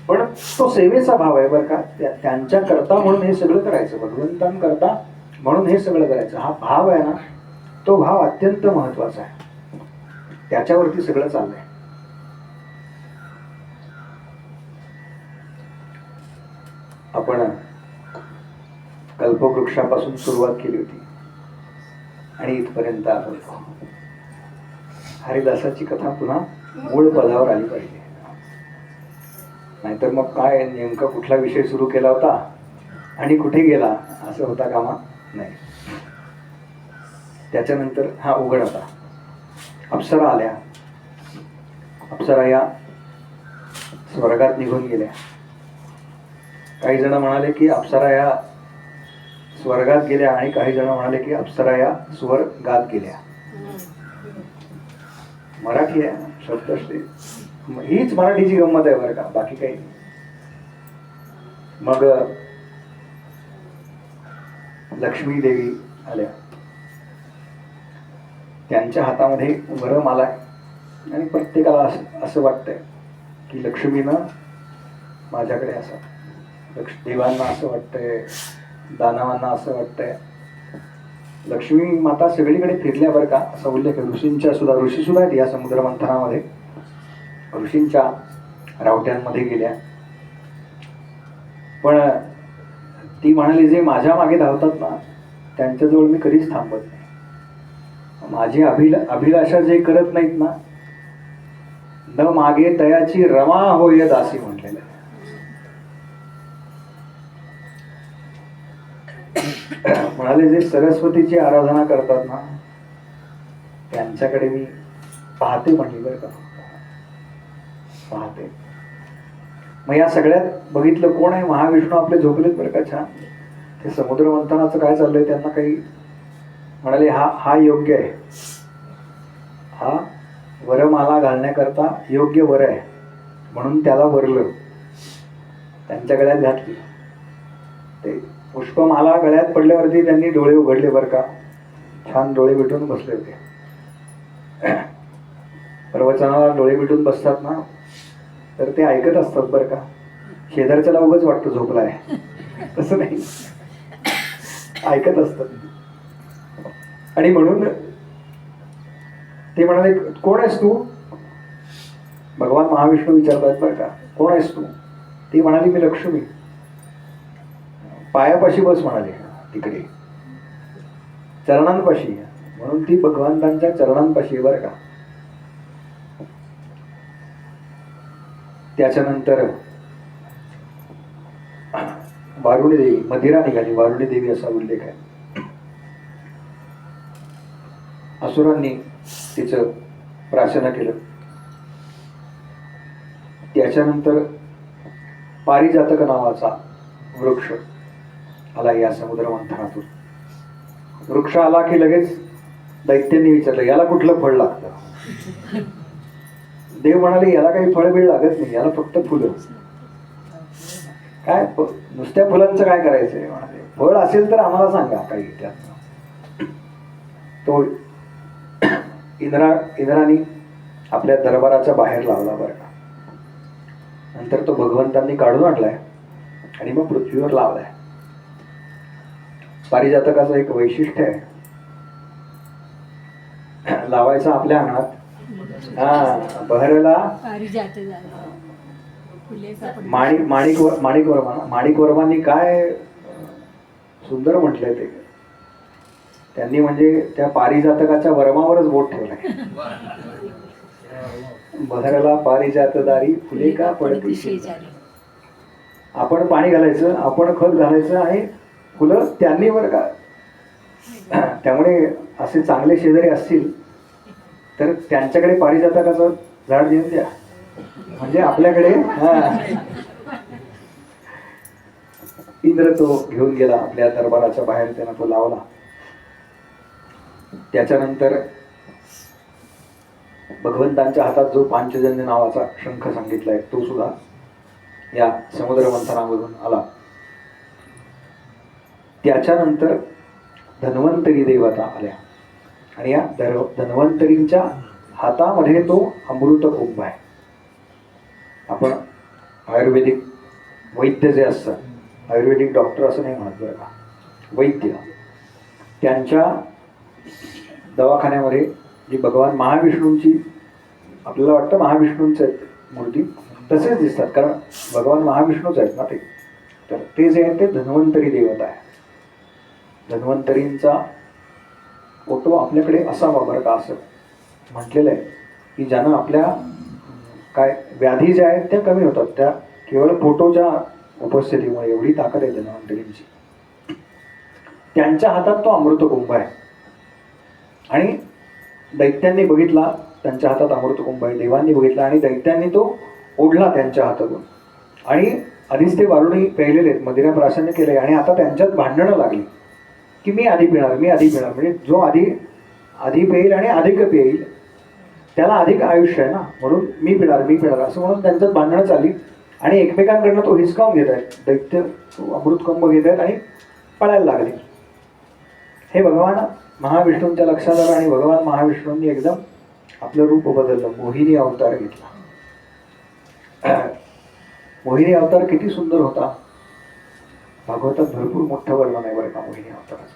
पण तो सेवेचा भाव आहे बरं का. त्यांच्या करता म्हणून हे सगळं करायचं, भगवंतांकरता म्हणून हे सगळं करायचं. हा भाव आहे ना, तो भाव अत्यंत महत्वाचा आहे. त्याच्यावरती सगळं चाललंय. आपण कल्पवृक्षापासून सुरुवात केली होती आणि इथपर्यंत आलो. हरिदासाची कथा पुन्हा मूळ पदावर आली पाहिजे, नाहीतर मग काय नेमका कुठला विषय सुरू केला होता आणि कुठे गेला असं होता कामा नाही. त्याच्यानंतर हा उघड होता. अप्सरा आल्या. अप्सरा या स्वर्गात निघून गेल्या. काही जण म्हणाले की अप्सरा या स्वर्गात गेल्या आणि काही जण म्हणाले की अप्सरा या स्वर्गात गेल्या. मराठी आहे शब्दश्री, हीच मराठीची गंमत आहे बरं का, बाकी काही नाही. मग लक्ष्मी देवी आल्या. त्यांच्या हातामध्ये वरम आलाय आणि प्रत्येकाला असं वाटतंय की लक्ष्मीनं माझ्याकडे असावं. देवांना असं वाटतंय, दानवांना असं वाटतंय. लक्ष्मी माता सगळीकडे फिरल्या बरं का, असा उल्लेख आहे. ऋषी सुद्धा आहेत या समुद्र मंथनामध्ये. ऋषींच्या रावट्यांमध्ये गेल्या. पण ती म्हणाली, जे माझ्या मागे धावतात ना त्यांच्याजवळ मी कधीच थांबत नाही. माझी अभिलाषा जे करत नाहीत ना, न मागे तयाची रमा होय दासी म्हटलेलं आहे. म्हणाले, जे सरस्वतीची आराधना करतात ना त्यांच्याकडे मी पाहते म्हणली बरं का, पाहते. मग या सगळ्यात बघितलं कोण आहे, महाविष्णू आपले झोपलेत बरं का छान. ते समुद्र मंथनाचं काय चाललंय त्यांना काही म्हणाले, हा योग्य आहे, हा वरमाला घालण्याकरता योग्य वर आहे, म्हणून त्याला वरलं, त्यांच्या गळ्यात घातली. ते पुष्पमाला गळ्यात पडल्यावरती त्यांनी डोळे उघडले बरं का, छान डोळे मिटून बसले होते. प्रवचनाला डोळे मिटून बसतात ना तर ते ऐकत असतात बरं का. शेजारच्याला उगाच वाटतं झोपलाय, तसं नाही, ऐकत असतात. आणि म्हणून ते म्हणाले, कोण आहेस तू? भगवान महाविष्णू विचारतात बरं का, कोण आहेस तू? ती म्हणाली, मी लक्ष्मी. पायापाशी बस म्हणाले, तिकडे चरणांपाशी. म्हणून ती भगवंतांच्या चरणांपाशी बरं का. त्याच्यानंतर वारुणी देवी, मदिरा निघाली. वारुणी देवी असा उल्लेख आहे. असुरांनी तिचं प्राशन केलं. त्याच्यानंतर पारिजातक नावाचा वृक्ष आला या समुद्र मंथनातून. वृक्ष आला की लगेच दैत्यांनी विचारलं, याला कुठलं फळ लागतं? देव म्हणाले, याला काही फळ बिळ लागत नाही, याला फक्त फुलं. काय नुसत्या फुलांचं काय करायचंय? म्हणाले, फळ असेल तर आम्हाला सांगा काही त्यात. तो इंद्राने आपल्या दरबाराच्या बाहेर लावला बरं का. नंतर तो भगवंतांनी काढून आणलाय आणि मग पृथ्वीवर लावलाय. पारिजातकाचं एक वैशिष्ट्य आहे, लावायचं आपल्या अंगणात. बहरला माणिक वर्मांनी काय सुंदर म्हटलंय ते. त्यांनी म्हणजे त्या पारिजातकाच्या वर्मावरच बोट ठेवलंय. बहरला पारिजात दारी फुले का पडती शेजारी. आपण पाणी घालायचं, आपण खत घालायचं आणि फुलं त्यांनी बरं का. त्यामुळे असे चांगले शेजारी असतील तर त्यांच्याकडे पारिजातकाचं झाड देऊन द्या, म्हणजे आपल्याकडे इंद्र तो घेऊन गेला आपल्या दरबाराच्या बाहेर, त्यानं तो लावला. त्याच्यानंतर भगवंतांच्या हातात जो पांचजन्य नावाचा शंख सांगितलाय तो सुद्धा या समुद्र मंथनामधून आला. त्याच्यानंतर धन्वंतरी देवता आल्या आणि या धन्वंतरींच्या हातामध्ये तो अमृत कुंभ आहे. आपण आयुर्वेदिक वैद्य जे असतात, आयुर्वेदिक डॉक्टर असं नाही म्हणत बरं का, वैद्य, त्यांच्या दवाखान्यामध्ये जी भगवान महाविष्णूंची, आपल्याला वाटतं महाविष्णूंच आहेत मूर्ती, तसेच दिसतात कारण भगवान महाविष्णूच आहेत ना ते. तर ते जे आहे ते धन्वंतरी देवता आहे. धन्वंतरींचा फोटो आपल्याकडे असावा बरं का, असं म्हटलेलं आहे की ज्यानं आपल्या काय व्याधी ज्या आहेत त्या कमी होतात त्या केवळ फोटोच्या उपस्थितीमुळे. एवढी ताकद आहे धन्वंतरींची. त्यांच्या हातात तो अमृतकुंभ आहे आणि दैत्यांनी बघितला त्यांच्या हातात अमृतकुंभ आहे, देवांनी बघितला आणि दैत्यांनी तो ओढला त्यांच्या हातातून. आणि आधीच ते वारुणी प्यायलेले आहेत, मदिरा प्राशन्य केले आणि आता त्यांच्यात भांडणं लागली की मी आधी पिणार, मी आधी पिणार. म्हणजे जो आधी पेईल आणि अधिक पेईल त्याला अधिक आयुष्य आहे ना, म्हणून मी पिणार असं म्हणून त्यांच्यात भांडणं चालली आणि एकमेकांकडनं तो हिसकावून घेत आहेत. दैत्य अमृतकुंभ घेत आहेत आणि पळायला लागले. हे भगवान महाविष्णूंच्या लक्षात आलं आणि भगवान महाविष्णूंनी एकदम आपलं रूप बदललं, मोहिनी अवतार घेतला. मोहिनी अवतार किती सुंदर होता. भागवतात भरपूर मोठं वर्णन आहे बरं का मोहिनी अवताराचं.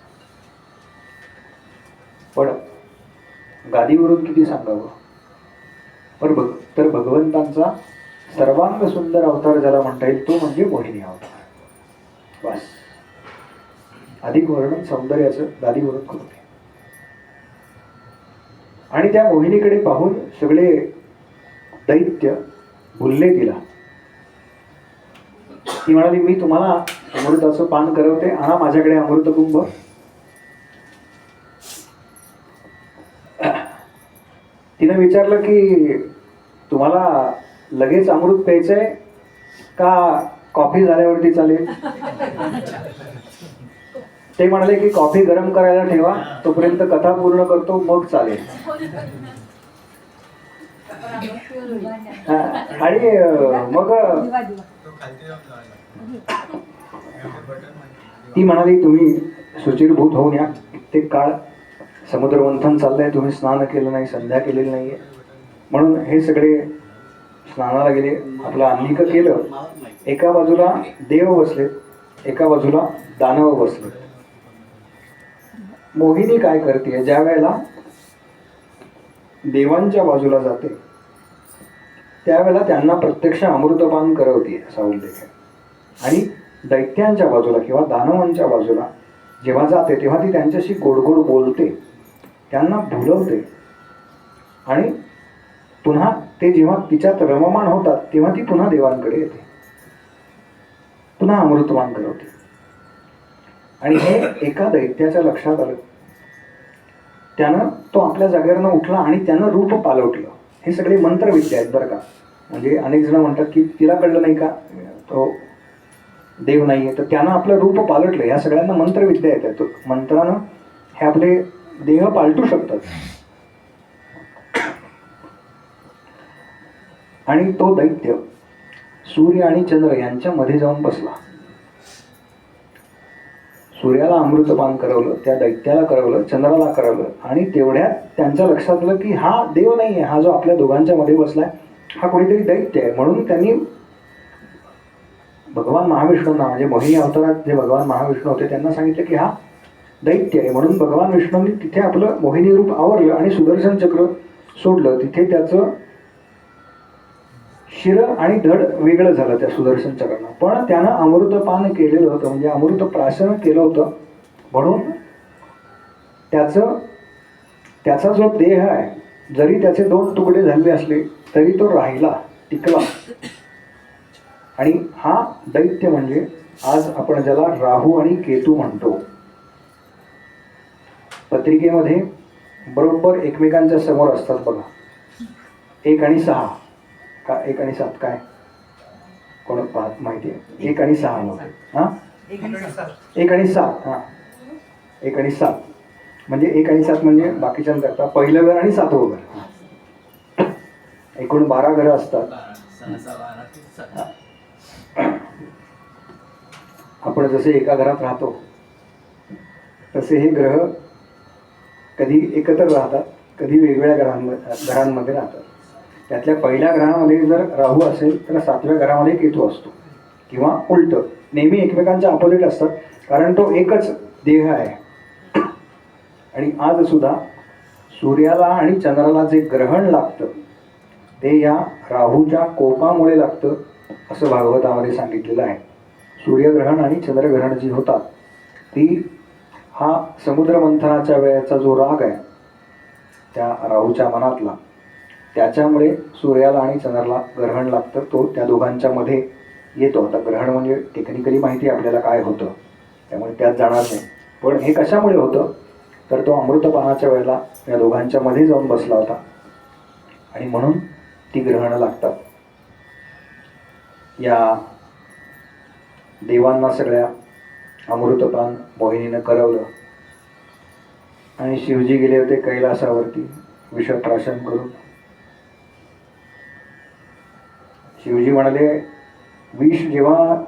पण गादीवरून किती सांगावं. तर भगवंतांचा सर्वांग सुंदर अवतार ज्याला म्हणता येईल तो म्हणजे मोहिनी अवतार. बस, अधिक वर्णन सौंदर्याचं गादीवरून करू नये. आणि त्या मोहिनीकडे पाहून सगळे दैत्य भुलले तिला. ती म्हणाली मी तुम्हाला अमृताचं पान करवते, आणा माझ्याकडे अमृतकुंभ. तिने विचारलं की तुम्हाला लगेच अमृत प्यायचंय का कॉफी झाल्यावरती चालेल. ते म्हणाले की कॉफी गरम करायला ठेवा, तोपर्यंत कथा पूर्ण करतो मग चालेल. आणि मग ती म्हणाली तुम्ही शुचिरभूत होऊन या, कित्येक काळ समुद्र मंथन चाललंय, तुम्ही स्नान केलं नाही, संध्या केलेली नाहीये. म्हणून हे सगळे स्नानाला गेले, आपलं आन्निक केलं. एका बाजूला देव बसलेत, एका बाजूला दानव बसलेत. मोहिनी काय करते, ज्या वेळेला देवांच्या बाजूला जाते त्यावेळेला त्यांना प्रत्यक्ष अमृतपान करवते असा उल्लेख आहे. आणि दैत्यांच्या बाजूला किंवा दानवांच्या बाजूला जेव्हा जाते तेव्हा ती त्यांच्याशी गोड गोड बोलते, त्यांना भुलवते आणि पुन्हा ते जेव्हा तिच्यात रममाण होतात तेव्हा ती पुन्हा देवांकडे येते, पुन्हा अमृतपान करवते. आणि हे एका दैत्याच्या लक्षात आलं. त्यानं तो आपल्या जागेवरनं उठला आणि त्यानं रूप पालवटलं. हे सगळे मंत्रविद्या आहेत बरं का. म्हणजे अनेक जण म्हणतात की तिला कळलं नाही का तो देव नाहीये, तर त्यानं आपलं रूप पालटलं. ह्या सगळ्यांना मंत्रविद्या येतात. मंत्रानं हे आपले देह पालटू शकतात. आणि तो दैत्य सूर्य आणि चंद्र यांच्या मध्ये जाऊन बसला. सूर्याला अमृतपान करवलं, त्या दैत्याला करवलं, चंद्राला करवलं. आणि तेवढ्यात त्यांच्या लक्षात आलं की हा देव नाहीये, हा जो आपल्या दोघांच्या मध्ये बसलाय हा कोणीतरी दैत्य आहे. म्हणून त्यांनी भगवान महाविष्णूंना, म्हणजे मोहिनी अवतारात जे भगवान महाविष्णू होते त्यांना सांगितलं की हा दैत्य आहे. म्हणून भगवान विष्णूंनी तिथे आपलं मोहिनी रूप आवरलं आणि सुदर्शन चक्र सोडलं. तिथे त्याचं शिर आणि धड वेगळं झालं त्या सुदर्शन चक्रानं. पण त्यानं अमृतपान केलेलं होतं, म्हणजे अमृत प्राशन केलं होतं. म्हणून त्याचा जो देह आहे जरी त्याचे 2 तुकडे झाले असले तरी तो राहिला, टिकला. आणि हा दैत्य म्हणजे आज आपण ज्याला राहू आणि केतू म्हणतो. पत्रिकेमध्ये बरोबर एकमेकांच्या समोर असतात बघा. 1 आणि 6 का 1 आणि 7 काय कोण पाहत माहिती आहे? 1 आणि 6 हा 1 आणि 7 हा 1 आणि 7 म्हणजे 1 आणि 7 म्हणजे बाकीच्यांकरता पहिलं घर आणि 7वं घर. एकूण 12 घरं असतात. आपण जसे एका घरात राहतो तसे हे ग्रह कधी एकत्र राहतात, कधी वेगवेगळ्या घरांमध्ये राहतात. त्यातल्या पहिल्या ग्रहामध्ये जर राहू असेल तर 7व्या घरामध्ये केतू असतो, किंवा उलट नेहमी एकमेकांच्या अपोजिट असतात, कारण तो एकच देह आहे. आणि आज सुद्धा सूर्याला आणि चंद्राला जे ग्रहण लागतं ते या राहूच्या कोपामुळे लागतं असं भागवतामध्ये सांगितलेलं आहे. सूर्यग्रहण आणि चंद्रग्रहण जी होतात ती हा समुद्र मंथनाच्या वेळेचा जो राग आहे त्या राहूच्या मनातला, त्याच्यामुळे सूर्याला आणि चंद्राला ग्रहण लागतं. तो त्या दोघांच्या मध्ये येतो. आता ग्रहण म्हणजे टेक्निकली माहिती आहे आपल्याला काय होतं, त्यामुळे त्यात जाणार नाही. पण हे कशामुळे होतं तर तो अमृतपानाच्या वेळेला या दोघांच्या मध्ये जाऊन बसला होता आणि म्हणून ती ग्रहणं लागतात. या देवांना सगळ्या अमृतपान मोहिनीनं करवलं आणि शिवजी गेले होते कैलासावरती विषप्राशन करून. शिवजी म्हणाले, विष जेव्हा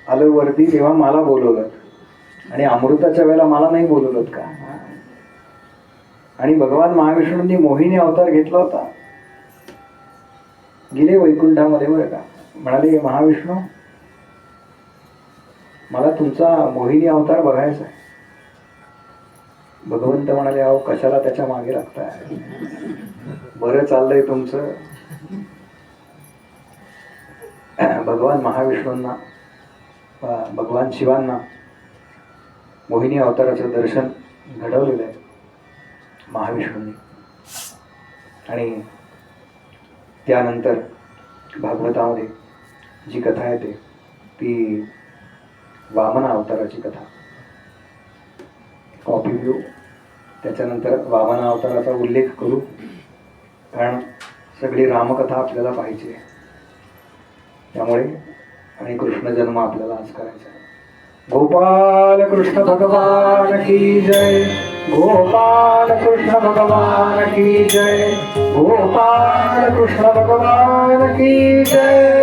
आलं वरती तेव्हा मला बोलवलं आणि अमृताच्या वेळेला मला नाही बोलवलं का? आणि भगवान महाविष्णूंनी मोहिनी अवतार घेतला होता. गेले वैकुंठामध्ये बरं का. म्हणाले, महाविष्णू मला तुमचा मोहिनी अवतार बघायचा आहे. भगवंत म्हणाले, अहो कशाला त्याच्या मागे लागताय, बरं चाललंय तुमचं. भगवान महाविष्णूंना भगवान शिवांना मोहिनी अवताराचं दर्शन घडवलेलं आहे महाविष्णूंनी. आणि त्यानंतर भागवतामध्ये जी कथा येते ती वामन अवताराची कथा. कॉपी घेऊ, त्याच्यानंतर वामन अवताराचा उल्लेख करू, कारण सगळी रामकथा आपल्याला पाहिजे. त्यामुळे आणि कृष्ण जन्म आपल्याला आज करायचा आहे. गोपाल कृष्ण भगवान की जय, गोपाल कृष्ण भगवान की जय, गोपाल कृष्ण भगवान की जय.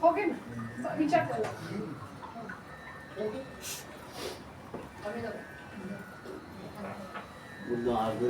हो घे ना, विचार करा. अर्ज